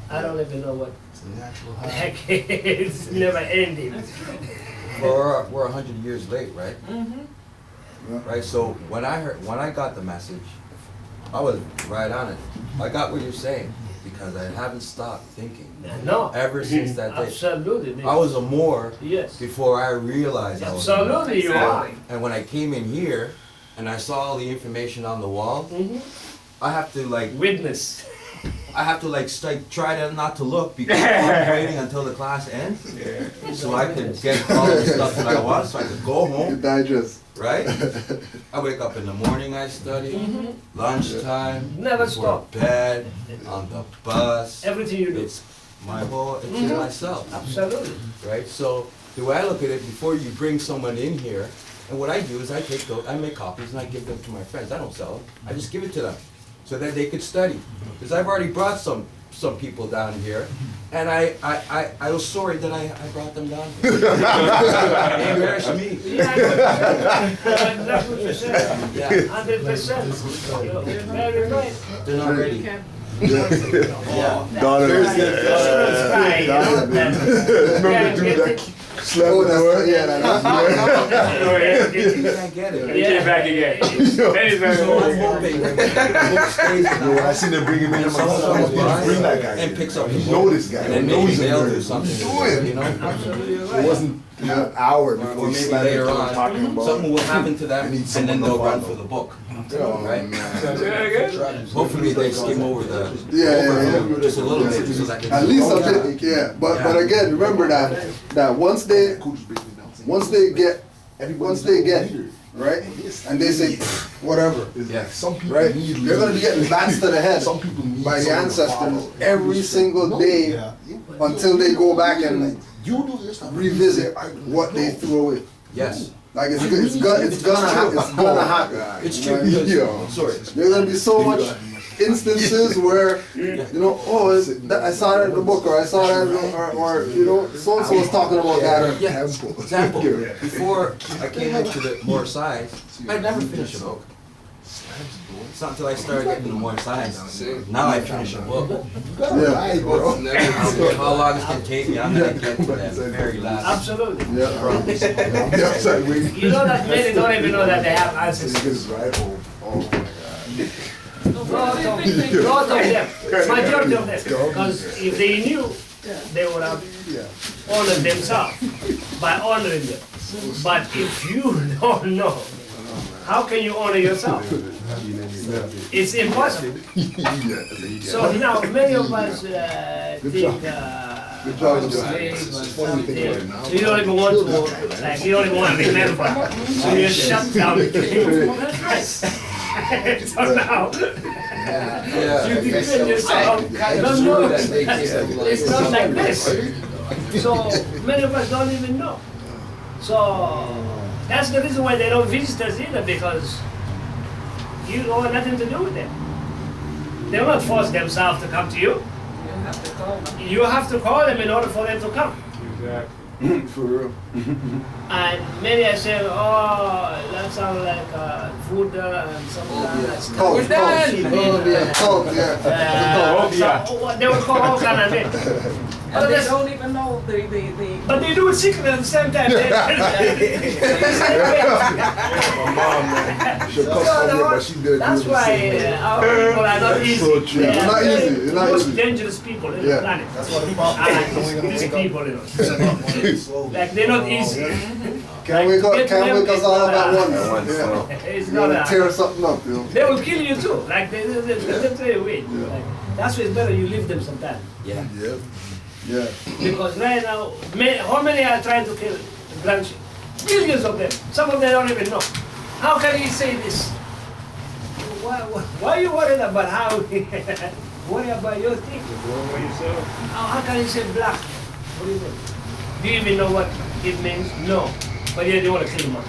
I don't even know what. It's a natural high. Heck, it's never ending. We're 100 years late, right? Mm-hmm. Right. So when I got the message, I was right on it. I got what you're saying because I haven't stopped thinking. No. Ever since that day. Absolutely. I was a Moor Yes. before I realized I was a Moor. Absolutely, you are. And when I came in here and I saw all the information on the wall, I have to witness. I have to try to not to look because I'm waiting until the class ends, so I could get all the stuff that I want, so I could go home. Digest. Right? I wake up in the morning, I study, lunchtime, Never before stop. bed, on the bus. Everything you do. It's in myself. Absolutely. Right? So the way I look at it, before you bring someone in here, and what I do is I make copies and I give them to my friends. I don't sell them. I just give it to them so that they could study. Because I've already brought some people down here, and I was sorry that I brought them down here. They embarrassed me. Yeah, that's what you said. Yeah. 100%. You're very right. They're not ready. Donna. Remember to do that. Slam the door. Yeah, that's You can't get it. He came back again. Then he's back So I'm again. hoping that the book stays Yo, now. I seen them bring him in. Someone Someone comes by bring that guy. and picks up the He book. know this guy. And then He knows maybe he's a they'll nerd. do something. Do it. You know? Absolutely It right. wasn't an hour before Or he maybe slammed later the door on, talking about. something will happen to them, I need and someone then to they'll run follow. for the book. Oh, Right? man. Hopefully they skim over the Yeah, overview just a little bit so that they At least a bit, yeah. But again, remember that once they get right, and they say whatever, Yeah. Some people right, need they're gonna be getting bats to the head Some people need by the someone to ancestors follow. every single day Yeah. until they go back and You do this, revisit what they threw away. Yes. Like it's gonna happen. It's You know true what I mean? because, Yeah. sorry, There's gonna be so much instances where I saw that in the book, or I saw that, or so and so was talking about that. yeah, example, before I came into the more size, I'd never finish a book. It's not until I started getting the more size. Now I finish a book. Yeah, bro. How long it's gonna take me, I'm gonna get to that very last. Absolutely. Yeah, sorry, wait. You know that many don't even know that they have answers. Niggas right home. Oh my god. Lot of them, majority of them. Because if they knew, they would have honored themselves by honoring them. But if you don't know, how can you honor yourself? It's impossible. So now many of us think slaves or something. You don't even want to, like, you don't even want to remember. So you shut down. So now, you defend yourself. No, it's not like this. So many of us don't even know. So that's the reason why they don't visit us either, because you don't have nothing to do with them. They will not force themselves to come to you. You have to call them. You have to call them in order for them to come. Exactly. for real. And many are saying, oh, that sounds like food and something like that. Cult, We're done. cult, yeah. So they will call all kind of names. And they don't even know the But they do it secretly at the same time. My mom, man. She'll come from here, but she did That's why our people are not easy. So true. They It's not are easy. the It's not most easy. dangerous people in Yeah. the planet. That's why the problem These people, like they're not easy. Can't wake us all up at once. Yeah. It's You gotta not tear something up, you know. They will kill you too. Like they throw away. Like, that's why it's better you leave them sometime. Yeah. Yeah. Yeah. Because right now, how many are trying to kill grandchildren? Millions of them. Some of them don't even know. How can he say this? Why are you worried about how? Worry about your thing. How can he say black? What do you mean? Do you even know what it means? No. But yeah, they want to kill him up.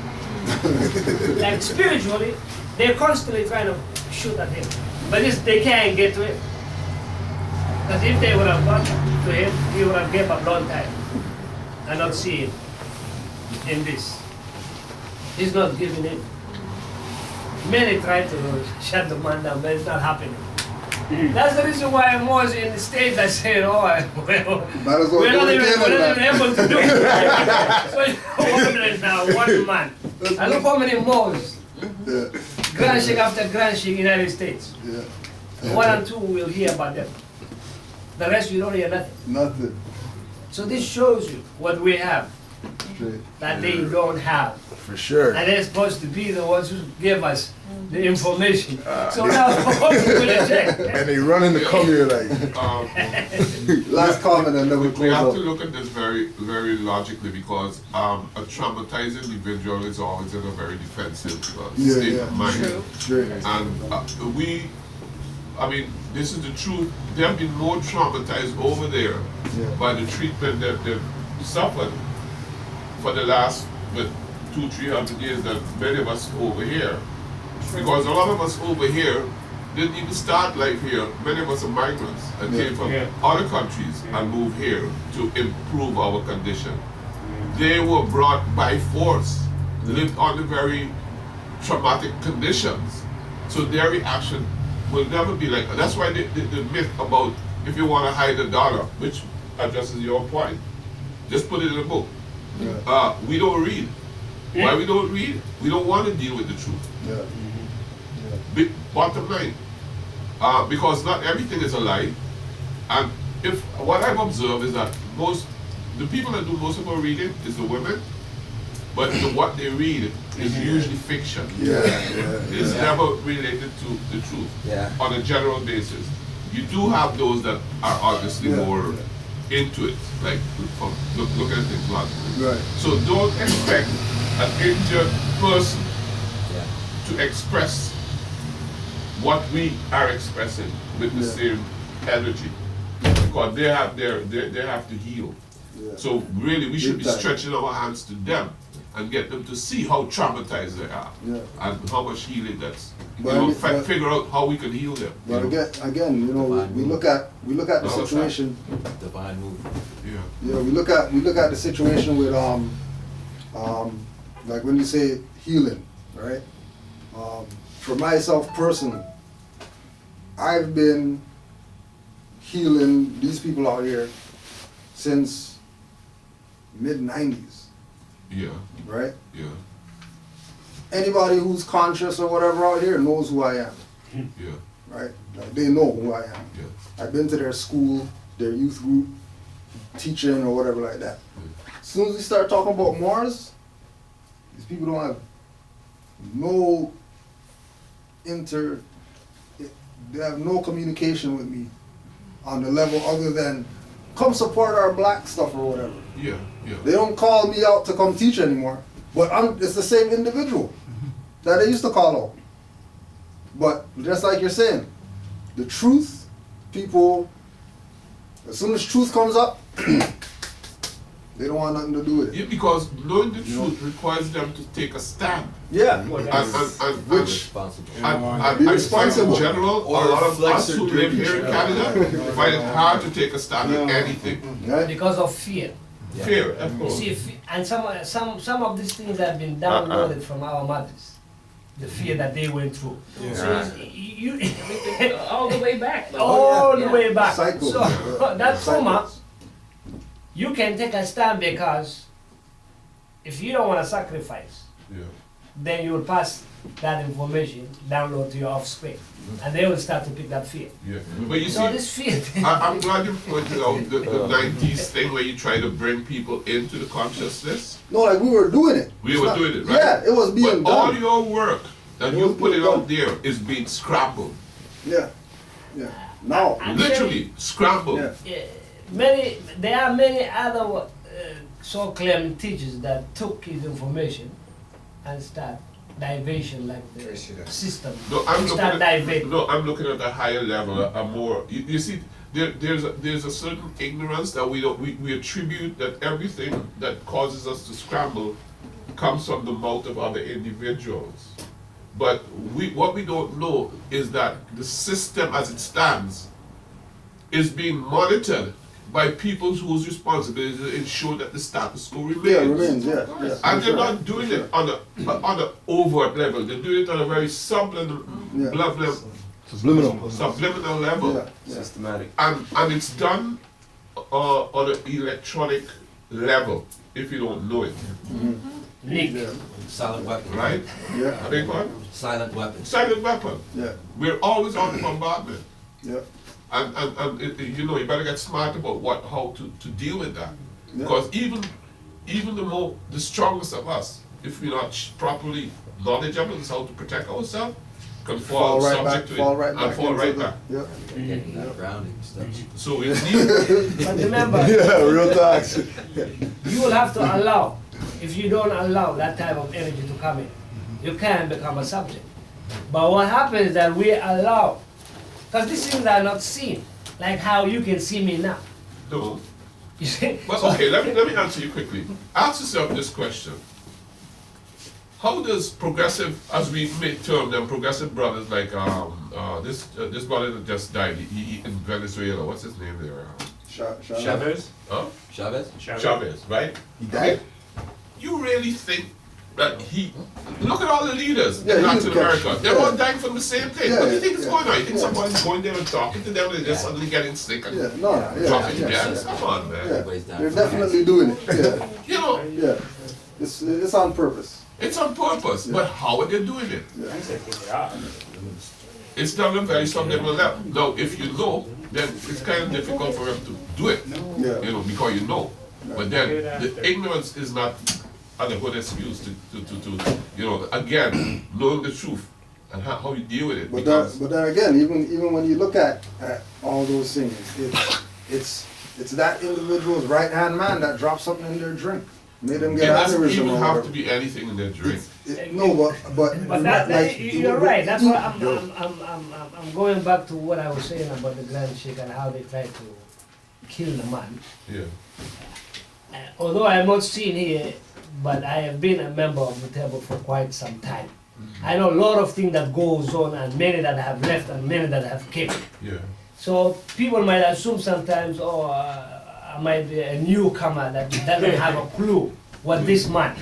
Like spiritually, they're constantly trying to shoot at him. But they can't get to him. Because if they would have gone to him, he would have gave up long time and not see him in this. He's not giving in. Many try to shut the man down, but it's not happening. That's the reason why most in the States are saying, oh, we're not even able to do it. So you're wondering now, one man. And look how many moles. Grandshake after grandshake in the United States. Yeah. 1 and 2 will hear about them. The rest you don't hear nothing. Nothing. So this shows you what we have Straight. that they don't have. For sure. And they're supposed to be the ones who give us the information. So now what we will check. And they running to come here like. Last comment and then we We close have up. to look at this very, very logically because a traumatized individual is always in a very defensive state of mind. Straight. And I mean, this is the truth. They have been more traumatized over there by the treatment that they've suffered for the last 200-300 years than many of us over here. Because a lot of us over here didn't even start life here. Many of us are migrants and came from other countries and moved here to improve our condition. They were brought by force, lived under very traumatic conditions. So their reaction will never be like that. That's why the myth about if you want to hide $1, which addresses your point, just put it in a book. We don't read. Why we don't read? We don't want to deal with the truth. Bottom line. Because not everything is a lie. And if what I've observed is that the people that do most of our reading is the women, but what they read is usually fiction. It's never related to the truth on a general basis. You do have those that are obviously more into it, like look at things logically. So don't expect an injured person to express what we are expressing with the same energy, because they have to heal. So really, we should be stretching our hands to them and get them to see how traumatized they are and how much healing that's. Figure out how we can heal them. But again, we look at the situation. Divine movement. We look at the situation with like when you say healing, right? For myself personally, I've been healing these people out here since mid-90s. Right? Anybody who's conscious or whatever out here knows who I am. Right? Like, they know who I am. I've been to their school, their youth group, teaching or whatever like that. As soon as we start talking about Mars, these people don't have they have no communication with me on the level other than come support our black stuff or whatever. They don't call me out to come teach anymore, but it's the same individual that they used to call out. But just like you're saying, the truth, people, as soon as truth comes up, they don't want nothing to do with it. Because knowing the truth requires them to take a stand. Which be responsible. In general, a lot of us who live here in Canada find it hard to take a stand on anything. Because of fear. Fear, of course. You see, and some of these things have been downloaded from our mothers. The fear that they went through. So you all the way back. All the way back. Cycle. So that trauma, you can take a stand because if you don't want to sacrifice, then you will pass that information download to your offspring, and they will start to pick that fear. But you so see, this fear. I'm glad you pointed out the 90s thing where you try to bring people into the consciousness. No, like we were doing it. We were doing it, right? Yeah, it was being but done. All your work that you put it out there is being scrambled. Now, literally scrambled. There are many other so-claimed teachers that took his information and start diversion like the system. No, I'm looking at a higher level, a more. You see, there's a certain ignorance that we attribute that everything that causes us to scramble comes from the mouth of other individuals. But what we don't know is that the system as it stands is being monitored by people whose responsibility is to ensure that the status quo remains. And they're not doing it on an overt level. They're doing it on a very subliminal level. Systematic. And it's done on an electronic level, if you don't know it. Silent weapon. Right? I beg pardon? Silent weapon. Silent weapon. We're always on bombardment. And you better get smart about how to deal with that. Because even the strongest of us, if we're not properly knowledgeable as how to protect ourselves, can fall subject to it and fall right back. Grounding stuff. So it's neat. But remember, real talks. You will have to allow. If you don't allow that type of energy to come in, you can become a subject. But what happens is that we allow, because these things are not seen, like how you can see me now. No. You see? But okay, let me answer you quickly. Ask yourself this question. How does progressive, as we may term them, progressive brothers like this brother that just died, he in Venezuela, what's his name there? Chavez? Huh? Chavez? Chavez, right? He died? You really think that look at all the leaders Yeah, in he Latin is America. They're yeah. all dying from the same thing. Yeah, What do you think is yeah, going on? You think yeah. somebody's going there and talking to them and they're just suddenly getting sick and dropping dead? Come on, man. Yeah. They're definitely doing it. Yeah. You know, Yeah. It's on purpose. it's on purpose, but how are they doing it? Yeah. It's done on a very subliminal level. Now, if you know, then it's kind of difficult for them to do it, Yeah. you know, because you know. But then the ignorance is not a good excuse to you know, again, knowing the truth and how you deal with it. But Because then again, even when you look at all those things, it's that individual's right hand man that dropped something in their drink, made them it get doesn't aneurysm even or have whatever. to be anything in their drink. But that you're right. That's why I'm going back to what I was saying about the Grand Sheikh and how they tried to kill the man. Yeah. Although I have not seen here, but I have been a member of the table for quite some time. I know a lot of things that goes on, and many that have left and many that have kept. Yeah. So people might assume sometimes, oh, I might be a newcomer that doesn't have a clue what this man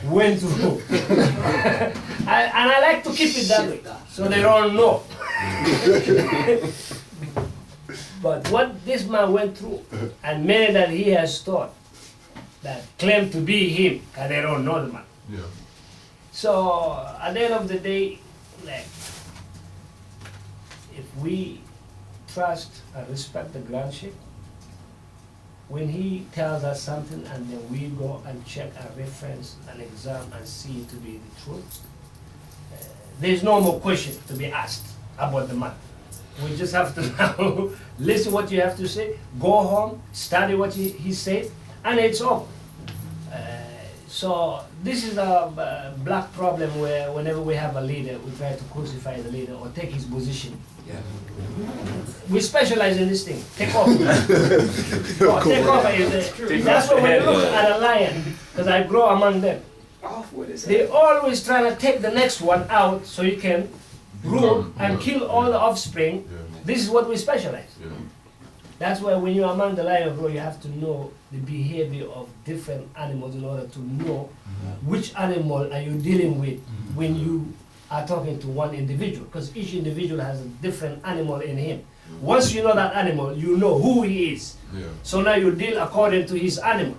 went through. And I like to keep it that way, so they don't know. But what this man went through, and many that he has taught, that claim to be him, because they don't know the man. Yeah. So at the end of the day, like, if we trust and respect the Grand Sheikh, when he tells us something and then we go and check and reference and examine and see it to be the truth, there's no more question to be asked about the man. We just have to now listen what you have to say, go home, study what he said, and it's over. So this is a black problem where whenever we have a leader, we try to crucify the leader or take his position. Yeah. We specialize in this thing. Take off. Take off. That's why when you look at a lion, because I grow among them, they always try to take the next one out so you can rule and kill all the offspring. This is what we specialize. That's why when you're among the lion bro, you have to know the behavior of different animals in order to know which animal are you dealing with when you are talking to one individual, because each individual has a different animal in him. Once you know that animal, you know who he is. So now you deal according to his animal.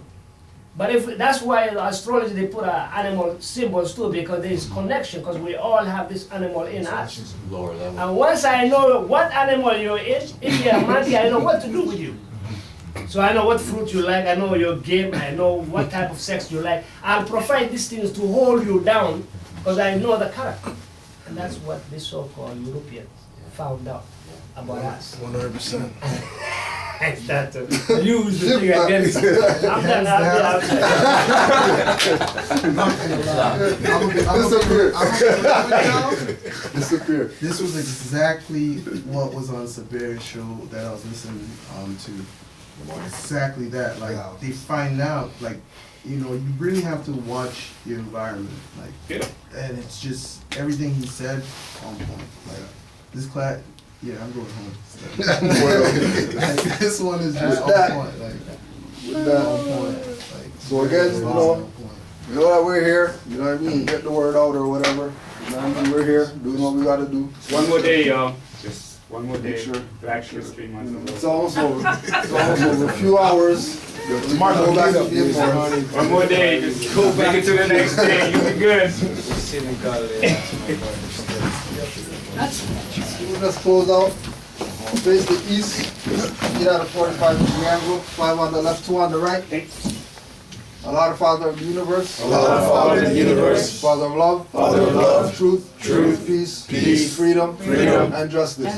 But if that's why astrology they put animal symbols too, because there is connection, because we all have this animal in us. Lower level. And once I know what animal you're in, if you're a monkey, I know what to do with you. So I know what fruit you like, I know your game, I know what type of sex you like. I'll provide these things to hold you down, because I know the character. And that's what the so-called Europeans found out about us. 100%. I start to use the thing against them. I'm done, I'll be outside. Disappear. This was exactly what was on Sabir's show that I was listening to. Exactly that. Like, they find out, like, you know, you really have to watch your environment. Like, and it's just everything he said on point. Like, this class. Yeah, I'm going home. Like, this one is just on point. Like, on point. Like, so again, you know that we're here, you know what I mean? Get the word out or whatever. You know what I mean? We're here doing what we gotta do. One more day, y'all. Just one more day. Sure. Black History Month. It's almost over. It's almost over. A few hours. Tomorrow, go back to the morning. One more day. Just go back into the next day. You'll be good. We'll just close out. Face the east. Get out of 45-degree angle. 5 on the left, 2 on the right. Allah, the Father of the universe. Allah, the Father of the universe. Father of love. Father of love. Truth. Truth. Peace. Freedom. And justice.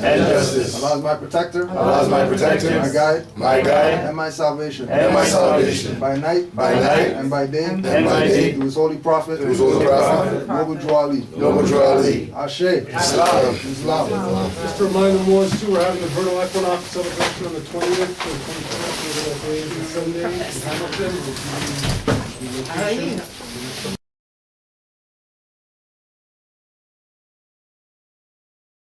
Allah is my protector. Allah is my protector. My guide. My guide. And my salvation. And my salvation. By night. And by day. And by day. Through his holy prophet. Through his holy prophet. Noble Drew Ali. Noble Drew Ali. Ashe. Islam. Just to remind the Moors too, we're having the vernal equinox celebration on the 20th and 21st, Sunday in Hamilton.